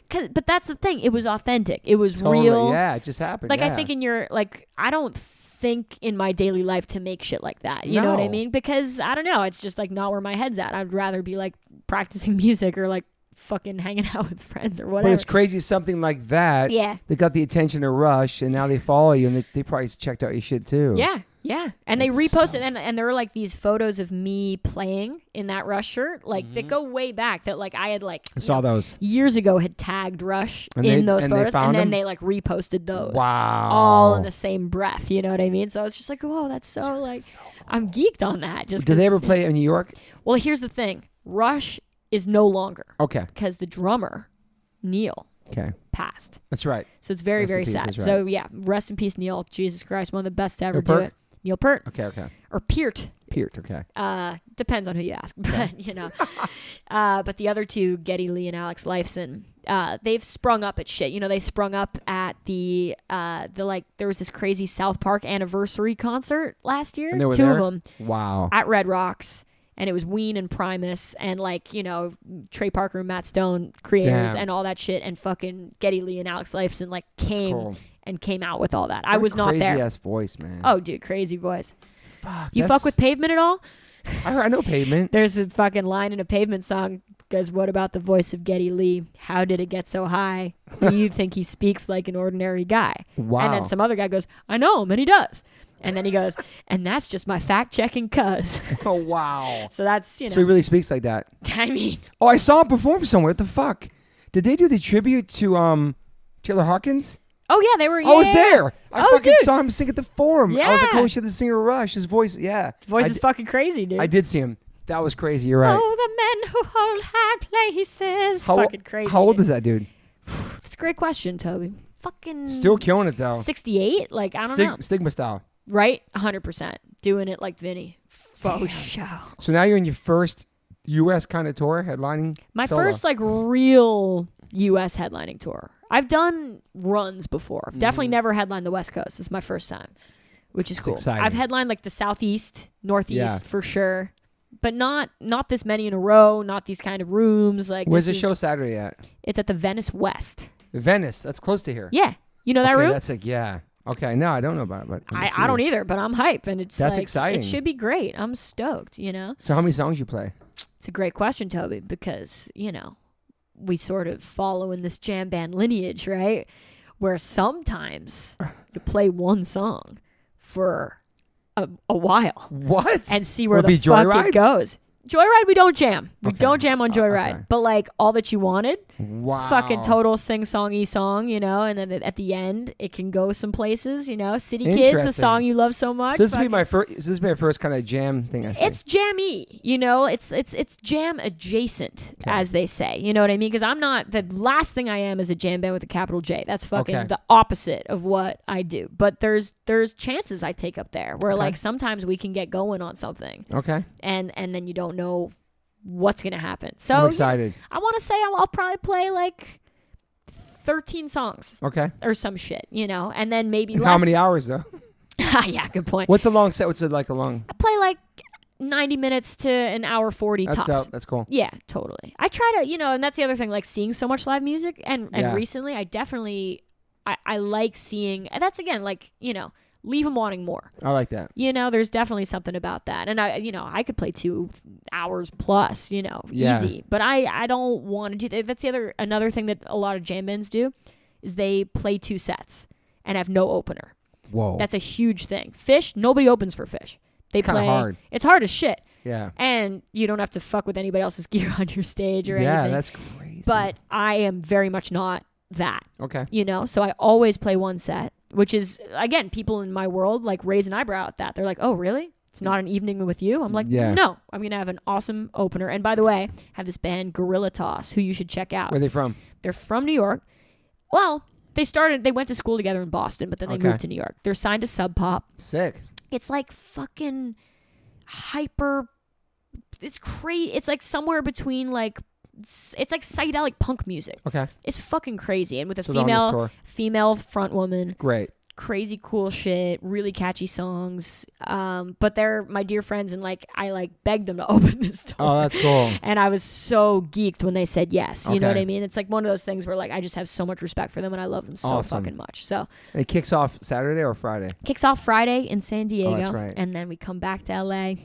But that's the thing. It was authentic. It was real. Yeah, it just happened. Like, yeah. I think in your, like, I don't think in my daily life to make shit like that. You know what I No. mean? Because, I don't know, it's just like not where my head's at. I'd rather be like practicing music or like fucking hanging out with friends or whatever. But it's crazy something like that. Yeah. They got the attention of Rush, and now they follow you, and they probably checked out your shit too. Yeah. Yeah. And It's they reposted, and there were like these photos of me playing in that Rush shirt, like that go way back, that like I had like I saw those. years ago had tagged Rush And in they- those and they photos, found and then them? they like reposted those. Wow. All in the same breath. You know what I mean? So I was just like, whoa, that's so like, I'm geeked on that. Just Did they 'cause- ever play in New York? Well, here's the thing. Rush is no longer, Okay. because the drummer, Neil, Okay. passed. That's right. So it's very, Rest in very peace, sad. that's right. So yeah, rest in peace, Neil. Jesus Christ, one of the best to ever Neil do Peart? it. Neil Peart. Okay. Or Peart. Peart. Okay. Depends on who you ask, but but the other two, Geddy Lee and Alex Lifeson, they've sprung up at shit. They sprung up at the like, there was this crazy South Park anniversary concert last year. And they were Two there? of them Wow. at Red Rocks, and it was Ween and Primus and like, Trey Parker and Matt Stone, creators, Damn. and all that shit, and fucking Geddy Lee and Alex Lifeson like came cool. and came out with all that. I was not Crazy there. ass voice, man. Oh, dude, crazy voice. Fuck. You fuck with Pavement at all? I know Pavement. There's a fucking line in a Pavement song Because what about the voice of Geddy Lee? How did it get so high? Do you think he speaks like an ordinary guy? Wow. And then some other guy goes, I know him, and he does. And then he goes, and that's just my fact-checking cuz. Oh, wow. So that's, So he really speaks like that. I mean. Oh, I saw him perform somewhere. What the fuck? Did they do the tribute to Taylor Hawkins? Oh, yeah, they were, I was there. I fucking dude. saw him sing at the Forum. I was like, Yeah. holy shit, the singer Rush. His voice, yeah. Voice is fucking crazy, dude. I did see him. That was crazy. You're right. Oh, the men who hold high places. Fucking crazy. How old is that dude? That's a great question, Toby. Fucking. Still killing it, though. 68? Like, I don't know. Stigma style. Right? 100%. Doing it like Vinny. Faux show. So now you're in your first U.S. kind of tour, headlining? My solo. first, like, real U.S. headlining tour. I've done runs before. I've definitely never headlined the West Coast. This is my first time, which is cool. Exciting. I've headlined, like, the Southeast, Northeast Yeah. for sure. But not this many in a row, not these kind of rooms. Like, Where's the show Saturday at? It's at the Venice West. Venice. That's close to here. Yeah. You know that Okay, room? that's like, yeah. Okay, no, I don't know about it. But I don't either, but I'm hype. And it's That's like, exciting. It should be great. I'm stoked, you know? So how many songs you play? It's a great question, Toby, because, you know, we sort of follow in this jam band lineage, right? Where sometimes you play one song for a while. What? And see where Would the it be fuck Joyride? it goes. Joyride, we don't jam. We Okay. don't jam on Joyride. Okay. But, like, All That You Wanted, Wow. fucking total sing-songy song, you know? And then at the end, it can go some places, you know? City Kids, the Interesting. song you love so much. So this will be fucking- my first. This is my first kind of jam thing. I see. It's jammy, you know. It's jam adjacent, Okay. as they say. You know what I mean? Because I'm not the last thing I am is a jam band with a capital J. That's fucking Okay. the opposite of what I do. But there's chances I take up there where Okay. like sometimes we can get going on something, Okay. and then you don't know what's gonna happen. So I'm yeah, excited. I want to say I'll probably play like 13 songs Okay. or some shit, you know, and then maybe And less. how many hours though? Yeah, good point. What's a long set? What's it like a long? I play like 90 minutes to an hour 40 That's tops. dope. That's cool. Yeah, totally. I try to, you know, and that's the other thing, like seeing so much live music. And Yeah. recently, I definitely, I like seeing, and that's again, like, you know, leave them wanting more. I like that. You know, there's definitely something about that. And I could play 2 hours plus, you know, Yeah. easy. But I don't want to do that. That's another thing that a lot of jam bands do is they play 2 sets and have no opener. Whoa. That's a huge thing. Fish, nobody opens for Fish. They Kinda play. hard. It's hard as shit. Yeah. And you don't have to fuck with anybody else's gear on your stage or Yeah, anything. that's crazy. But I am very much not that, okay. you know? So I always play one set, which is, again, people in my world like raise an eyebrow at that. They're like, oh, really? It's not an evening with you? I'm like, Yeah. no, I'm going to have an awesome opener. And by the way, I have this band, Gorilla Toss, who you should check out. Where are they from? They're from New York. Well, they went to school together in Boston, but then they Okay. moved to New York. They're signed to Sub Pop. Sick. It's like fucking hyper. It's crazy. It's like somewhere between like it's like psychedelic punk music. Okay. It's fucking crazy, and with a So they're on this tour. female front woman, Great. crazy cool shit, really catchy songs. But they're my dear friends, and like I like begged them to open this tour. Oh, that's cool. And I was so geeked when they said yes. You know Okay. what I mean? It's like one of those things where like I just have so much respect for them, and I love them so Awesome. fucking much. So It kicks off Saturday or Friday? kicks off Friday in San Diego, that's right. and then we come back to LA,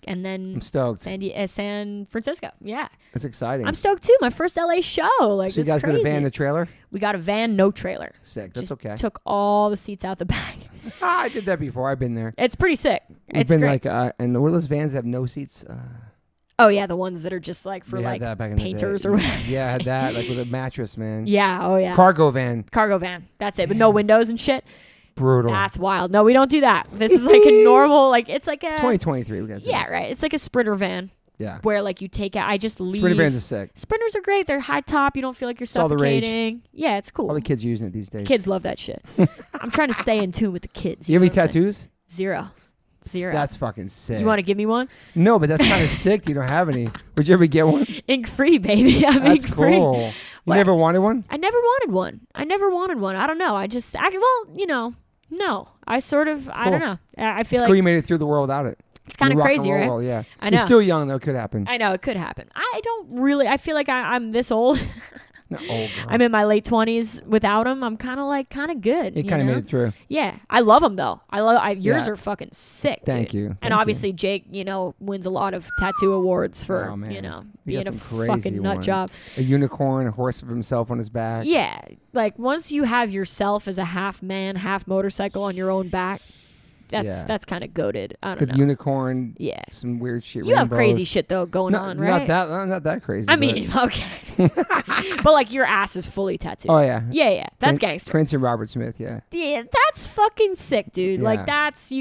and then I'm stoked. San Francisco. Yeah, That's exciting. I'm stoked too. My first LA show. Like, So you it's guys crazy. got a van and a trailer? We got a van, no trailer. Sick. That's Just okay. Took all the seats out the back. I did that before. I've been there. It's pretty sick. We've It's been great. like, and what are those vans that have no seats? Oh yeah, the ones that are just like for we had like that back in the day. painters or whatever. Yeah, I had that like with a mattress, man. Yeah. Oh yeah. Cargo van. Cargo van. That's it. With no windows and shit. Brutal. That's wild. No, we don't do that. This is like a normal. Like it's like a. 2023. We got Yeah, right. It's like a sprinter van Yeah. where like you take out. I just leave. Sprinter vans are sick. Sprinters are great. They're high top. You don't feel like you're all the rage. suffocating. Yeah, it's cool. All the kids using it these days. Kids love that shit. I'm trying to stay in tune with the kids. You have any know what I'm saying? tattoos? Zero. That's fucking sick. You want to give me one? No, but that's kind of sick. You don't have any. Would you ever get one? Ink free, baby. I'm That's ink free. cool. You What? never wanted one? I never wanted one. I don't know. No. I sort of, I don't know. I feel It's like cool you made it through the world without it. it's kind of The rock and crazy, roll right? world, yeah. I know. You're still young, though. It could happen. I know it could happen. I don't really, I feel like I'm this old. Not old girl. I'm in my late 20s without him. I'm kind of good. It kind of made it through. Yeah, I love him though. Yours are fucking sick. Thank dude. you. And obviously Jake, wins a lot of tattoo awards for being a fucking nut job. A unicorn, a horse of himself on his back. Yeah, like once you have yourself as a half man, half motorcycle on your own back. That's kind of goated. I don't know. Unicorn. Yeah. Some weird shit. You have crazy shit though going on, right? Not that crazy. I mean, okay. But like your ass is fully tattooed. Oh yeah. Yeah. That's gangster. Prince and Robert Smith. Yeah. Yeah, that's fucking sick, dude. Yeah. Like that's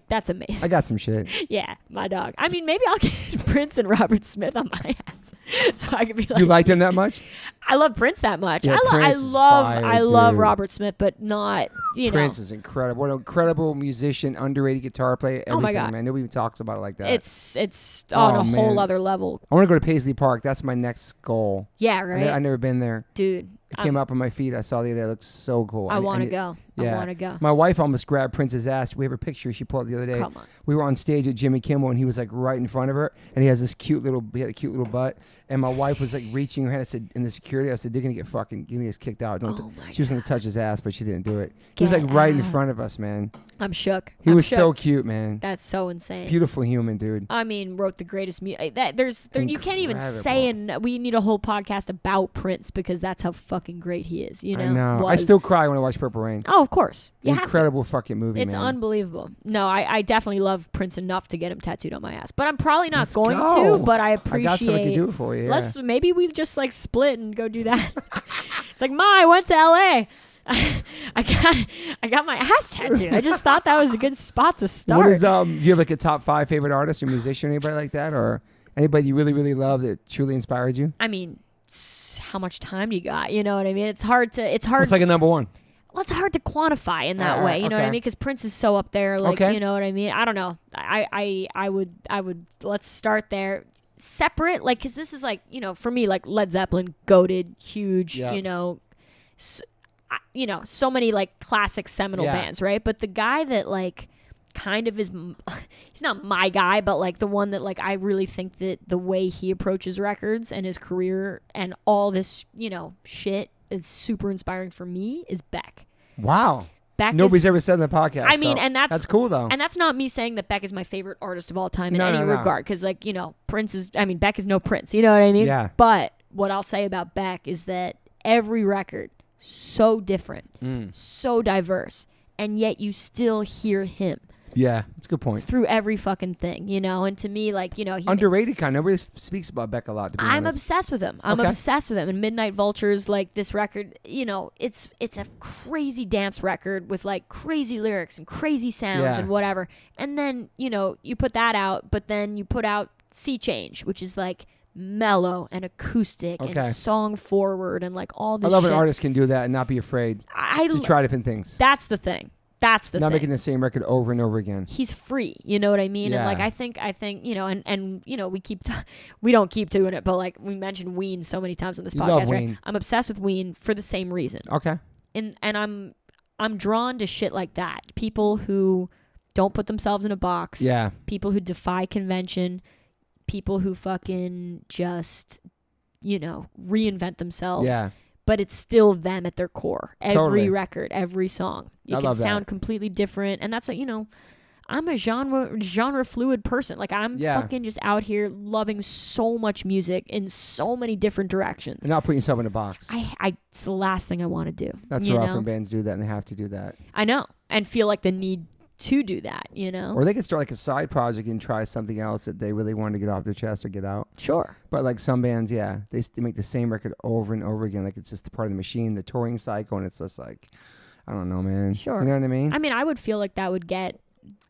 that's amazing. I got some shit. Yeah, my dog. I mean, maybe I'll get Prince and Robert Smith on my ass, so I can be like. You like them that much? I love Prince that much. Yeah, I love dude. Robert Smith, but not Prince is incredible. What an incredible musician, underrated guitar player. Everything, oh my God, man. Nobody even talks about it like that. It's on a whole other level. I want to go to Paisley Park. That's my next goal. Yeah, right. I've never been there, dude. It came up on my feed. I saw the other day. It looks so cool. I want to go. Yeah. I want to go. My wife almost grabbed Prince's ass. We have a picture she pulled up the other day. Come on. We were on stage at Jimmy Kimmel, and he was like right in front of her, and he had a cute little butt. And my wife was like reaching her hand. I said, in the security, I said, they're gonna get us kicked out. She was gonna touch his ass, but she didn't do it. He was like right in front of us, man. I'm shook. He was so cute, man. That's so insane. Beautiful human, dude. I mean, wrote the greatest music. You can't even say, and we need a whole podcast about Prince because that's how fucking great he is. I know. I still cry when I watch Purple Rain. Oh, of course. Incredible fucking movie, It's man. unbelievable. No, I definitely love Prince enough to get him tattooed on my ass. But I'm probably not going to, but I appreciate... I got someone to do it for you, yeah. Maybe we just like split and go do that. It's like, Ma, I went to LA. I got my ass tattooed. I just thought that was a good spot to start. What is you have like a top 5 favorite artist or musician or anybody like that, or anybody you really, really love that truly inspired you? I mean, how much time you got? You know what I mean? It's hard. It's like a number one. Well, it's hard to quantify in that way. You know what I mean? Because Prince is so up there. Like, you know what I mean? I don't know. I would. Let's start there. Separate, like, because this is like, for me, like Led Zeppelin, goated, huge. Yeah. So many like classic seminal bands, right? But the guy that like kind of is, he's not my guy, but like the one that like I really think that the way he approaches records and his career and all this, shit is super inspiring for me is Beck. Wow. Nobody's ever said in the podcast. I mean, and that's cool though. And that's not me saying that Beck is my favorite artist of all time in any regard, because like Beck is no Prince. You know what I mean? Yeah. But what I'll say about Beck is that every record so different, so diverse, and yet you still hear him. Yeah, that's a good point. Through every fucking thing, and to me, like, he underrated kind. Nobody speaks about Beck a lot, to be I'm honest. obsessed with him. I'm obsessed with him. And Midnight Vultures, like this record, it's a crazy dance record with like crazy lyrics and crazy sounds and whatever. And then, you put that out, but then you put out Sea Change, which is like mellow and acoustic and song forward and like all this I love shit. An artist can do that and not be afraid to try different things. That's the thing. Not making the same record over and over again. He's free, you know what I mean? Yeah. And like I think and we don't keep doing it, but like we mentioned Ween so many times on this podcast. Love Ween. Right? I'm obsessed with Ween for the same reason. Okay. And I'm drawn to shit like that. People who don't put themselves in a box. Yeah. People who defy convention. People who fucking just, reinvent themselves. Yeah. But it's still them at their core. Every record, every song. It can sound completely different. And that's what, I'm a genre fluid person. Like I'm fucking just out here loving so much music in so many different directions. And not putting yourself in a box. It's the last thing I want to do. That's rough when bands do that and they have to do that. I know. And feel like the need to do that, Or they could start like a side project and try something else that they really want to get off their chest or get out. Sure. But like some bands, they make the same record over and over again. Like it's just a part of the machine, the touring cycle, and it's just like, I don't know, man. Sure. You know what I mean? I mean, I would feel like that would get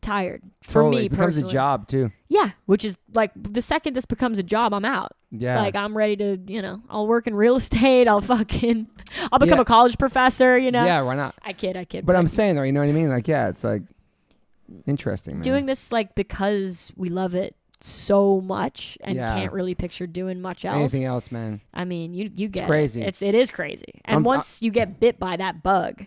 tired for me it becomes personally. A job too. Yeah, which is like the second this becomes a job, I'm out. Yeah. Like I'm ready to, I'll work in real estate. I'll become a college professor, Yeah, why not? I kid. But I'm saying though, you know what I mean? Like, yeah, it's like interesting, man. Doing this like because we love it so much and can't really picture doing much else. Anything else, man. I mean, you get crazy. It is crazy. And once you get bit by that bug,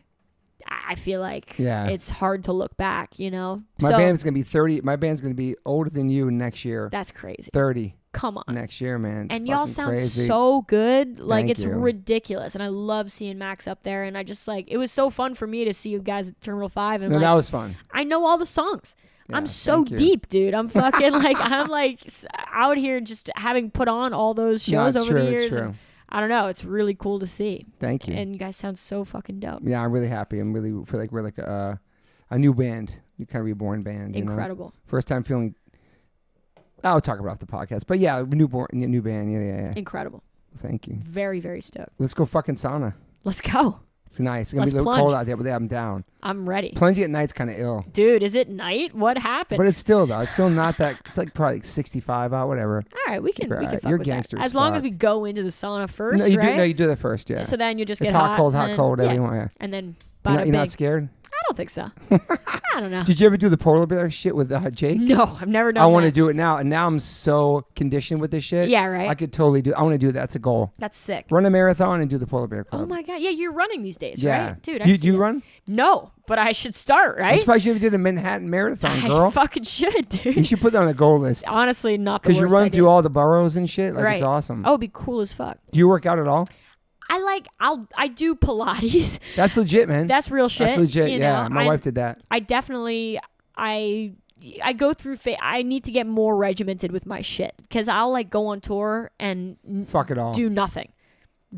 I feel like Yeah. it's hard to look back, My band's going to be 30. My band's going to be older than you next year. That's crazy. 30. Come on. Next year, man. It's and y'all fucking sound crazy. so good. Like, Thank it's you. ridiculous. And I love seeing Max up there. And I just it was so fun for me to see you guys at Terminal 5. And No, that was fun. I know all the songs. Yeah, I'm so thank you. deep, dude. I'm fucking I'm out here just having put on all those shows over the years. It's true. And I don't know. It's really cool to see. Thank you. And you guys sound so fucking dope. Yeah, I'm really happy. I feel like we're like a new band. You kind of reborn band. Incredible. First time feeling. I'll talk about it off the podcast. But yeah, new band. Yeah. Incredible. Thank you. Very, very stoked. Let's go fucking sauna. Let's go. It's nice. It's going to be a little Let's cold plunge. out there, but yeah, I'm down. I'm ready. Plunging at night's kind of ill. Dude, is it night? What happened? But it's still, though. It's still not that. It's like probably 65 out, whatever. All right, we can All right, fuck you're with that. gangster as As long as fuck. we go into the sauna first, No, you right? do that first, yeah. So then you just It's get hot, cold, and whatever yeah. you want, yeah. And then You're bada not big. scared? I don't think so. I don't know. Did you ever do the polar bear shit with Jake? No, I've never done I want to that. do it now, and now I'm so conditioned with this shit. Yeah, right. I could totally do. I want to do that. That's a goal. That's sick. Run a marathon and do the polar bear club. Oh my god, yeah, you're running these days, yeah, right, dude? Do you run? No, but I should start, I'm right? surprised you ever did a Manhattan marathon, I girl. fucking should, dude. You should put that on the goal list. Honestly, not the Because worst you run idea. through all the boroughs and shit. Like, Right. it's awesome. Oh, it'd be cool as fuck. Do you work out at all? I do Pilates. That's legit, man. That's real shit. That's legit. you Yeah, know? my wife did that. I definitely I go through I need to get more regimented with my shit because I'll go on tour and Fuck it all. do nothing.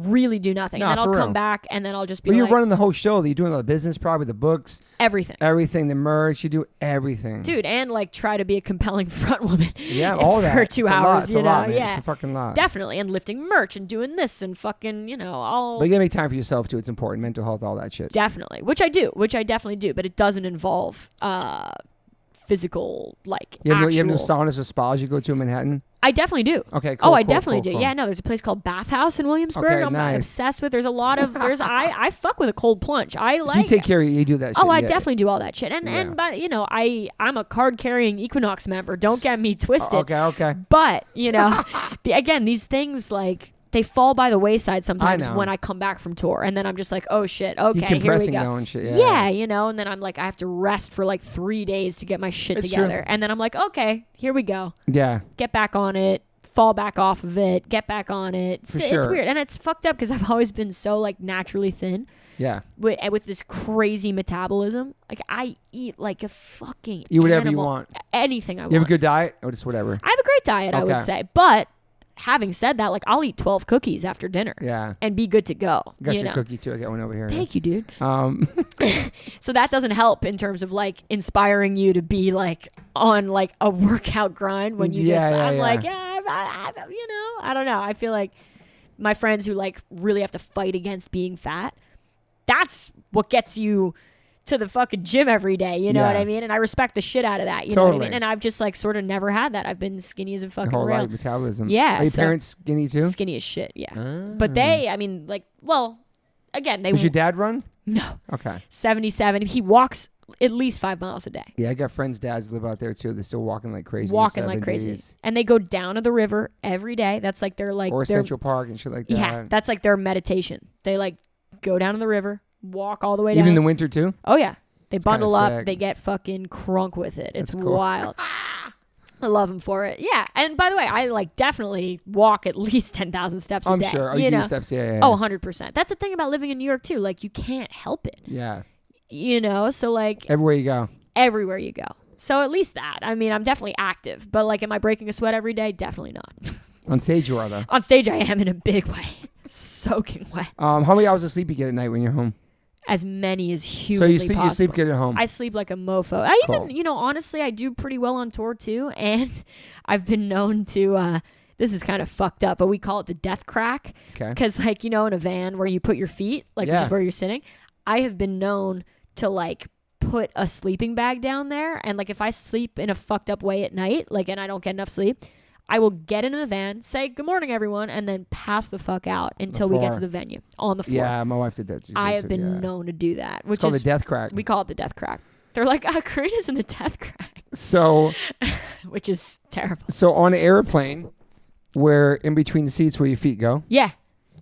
Really do nothing. Nah, and then I'll for come real. back and then I'll just be Well, you're like running the whole show. You're doing all the business, probably the books, everything. the merch. You do everything. Dude, and try to be a compelling front woman. Yeah, all that. For 2 It's a hours, lot. It's you a know. lot, man. Yeah. It's a fucking lot. Definitely. And lifting merch and doing this and fucking, all But you gotta make time for yourself too. It's important. Mental health, all that shit. definitely. Which I definitely do, but it doesn't involve physical You have no actual. saunas or spas you go to in Manhattan? I definitely do. Okay, cool. I cool, definitely cool, do. cool. Yeah, no, there's a place called Bathhouse in Williamsburg. Okay, I'm nice. obsessed with. There's a lot of I fuck with a cold plunge. I So like you take care of you do that shit. Oh, I yeah. definitely do all that shit. And but I'm a card carrying Equinox member. Don't get me twisted. Okay. But, again, these things they fall by the wayside sometimes know. when I come back from tour. And then I'm just like, oh shit, okay, here we Decompressing go. though and shit. Yeah, and then I'm like, I have to rest for 3 days to get my shit It's together. true. And then I'm like, okay, here we go. Yeah. Get back on it, fall back off of it, get back on it. For It's sure. weird. And it's fucked up because I've always been so naturally thin Yeah. with this crazy metabolism. I eat like a fucking Eat whatever you animal. want. Anything I want. You have a good diet or just whatever? I have a great diet, I would Okay. say. But having said that, I'll eat 12 cookies after dinner Yeah. and be good to go. Got you your know? cookie too. I got one over here. Thank you, dude. Yeah. So that doesn't help in terms of inspiring you to be on a workout grind when you Yeah, yeah, I'm yeah. I don't know. I feel like my friends who really have to fight against being fat, that's what gets you to the fucking gym every day. You know Yeah. what I mean? And I respect the shit out of that. You know what I Totally. mean? And I've just sort of never had that. I've been skinny as a fucking Whole rail. life metabolism. Yeah, Are your so- parents skinny too? Skinny as shit, yeah. Ah. But they, again, they Does your dad run? no, Okay. 77. He walks at least 5 miles a day. Yeah, I got friends' dads live out there too. They're still walking like crazy. in the Walking like crazy. 70s. And they go down to the river every day. That's their Or their, Central Park and shit like that. yeah, that's their meditation. They go down to the river, walk all the way Even down. in the winter too? Oh yeah. They That's kinda bundle up, sick. they get fucking crunk with it. It's That's cool. wild. I love them for it. Yeah. And by the way, I definitely walk at least 10,000 steps a I'm day. sure. Oh, you you do know? steps, yeah. Oh, 100%. That's the thing about living in New York too. You can't help it. Yeah. So Everywhere you go. everywhere you go. So at least that. I mean, I'm definitely active, but am I breaking a sweat every day? Definitely not. On stage you are though. On stage, I am in a big way, soaking wet. How many hours of sleep you get at night when you're home? As many as So humanly you sleep possible. good at home. I sleep like a mofo. I Cool. even, honestly, I do pretty well on tour too, and I've been known to. This is kind of fucked up, but we call it the death crack. Okay. Because in a van where you put your feet, which Yeah. is where you're sitting, I have been known to put a sleeping bag down there, and if I sleep in a fucked up way at night, and I don't get enough sleep, I will get into the van, say good morning everyone, and then pass the fuck out until we get floor. to the venue on the floor. Yeah, my wife did that. She I said have so, been yeah. known to do that, which It's called is the death crack. we call it the death crack. They're like, Karina's in the death crack, So which is terrible. on an airplane, where in between the seats where your feet go, Yeah.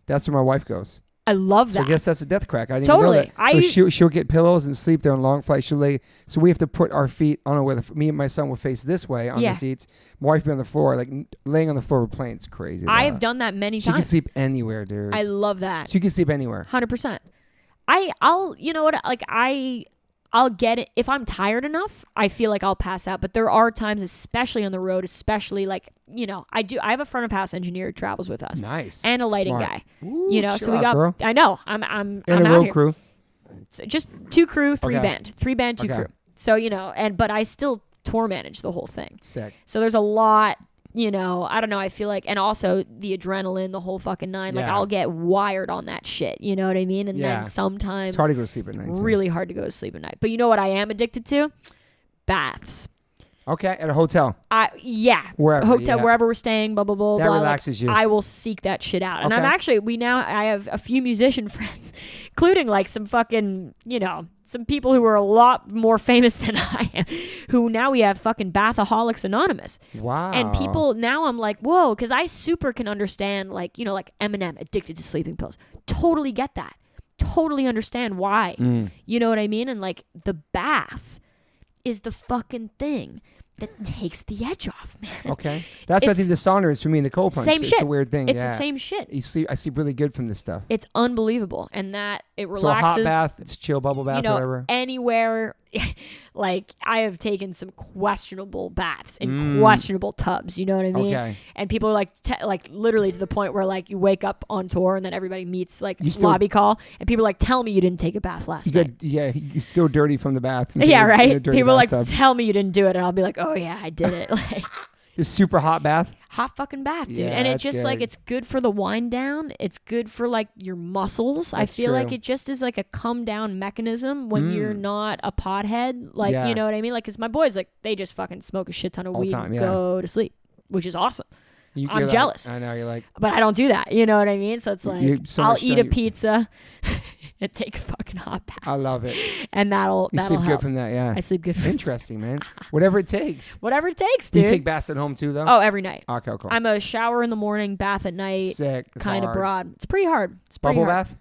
that's where my wife goes. I love that. So I guess that's a death crack. I didn't Totally. even know that. So she'll get pillows and sleep there on long flights. She'll lay. So we have to put our feet. I don't know whether me and my son will face this way on the seats. My wife be on the floor, like laying on the floor of a plane. It's crazy. I have done that many times. She can sleep anywhere, dude. I love that. She can sleep anywhere. 100%. I'll you know what, like I'll get it if I'm tired enough. I feel like I'll pass out, but there are times, especially on the road, especially like, you know, I have a front of house engineer who travels with us. Nice. And a lighting guy. Ooh, you know, so we got girl. I know. I'm and a road crew. So just 2 crew, 3 band. 3 band, 2 Okay. crew. So, you know, but I still tour manage the whole thing. Sick. So there's a lot, you know, I don't know, I feel like, and also the adrenaline, the whole fucking 9, like I'll get wired on that shit, you know what I mean? And then sometimes it's hard to go to sleep at night. Really hard to go to sleep at night. But you know what I am addicted to? Baths. Okay, at a hotel. Wherever. Hotel, wherever we're staying, blah, blah, blah, that blah. relaxes you. I will seek that shit out. And I'm actually, I have a few musician friends, including like some fucking, you know, some people who are a lot more famous than I am, who now we have fucking Bathaholics Anonymous. Wow. And people, now I'm like, whoa, because I super can understand, like, you know, like Eminem, addicted to sleeping pills. Totally get that. Totally understand why. You know what I mean? And like the bath is the fucking thing that takes the edge off, man. Okay. That's what I think the sauna is for me in the cold plunge. Same shit. It's a weird thing. It's the same shit. I sleep really good from this stuff. It's unbelievable. And that it relaxes. So a hot bath, it's chill, bubble bath, you know, whatever. Anywhere. Like I have taken some questionable baths in questionable tubs. You know what I mean? Okay. And people are like literally to the point where like you wake up on tour and then everybody meets like lobby call and people are like, tell me you didn't take a bath last night. You're still dirty from the bath. Yeah, right. People are like, tell me you didn't do it, and I'll be like, oh yeah, I did it. Like. Just super hot bath. Hot fucking bath, dude. Yeah, and it just good. like it's good for the wind down. It's good for like your muscles. That's I feel true. like it just is like a come down mechanism when you're not a pothead. Like, you know what I mean? Like, cause my boys, like, they just fucking smoke a shit ton of weed and go to sleep, which is awesome. I'm jealous. I know, you're like. But I don't do that. You know what I mean? So it's like, I'll eat a pizza and take a fucking hot bath. I love it. And that'll sleep help. Good from that, yeah. I sleep good from Interesting, man. Whatever it takes. Whatever it takes, dude. You take baths at home too, though? Oh, every night. Okay, cool. I'm a shower in the morning, bath at night. Sick. Kind of broad. It's pretty hard. It's pretty Bubble hard. bath?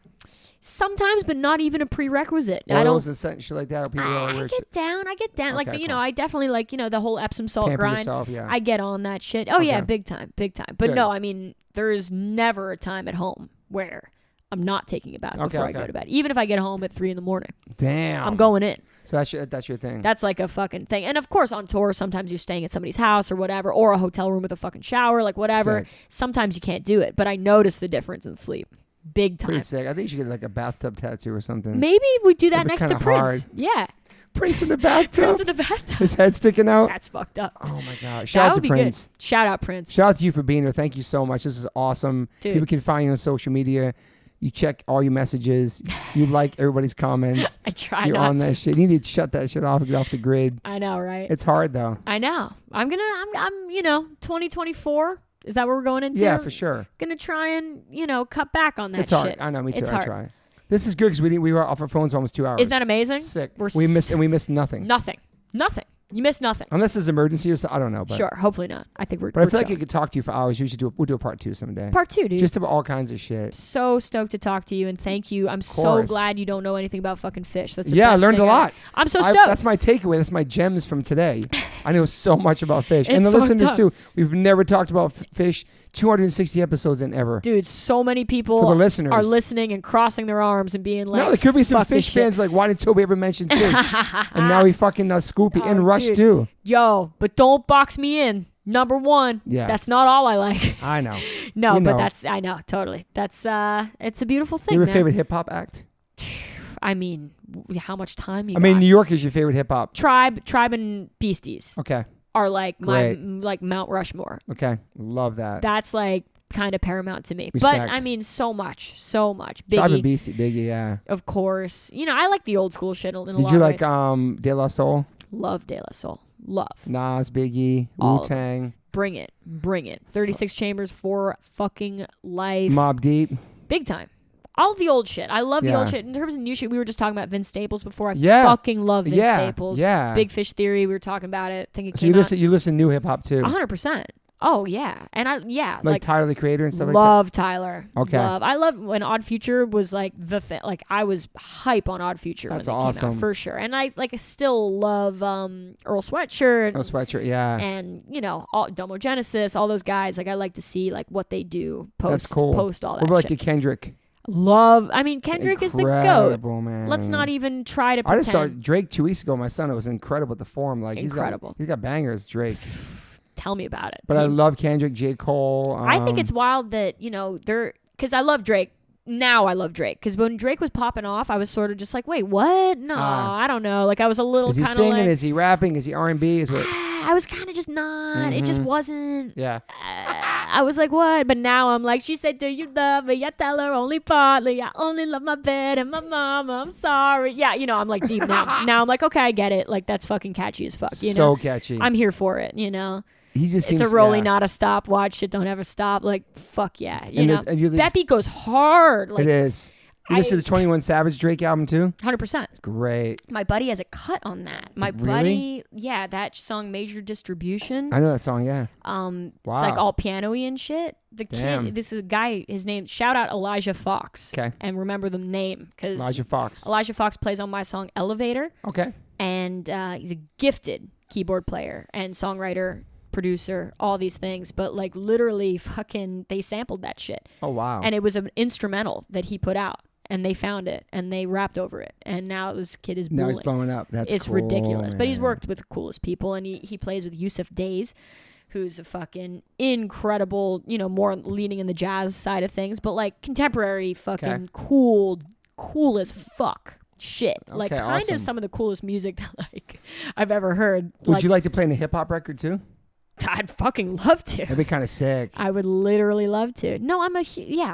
Sometimes, but not even a prerequisite. Oils and shit like that. I get down. Okay, like, you cool. know, I definitely like, you know, the whole Epsom salt Pamper grind. yourself, yeah. I get on that shit. Oh, yeah, big time. Big time. But Good. no, I mean, there is never a time at home where I'm not taking a bath before I go to bed. Even if I get home at 3 a.m. Damn. I'm going in. So that's your thing. That's like a fucking thing. And of course, on tour, sometimes you're staying at somebody's house or whatever, or a hotel room with a fucking shower, like whatever. Sick. Sometimes you can't do it, but I notice the difference in sleep. Big time. Pretty sick. I think you should get like a bathtub tattoo or something. Maybe we do that That'd be next to kinda Prince. hard. Yeah. Prince in the bathtub. Prince in the bathtub. His head sticking out. That's fucked up. Oh my god! That Shout out would to be Prince. good. Shout out Prince. Shout out to you for being here. Thank you so much. This is awesome. Dude. People can find you on social media. You check all your messages. You like everybody's comments. I try You're not on to. that shit. You need to shut that shit off and get off the grid. I know, right? It's hard though. I know. I'm you know, 2024. Is that what we're going into? Yeah, for sure. Gonna try and, you know, cut back on that It's hard. shit. I know. Me too. It's I hard. try. This is good because we were off our phones for almost 2 hours. Isn't that amazing? Sick. We missed nothing. Nothing. You missed nothing. Unless it's emergency or something. I don't know. But, Sure. Hopefully not. I think we're. But I feel chill. like I could talk to you for hours. We'll do a part 2 someday. Part 2, dude. Just about all kinds of shit. So stoked to talk to you and thank you. I'm so course. glad you don't know anything about fucking fish. That's the Yeah, I best learned thing a lot. I'm so stoked. That's my takeaway. That's my gems from today. I know so much about fish. And It's the fucked listeners up. too. We've never talked about fish 260 episodes in ever. Dude, so many people For the listeners. are listening and crossing their arms and being like, No, there could be some "Fuck this fish fans shit." like, why didn't Toby ever mention fish? And now he fucking Scoopy and Rush dude. too. Yo, but don't box me in. Number 1. Yeah. That's not all I like. I know. No, You but know. I know, totally. That's, it's a beautiful thing, Your man. favorite hip hop act? I mean, how much time you I got? mean, New York is your favorite hip hop. Tribe and Beasties Okay. are like Great. like Mount Rushmore. Okay. Love that. That's like kind of paramount to me. Respect. But I mean, so much. Tribe and Biggie, Biggie, yeah. of course. You know, I like the old school shit in a lot Did you of like ways. De La Soul? Love De La Soul. Love. Nas, Biggie, All Wu of Tang, Bring it. 36 Chambers for fucking life. Mobb Deep. Big time. All of the old shit. I love the Yeah. old shit. In terms of new shit, we were just talking about Vince Staples before. I Yeah. fucking love Vince Yeah. Staples. Yeah. Big Fish Theory. We were talking about it. I think it So you listen new hip hop too. 100%. Oh yeah, and like Tyler the Creator and stuff like love Tyler. Okay. I love when Odd Future was like the thing. Like I was hype on Odd Future That's when they came out for sure, and I still love Earl Sweatshirt. Earl Sweatshirt, yeah. And all Domo Genesis, all those guys. Like I like to see like what they do post. That's cool. Post all that. What about shit. like a Kendrick? Kendrick is the GOAT. Man. Let's not even try to I just saw pretend. Drake 2 weeks ago. My son, it was incredible at the Forum. Like Incredible. He's got bangers, Drake. Tell me about it. But I love Kendrick, J. Cole. I think it's wild that, they're... Because I love Drake. Now I love Drake. Because when Drake was popping off, I was sort of just like, wait, what? No, I don't know. Like, I was a little kind of like... Is he singing? Is he rapping? Is he R&B? I was kind of just not. Mm-hmm. It just wasn't... Yeah. I was like, what? But now I'm like, she said, do you love me? I tell her only partly. I only love my bed and my mama. I'm sorry. Yeah, I'm like deep now. Now I'm like, okay, I get it. Like, that's fucking catchy as fuck, So catchy. I'm here for it, He just it's a rolling, not a stopwatch. Shit don't ever stop. Like, fuck yeah. That beat goes hard. Like, it is. You listen to the 21 Savage Drake album too? 100%. Great. My buddy has a cut on that. Buddy, yeah, that song Major Distribution. I know that song, yeah. Wow. It's like all piano-y and shit. The kid, this is a guy, his name, shout out Elijah Fox. Okay. And remember the name. Because Elijah Fox plays on my song Elevator. Okay. And he's a gifted keyboard player and songwriter, producer, all these things, but like literally fucking they sampled that shit. Oh wow. And it was an instrumental that he put out and they found it and they rapped over it and now this kid is now he's blowing up. It's cool, ridiculous, man. But he's worked with the coolest people and he plays with Yusuf Days, who's a fucking incredible, more leaning in the jazz side of things, but like contemporary fucking cool as fuck shit. Okay, like kind of some of the coolest music that like I've ever heard. Would you like to play in a hip hop record too? I'd fucking love to. That'd be kind of sick. I would literally love to. No,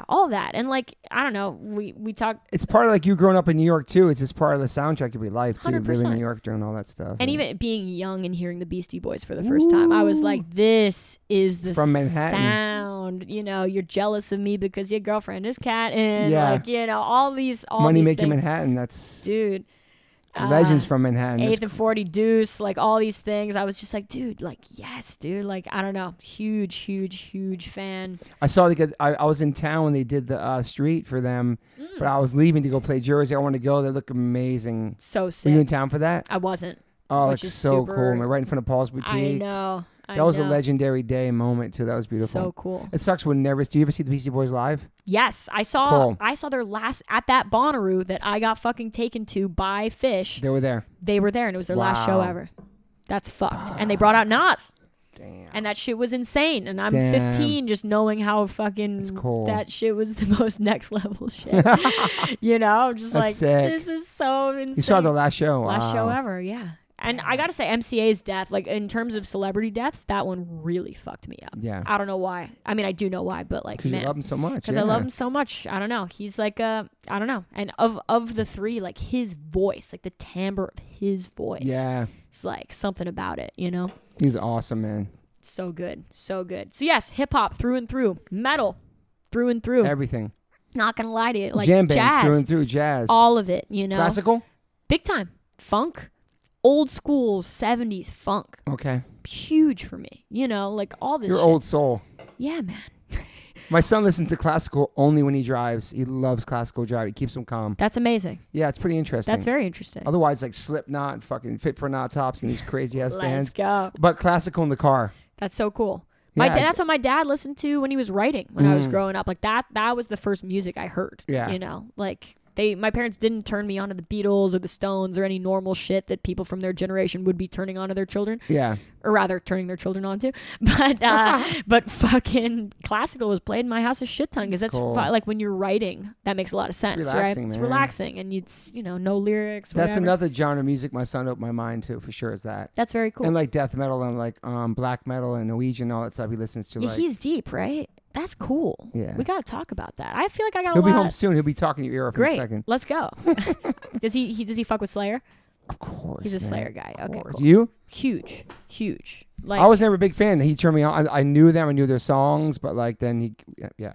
all that. And like, I don't know, we talk. It's part of like you growing up in New York too. It's just part of the soundtrack of your life too. 100%. Living in New York doing all that stuff. And even being young and hearing the Beastie Boys for the first time, I was like, this is the from Manhattan sound. You're jealous of me because your girlfriend is cat and like, all these Money these Making things. Manhattan. That's dude. Legends from Manhattan. 8th and 40 Deuce, like all these things. I was just like, dude, like, yes, dude. Like, I don't know. Huge fan. I saw I was in town when they did the street for them, but I was leaving to go play Jersey. I want to go. They look amazing. So sick. Were you in town for that? I wasn't. Oh, it's so cool. Man. Right in front of Paul's Boutique. I know. That was a legendary day moment too. That was beautiful. So cool. It sucks when never. Do you ever see the Beastie Boys live? Yes, I saw. I saw their last at that Bonnaroo that I got fucking taken to by Fish. They were there. They were there, and it was their last show ever. That's fucked. And they brought out Nas. Damn. And that shit was insane. And I'm 15, just knowing how fucking that shit was the most next level shit. Just like sick. This is so insane. You saw the last show. Last show ever, yeah. And I gotta say, MCA's death, like in terms of celebrity deaths, that one really fucked me up. Yeah. I don't know why. I mean, I do know why, but like, because you love him so much. Because I love him so much. I don't know. He's like I don't know. And of the three, like his voice, like the timbre of his voice. Yeah. It's like something about it, He's awesome, man. So good. So good. So yes, hip hop through and through. Metal through and through. Everything. Not gonna lie to you. Like jam jazz. bands through and through. Jazz. All of it, Classical? Big time. Funk. Old school 70s funk. Okay. Huge for me. Like all this You're shit. old soul. Yeah, man. My son listens to classical only when he drives. He loves classical driving. It keeps him calm. That's amazing. Yeah, it's pretty interesting. That's very interesting. Otherwise, like Slipknot and fucking Fit for Knot Tops and these crazy ass bands. Let's go. But classical in the car. That's so cool. Yeah, That's what my dad listened to when he was writing, when I was growing up. Like that was the first music I heard. Yeah. Like my parents didn't turn me on to the Beatles or the Stones or any normal shit that people from their generation would be turning on to their children. Yeah. Or rather turning their children on to. But fucking classical was played in my house a shit ton because that's cool. Like when you're writing, that makes a lot of sense, right? Man. It's relaxing and it's, no lyrics, whatever. That's another genre of music my son opened my mind to for sure is that. That's very cool. And like death metal and like black metal and Norwegian and all that stuff he listens to. Yeah, he's deep, right? That's cool. Yeah. We got to talk about that. I feel like I got He'll be home soon. He'll be talking your ear off in a second. Let's go. Does he fuck with Slayer? Of course. He's a Slayer guy. Okay, cool. You? Huge. Like I was never a big fan. He turned me on. I knew them. I knew their songs, but like then yeah.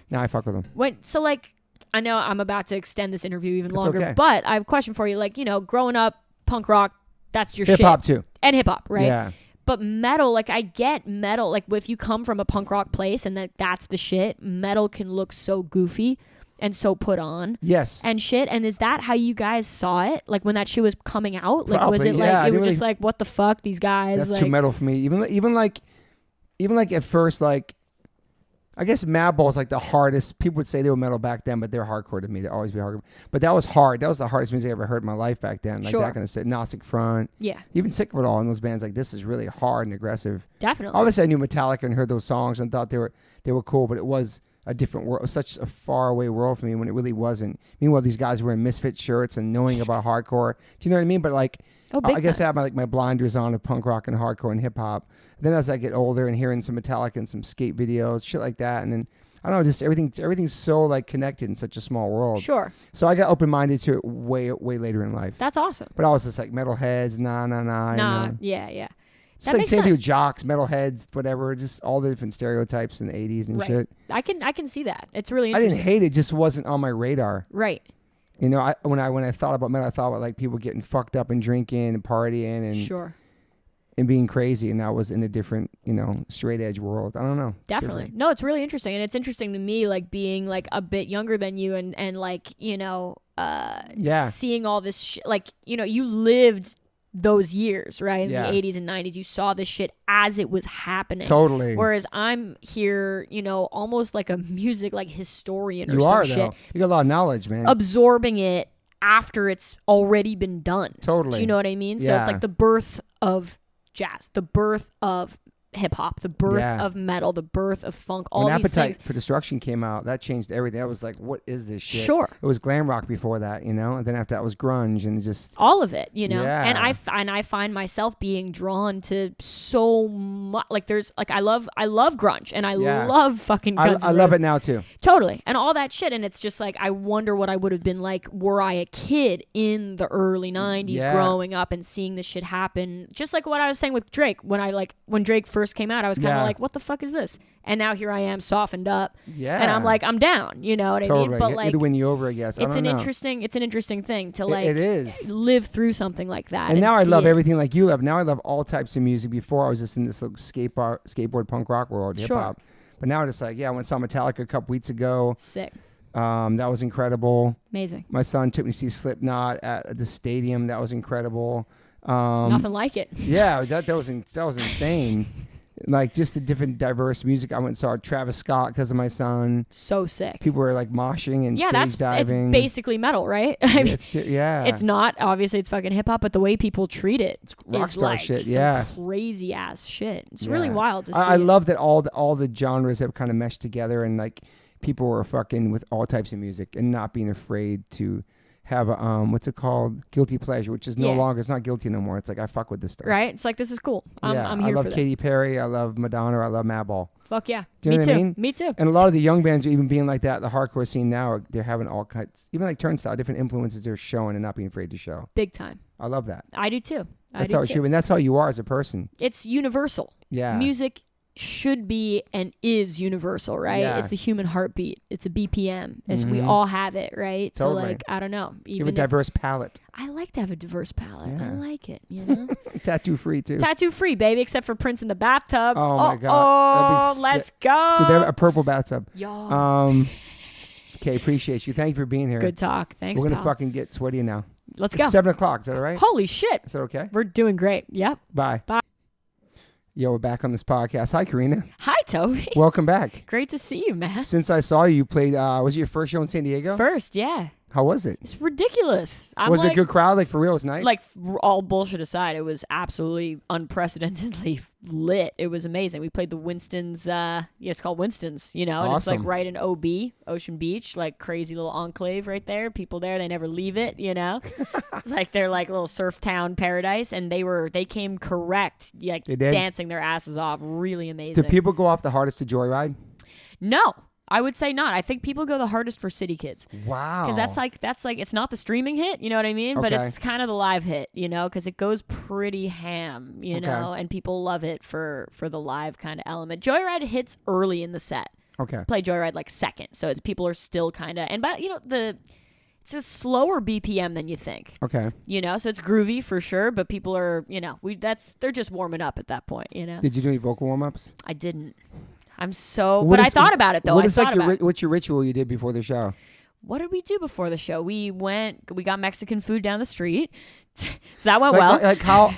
Now I fuck with them. So like, I know I'm about to extend this interview even longer, okay. but I have a question for you. Like, growing up, punk rock, that's your shit. Hip hop too. And hip hop, right? Yeah. But metal, like I get metal, like if you come from a punk rock place and that's the shit, metal can look so goofy and so put on. Yes. And shit. And is that how you guys saw it? Like when that shit was coming out? Like Probably, was it yeah, like you were really, just like, what the fuck, these guys? That's like, too metal for me. Even like at first, like I guess Madball's like the hardest. People would say they were metal back then, but they're hardcore to me. They'll always be hardcore. But that was hard. That was the hardest music I ever heard in my life back then. Like that kind of shit. Gnostic Front. Yeah. Even Sick of It All, and those bands, like this is really hard and aggressive. Definitely. Obviously, I knew Metallica and heard those songs and thought they were cool, but it was a different world. It was such a far away world for me when it really wasn't. Meanwhile, these guys were wearing Misfit shirts and knowing about hardcore. Do you know what I mean? But like, I guess I have my blinders on of punk rock and hardcore and hip hop. Then as I get older and hearing some Metallica and some skate videos, shit like that, and then I don't know, just everything's so like connected in such a small world. Sure. So I got open minded to it way later in life. That's awesome. But I was just like metalheads, nah. Yeah. It's like same thing with jocks, metalheads, whatever, just all the different stereotypes in the 80s and shit. I can see that. It's really I interesting. didn't hate it, just wasn't on my radar. Right. You know, when I thought about metal, I thought about like people getting fucked up and drinking and partying and sure. And being crazy, and I was in a different, straight edge world. I don't know. Definitely. No, it's really interesting. And it's interesting to me, like being like a bit younger than you and like, seeing all this shit. Like, you lived those years, right? In the 80s and 90s. You saw this shit as it was happening. Totally. Whereas I'm here, almost like a music like historian or you some are, shit. Though. You got a lot of knowledge, man. Absorbing it after it's already been done. Totally. Do you know what I mean? So it's like the birth of jazz, the birth of hip hop, the birth of metal, the birth of funk, all when these Appetite things. for Destruction came out, that changed everything. I was like, what is this shit? Sure. It was glam rock before that, and then after that was grunge and just all of it, Yeah. And I find myself being drawn to so much. Like there's like I love grunge and I love fucking Guns I N' love Roses. it now too. Totally. And all that shit. And it's just like, I wonder what I would have been like were I a kid in the early 90s growing up and seeing this shit happen. Just like what I was saying with Drake. When Drake first came out, I was kind of like, what the fuck is this? And now here I am softened up. Yeah. And I'm like, I'm down. You know what I mean? But like, it'll win you over, I guess. It's an interesting thing to like it is. live through something like that. And now I love it. everything like you love. Now I love all types of music. Before I was just in this little skateboard punk rock world, hip hop. But now it's like, I went and saw Metallica a couple weeks ago. Sick. That was incredible. Amazing. My son took me to see Slipknot at the stadium. That was incredible. Nothing like it. Yeah, that was insane. Like just the different diverse music. I went and saw Travis Scott because of my son. So sick. People were like moshing and stage diving. It's basically metal, right? I mean, it's not obviously it's fucking hip hop, but the way people treat it, it's rockstar like shit. Some crazy ass shit. It's really wild to see. I love that all the genres have kind of meshed together, and like people were fucking with all types of music and not being afraid to have a what's it called, guilty pleasure, which is no longer, it's not guilty no more. It's like I fuck with this stuff. Right? It's like, this is cool. I'm here for this. I love Katy Perry. I love Madonna. I love Madball. Fuck yeah. Do you know what I mean? Me too. And a lot of the young bands are even being like that. The hardcore scene now, they're having all kinds, even like Turnstile, different influences they're showing and not being afraid to show. Big time. I love that. I do too. That's how it should be. And that's how you are as a person. It's universal. Yeah. Music should be and is universal, right? Yeah. It's the human heartbeat. It's a BPM. We Mhm. all have it, right? Totally. So like, I don't know. You have a diverse palette. I like to have a diverse palette. Yeah. I like it, you know? Tattoo free too. Tattoo free, baby, except for Prince in the bathtub. Oh my God. That'd be let's sick. go. Dude, they have a purple bathtub. Yo. Okay, appreciate you. Thank you for being here. Good talk. Thanks, We're gonna pal. fucking get sweaty now. Let's It's go. 7 o'clock. Is that all right? Holy shit. Is that okay? We're doing great. Yep. Bye. Bye. Yo, we're back on this podcast. Hi, Karina. Hi, Toby. Welcome back. Great to see you, man. Since I saw you, you played, was it your first show in San Diego? First, yeah. How was it? It's ridiculous. Was it a good crowd? Like, for real? It was nice? Like, all bullshit aside, it was absolutely unprecedentedly lit. It was amazing. We played the Winston's, it's called Winston's, you know, and it's like Awesome. right in OB, Ocean Beach, like crazy little enclave right there. People there, they never leave it, you know? It's like they're like little surf town paradise, and they came correct, like They did? dancing their asses off. Really amazing. Do people go off the hardest to Joyride? No. I would say not. I think people go the hardest for City Kids. Wow. Because that's like it's not the streaming hit, you know what I mean? But Okay. it's kind of the live hit, you know, because it goes pretty ham, you know, and people love it for the live kind of element. Joyride hits early in the set. Okay. Play Joyride like second, so it's people are still kind of but you know it's a slower BPM than you think. Okay. You know, so it's groovy for sure, but people are, you know, they're just warming up at that point, you know. Did you do any vocal warm-ups? I didn't. I thought about it though. What's your ritual you did before the show? What did we do before the show? We got Mexican food down the street. So that went well. Like how...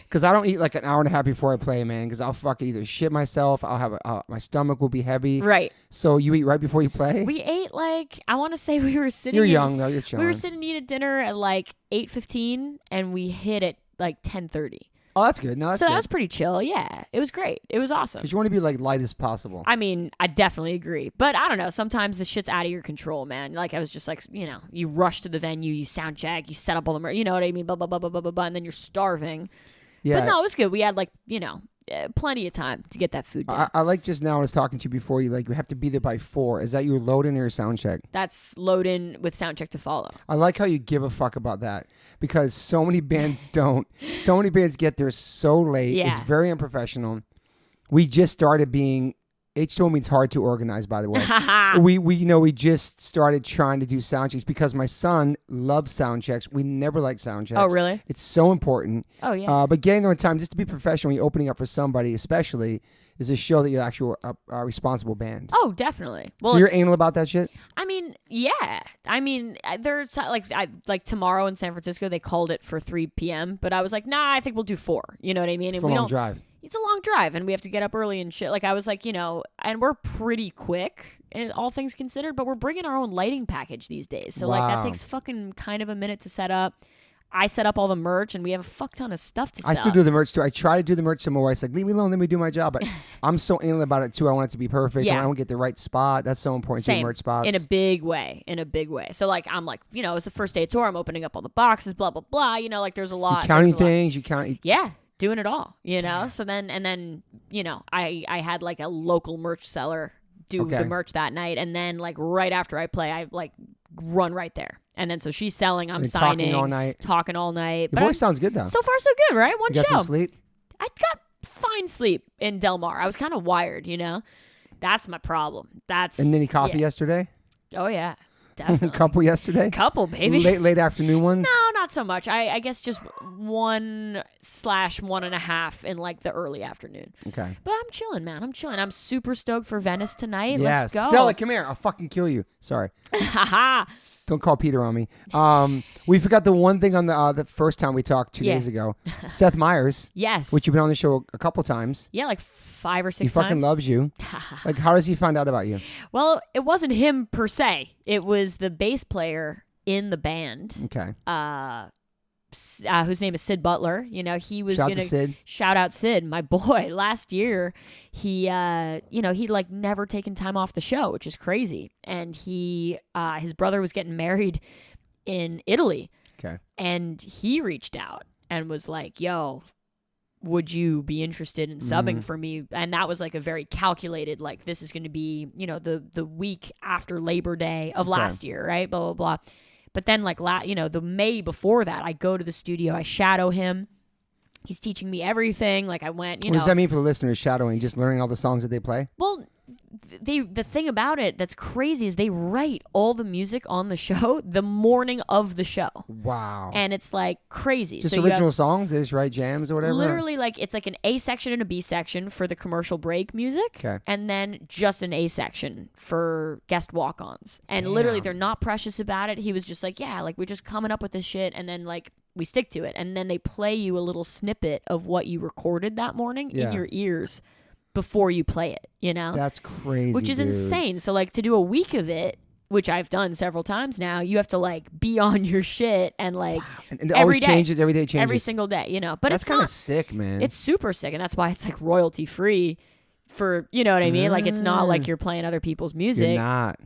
Because I don't eat like an hour and a half before I play, man. Because I'll fucking either shit myself, I'll have my stomach will be heavy. Right. So you eat right before you play? We ate like, I want to say we were sitting. You're young though. You're chilling. We were sitting eating dinner at like 8:15, and we hit at like 10:30. Oh, that's good. No, that's good. So that was pretty chill. Yeah, it was great. It was awesome. Because you want to be like light as possible. I mean, I definitely agree. But I don't know. Sometimes the shit's out of your control, man. Like I was just like, you know, you rush to the venue, you sound check, you set up all the, you know what I mean? Blah, blah, blah, blah, blah, blah, blah, and then you're starving. Yeah. But no, it was good. We had like, you know, plenty of time to get that food down. I like just now I was talking to you before, you have to be there by 4. Is that your load in or your sound check? That's load in with sound check to follow. I like how you give a fuck about that because so many bands don't. So many bands get there so late. Yeah. It's very unprofessional. We just started being... H2O means hard to organize, by the way. we just started trying to do sound checks because my son loves sound checks. We never like sound checks. Oh, really? It's so important. Oh, yeah. But getting there on time, just to be professional, you're opening up for somebody, especially, is a show that you're actually a responsible band. Oh, definitely. Well, so you're anal about that shit? I mean, yeah. I mean, there's like tomorrow in San Francisco, they called it for 3 p.m., but I was like, nah, I think we'll do 4. You know what I mean? It's a long drive. It's a long drive, and we have to get up early and shit. Like, I was like, you know, and we're pretty quick, all things considered, but we're bringing our own lighting package these days. So, like, that takes fucking kind of a minute to set up. I set up all the merch, and we have a fuck ton of stuff to sell. I still do the merch, too. I try to do the merch some more. It's like, leave me alone, let me do my job. But I'm so anal about it, too. I want it to be perfect. Yeah. I want to get the right spot. That's so important, Same. too, merch spots. In a big way. So, like, I'm like, you know, it's the first day of tour. I'm opening up all the boxes, blah, blah, blah. You know, like, there's a lot. You counting things. You count. Yeah. Doing it all, you know? So then, you know, I had like a local merch seller do the merch that night. And then like right after I play, I like run right there. And then so she's selling, I'm signing. Talking all night. Your voice sounds good though. So far so good, right? One you got show. Some sleep? I got fine sleep in Del Mar. I was kind of wired, you know? That's my problem. And any coffee yesterday? Oh yeah. Definitely. Couple yesterday? Couple, baby. Late afternoon ones? No, not so much. I guess just 1/1.5 in like the early afternoon. Okay. But I'm chilling, man. I'm chilling. I'm super stoked for Venice tonight. Yes. Let's go. Stella, come here. I'll fucking kill you. Sorry. Haha. Don't call Peter on me. We forgot the one thing on the first time we talked 2 days ago. Seth Meyers. Yes. Which you've been on the show a couple times. Yeah, like 5 or 6 times. He fucking loves you. Like, how does he find out about you? Well, it wasn't him per se. It was the bass player in the band. Okay. Whose name is Sid Butler. You know, he was shout out Sid, my boy. Last year, he like never taken time off the show, which is crazy. And his brother was getting married in Italy. Okay. And he reached out and was like, yo, would you be interested in subbing for me? And that was like a very calculated, like, this is going to be, you know, the week after Labor Day of last year, right? Blah, blah, blah. But then, like, the May before that, I go to the studio, I shadow him. He's teaching me everything. Like, I went, What does that mean for the listeners, shadowing? Just learning all the songs that they play? Well, the thing about it that's crazy is they write all the music on the show the morning of the show. Wow. And it's, like, crazy. Just original songs? They just write jams or whatever? Literally, like, it's like an A section and a B section for the commercial break music. Okay. And then just an A section for guest walk-ons. And literally, they're not precious about it. He was just like, yeah, like, we're just coming up with this shit. And then, like, we stick to it. And then they play you a little snippet of what you recorded that morning in your ears before you play it, you know? That's crazy, which is insane. So, like, to do a week of it, which I've done several times now, you have to, like, be on your shit and, like, and it always changes, every day changes. Every single day, you know? But that's kind of sick, man. It's super sick, and that's why it's, like, royalty-free for, you know what I mean? Like, it's not like you're playing other people's music. You're not.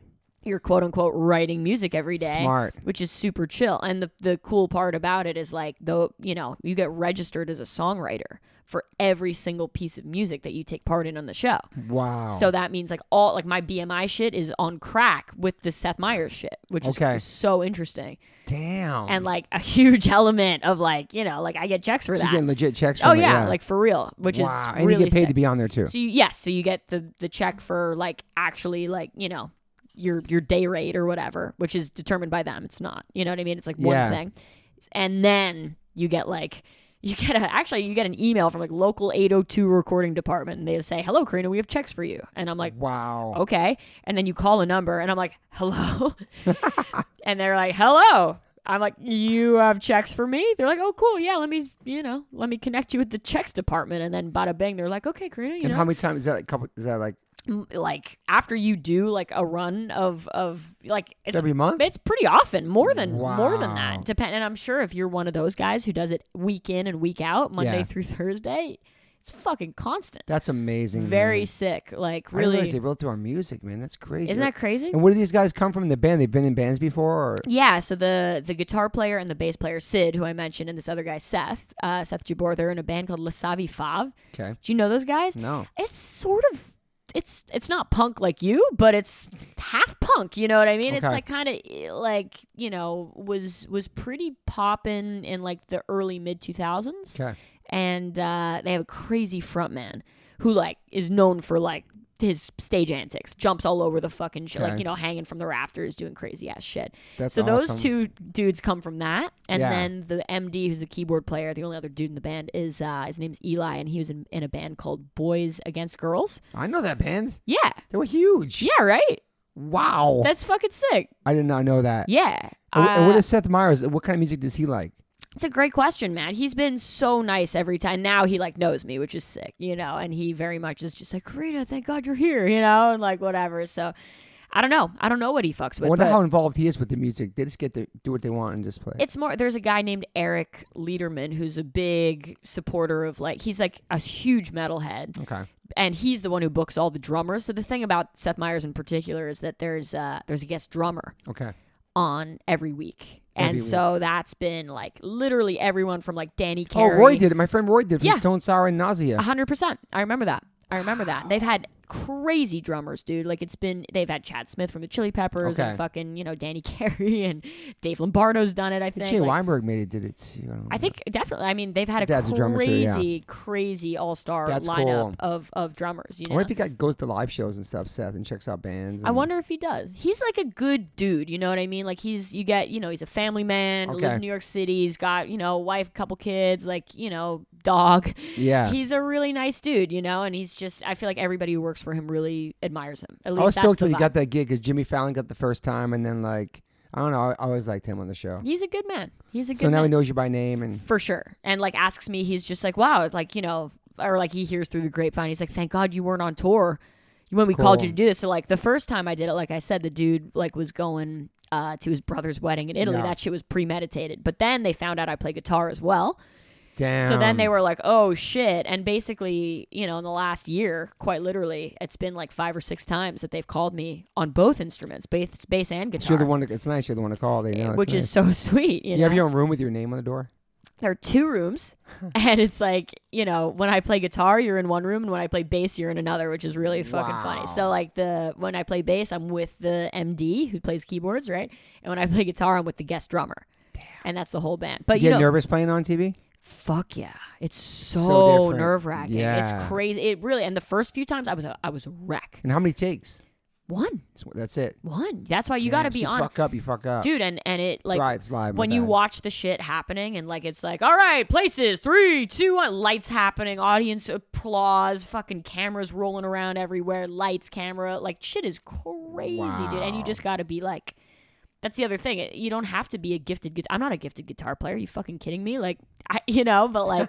You're quote-unquote writing music every day. Smart. Which is super chill. And the cool part about it is, like, you know, you get registered as a songwriter for every single piece of music that you take part in on the show. Wow. So that means, like, all, like, my BMI shit is on crack with the Seth Meyers shit, which is so interesting. Damn. And, like, a huge element of, like, you know, like, I get checks for that. You get legit checks from it, yeah. Like, for real, which is and really you get paid sick. to be on there, too. So, so you get the check for, like, actually, like, you know, your day rate or whatever, which is determined by them. It's not, you know what I mean? It's like one thing. And then you get like, you get an email from like local 802 recording department, and they say, hello, Karina, we have checks for you. And I'm like, wow. Okay. And then you call a number, and I'm like, hello. And they're like, hello. I'm like, you have checks for me? They're like, oh, cool. Yeah, let me connect you with the checks department. And then bada bing, they're like, okay, Karina, you know. How many times is that? Like after you do like a run of like it's every month? It's pretty often, more than that. And I'm sure if you're one of those guys who does it week in and week out, Monday through Thursday, it's fucking constant. That's amazing. Very man. sick. Like I really, realize they wrote through our music, man. That's crazy. Isn't that crazy? And where do these guys come from in the band? They've been in bands before, or? Yeah. So the guitar player and the bass player Sid, who I mentioned, and this other guy Seth Jabor, they're in a band called La Savi Fav. Okay. Do you know those guys? No. It's sort of. It's not punk like you, but it's half punk. You know what I mean? Okay. It's like kind of like, you know, was pretty poppin' in like the early mid 2000s. Okay. And they have a crazy frontman who like is known for like his stage antics, jumps all over the fucking shit, like, you know, hanging from the rafters, doing crazy ass shit. That's so awesome. those two dudes come from that, and then the MD, who's the keyboard player, the only other dude in the band, is his name's Eli, and he was in a band called Boys Against Girls. I know that band. Yeah, they were huge. Yeah, right. Wow, that's fucking sick. I did not know that. Yeah. And what is Seth Meyers? What kind of music does he like? It's a great question, man. He's been so nice every time. Now he like knows me, which is sick, you know, and he very much is just like, Karina, thank God you're here, you know, and like whatever. So I don't know. I don't know what he fucks with. I wonder how involved he is with the music. They just get to do what they want and just play. It's more, there's a guy named Eric Lederman who's a big supporter of like, he's like a huge metalhead. Okay. And he's the one who books all the drummers. So the thing about Seth Meyers in particular is that there's a guest drummer. Okay. On every week. So that's been like literally everyone from like Danny Carey. Oh, Roy did it. My friend Roy did it from Stone Sour and Nausea. 100%. I remember that. They've had crazy drummers, dude. Like they've had Chad Smith from the Chili Peppers and fucking, you know, Danny Carey and Dave Lombardo's done it, I think. Jay Weinberg did it too. I think definitely. I mean, they've had a crazy all-star lineup of drummers. You know? I wonder if he goes to live shows and stuff, Seth, and checks out bands. I wonder if he does. He's like a good dude, you know what I mean? Like he's a family man, lives in New York City, he's got, you know, wife, couple kids, like, you know, dog. Yeah. He's a really nice dude, you know, and he's just, I feel like everybody who works for him really admires him. At least I was stoked when he got that gig because Jimmy Fallon got the first time, and then like, I don't know, I always liked him on the show. He's a good man. So now he knows you by name and for sure. And like asks me, he's just like, wow, like, you know, or like he hears through the grapevine. He's like, thank God you weren't on tour when we called you to do this. So like the first time I did it, like I said, the dude like was going to his brother's wedding in Italy. That shit was premeditated. But then they found out I play guitar as well. Damn. So then they were like, oh shit. And basically, you know, in the last year, quite literally, it's been like 5 or 6 times that they've called me on both instruments, bass and guitar. You're the one it's nice you're the one to call. They know. Which is so sweet. You know? Have your own room with your name on the door? There are 2 rooms, and it's like, you know, when I play guitar, you're in one room, and when I play bass, you're in another, which is really fucking funny. So like when I play bass, I'm with the MD who plays keyboards, right? And when I play guitar, I'm with the guest drummer. Damn. And that's the whole band. But you get nervous playing on TV? Fuck yeah. It's so nerve-wracking. Yeah. It's crazy. It really, and the first few times I was a wreck. And how many takes? 1. That's it. 1. That's why you got to be on. You fuck up. Dude, and it like it's live. When you watch the shit happening and like it's like, all right, places, 3, 2, 1, lights happening, audience applause, fucking cameras rolling around everywhere, lights, camera, like shit is crazy, dude. And you just got to be like, that's the other thing. You don't have to be a gifted I'm not a gifted guitar player. Are you fucking kidding me? Like, but like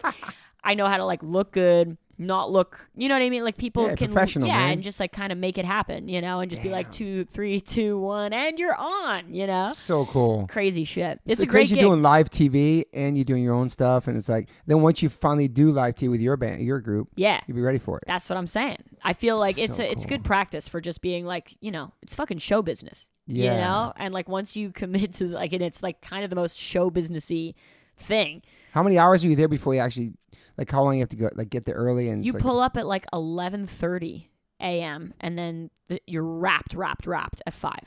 I know how to like look good, not look, you know what I mean? Like people can, professional, man. and just like kind of make it happen, you know, and just be like 2, 3, 2, 1, and you're on, you know? So cool. Crazy shit. It's so a great gig. You're doing live TV and you're doing your own stuff, and it's like, then once you finally do live TV with your band, your group, you'll be ready for it. That's what I'm saying. I feel like it's good practice for just being like, you know, it's fucking show business. Yeah. You know? And like once you commit to like, and it's like kind of the most show businessy thing. How many hours are you there before you actually, like how long you have to go, like get there early? And you pull up at like 11:30 a.m. and then you're wrapped at 5.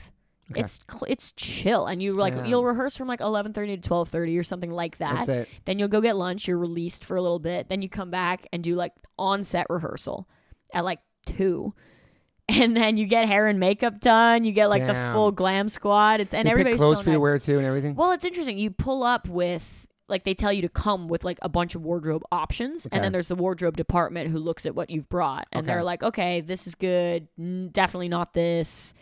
Okay. It's chill, and you like you'll rehearse from like 11:30 to 12:30 or something like that. That's it. Then you'll go get lunch. You're released for a little bit. Then you come back and do like on-set rehearsal at like 2. And then you get hair and makeup done. You get like the full glam squad. And they everybody's pick clothes so for you nice. to wear too and everything. Well, it's interesting. You pull up with, like, they tell you to come with like a bunch of wardrobe options, and then there's the wardrobe department who looks at what you've brought, and they're like, okay, this is good, definitely not this.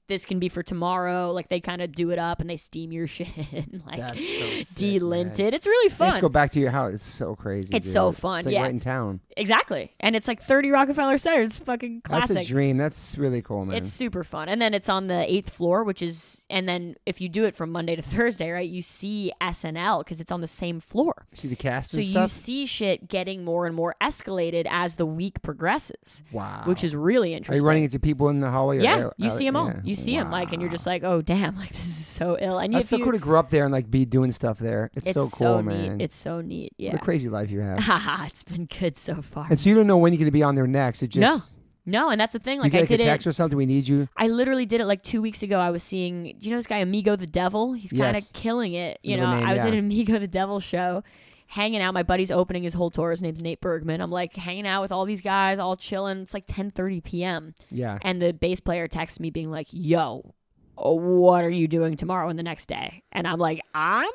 This can be for tomorrow. Like, they kind of do it up and they steam your shit and like That's so sick, delint man. it. It's really fun. Let's go back to your house. It's so crazy. It's dude. so fun. It's like right in town. Exactly. And it's like 30 Rockefeller Center. It's fucking classic. That's a dream. That's really cool, man. It's super fun. And then it's on the 8th floor, which is, and then if you do it from Monday to Thursday, right, you see SNL because it's on the same floor. See the cast so and stuff? you see shit getting more and more escalated as the week progresses. Wow. Which is really Are interesting. you running into people in the hallway? Yeah, you see them all. You see them, like, and you're just like, oh, damn, like, this is so ill. And that's so cool to grow up there and like be doing stuff there. It's so cool, man. Neat. It's so neat. Yeah. What a crazy life you have. Haha, it's been good so far. And so you don't know when you're going to be on there next. It just No, and that's the thing. Like, you I get did a text or something. We need you. I literally did it like 2 weeks ago. I was seeing, do you know this guy Amigo the Devil? He's kind of killing it. You know, I was at an Amigo the Devil show, hanging out. My buddy's opening his whole tour. His name's Nate Bergman. I'm like hanging out with all these guys, all chilling. It's like 10:30 p.m. Yeah. And the bass player texts me being like, yo, what are you doing tomorrow and the next day? And I'm like, I'm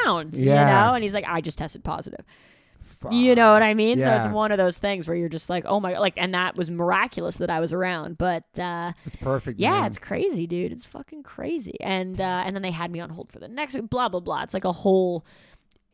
around, you know? And he's like, I just tested positive. Fuck. You know what I mean? Yeah. So it's one of those things where you're just like, oh my, like, and that was miraculous that I was around. But it's perfect. yeah, man. it's crazy, dude. It's fucking crazy. And then they had me on hold for the next week, blah, blah, blah. It's like a whole,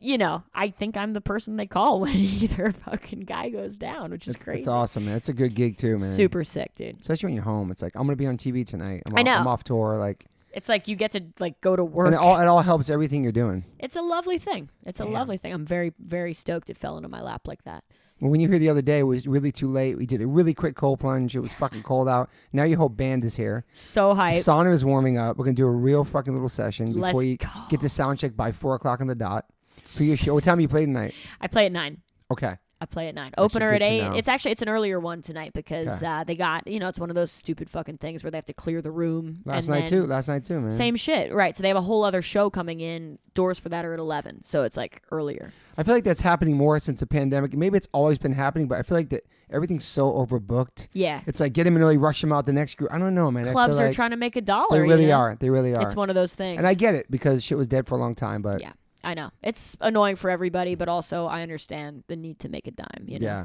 you know, I think I'm the person they call when either fucking guy goes down, which is crazy. It's awesome, man. It's a good gig too, man. Super sick, dude. Especially when you're home. It's like, I'm going to be on TV tonight. I know. I'm off tour. Like, it's like you get to like go to work. And it all helps everything you're doing. It's a lovely thing. It's a lovely thing. I'm very, very stoked it fell into my lap like that. Well, when you hear the other day, it was really too late. We did a really quick cold plunge. It was fucking cold out. Now your whole band is here. So hype. The sauna is warming up. We're going to do a real fucking little session before you go. get to sound check by 4 o'clock on the dot. For your show. What time do you play tonight? I play at 9. Okay. I play at 9. Opener at 8. Know. It's an earlier one tonight because they got, you know, it's one of those stupid fucking things where they have to clear the room. Last night too, man. Same shit, right? So they have a whole other show coming in. Doors for that are at 11, so it's like earlier. I feel like that's happening more since the pandemic. Maybe it's always been happening, but I feel like that everything's so overbooked. Yeah. It's like get them in early, rush them out the next group. I don't know, man. Clubs are like trying to make a dollar. They really are. They really are. It's one of those things. And I get it because shit was dead for a long time, but yeah. I know. It's annoying for everybody, but also I understand the need to make a dime, you know?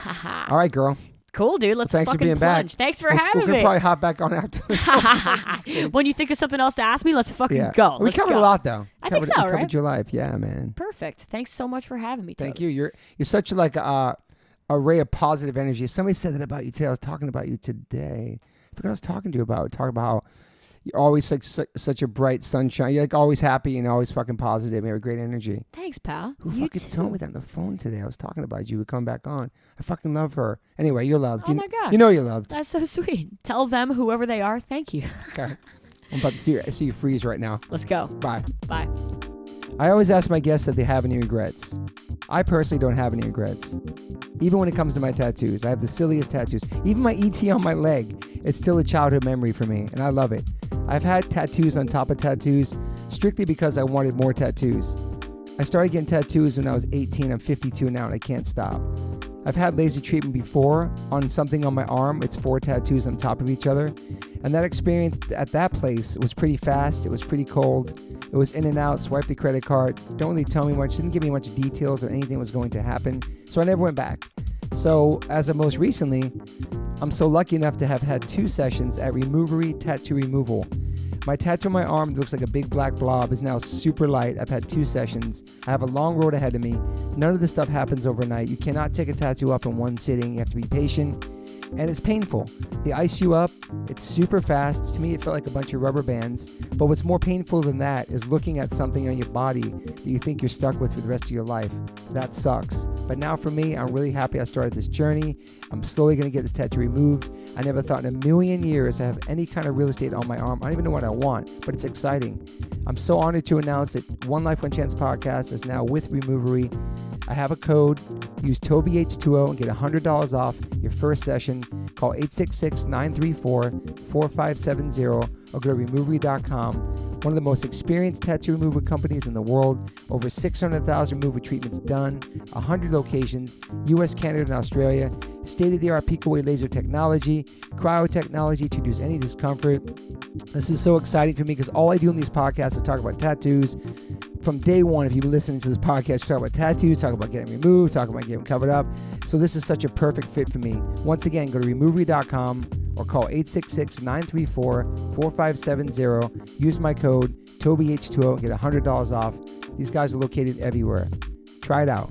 Yeah. All right, girl. Cool, dude. Let's thanks fucking for being plunge. back. Thanks for having me. We can probably hop back on after. When you think of something else to ask me, let's fucking go. We covered a lot, though. I think so, we right? covered your life. Yeah, man. Perfect. Thanks so much for having me, Toby. Thank you. You're such like a ray of positive energy. Somebody said that about you today. I was talking about you today. I forgot what I was talking to you about. Talking about how you're always like such a bright sunshine. You're like always happy and always fucking positive. You have great energy. Thanks, pal. Who fucking told me that on the phone today? I was talking about you. You would come back on. I fucking love her. Anyway, you're loved. Oh my God. You know you're loved. That's so sweet. Tell them, whoever they are, thank you. Okay. I'm about to see you freeze right now. Let's go. Bye. Bye. I always ask my guests if they have any regrets. I personally don't have any regrets. Even when it comes to my tattoos, I have the silliest tattoos. Even my ET on my leg, it's still a childhood memory for me, and I love it. I've had tattoos on top of tattoos strictly because I wanted more tattoos. I started getting tattoos when I was 18. I'm 52 now, and I can't stop. I've had laser treatment before on something on my arm. It's 4 tattoos on top of each other. And that experience at that place was pretty fast. It was pretty cold. It was in and out, swiped the credit card. Don't really tell me much, didn't give me much details or anything was going to happen. So I never went back. So as of most recently, I'm so lucky enough to have had 2 sessions at Removery Tattoo Removal. My tattoo on my arm that looks like a big black blob is now super light. I've had 2 sessions. I have a long road ahead of me. None of this stuff happens overnight. You cannot take a tattoo up in one sitting. You have to be patient. And it's painful. They ice you up. It's super fast. To me, it felt like a bunch of rubber bands. But what's more painful than that is looking at something on your body that you think you're stuck with for the rest of your life. That sucks. But now for me, I'm really happy I started this journey. I'm slowly going to get this tattoo removed. I never thought in a million years I have any kind of real estate on my arm. I don't even know what I want, but it's exciting. I'm so honored to announce that One Life, One Chance podcast is now with Removery. I have a code. Use TobyH20 and get $100 off your first session. Call 866-934-4570 or go to Removery.com. One of the most experienced tattoo removal companies in the world. Over 600,000 removal treatments done, 100 locations, US, Canada, and Australia. State-of-the-art pico-wave laser technology, cryo technology to reduce any discomfort. This is so exciting for me because all I do in these podcasts is talk about tattoos. From day one, if you've been listening to this podcast, we talk about tattoos, talk about getting removed, talk about getting covered up. So this is such a perfect fit for me. Once again, go to Removery.com or call 866-934-4570. Use my code TobyH20 and get $100 off. These guys are located everywhere. Try it out.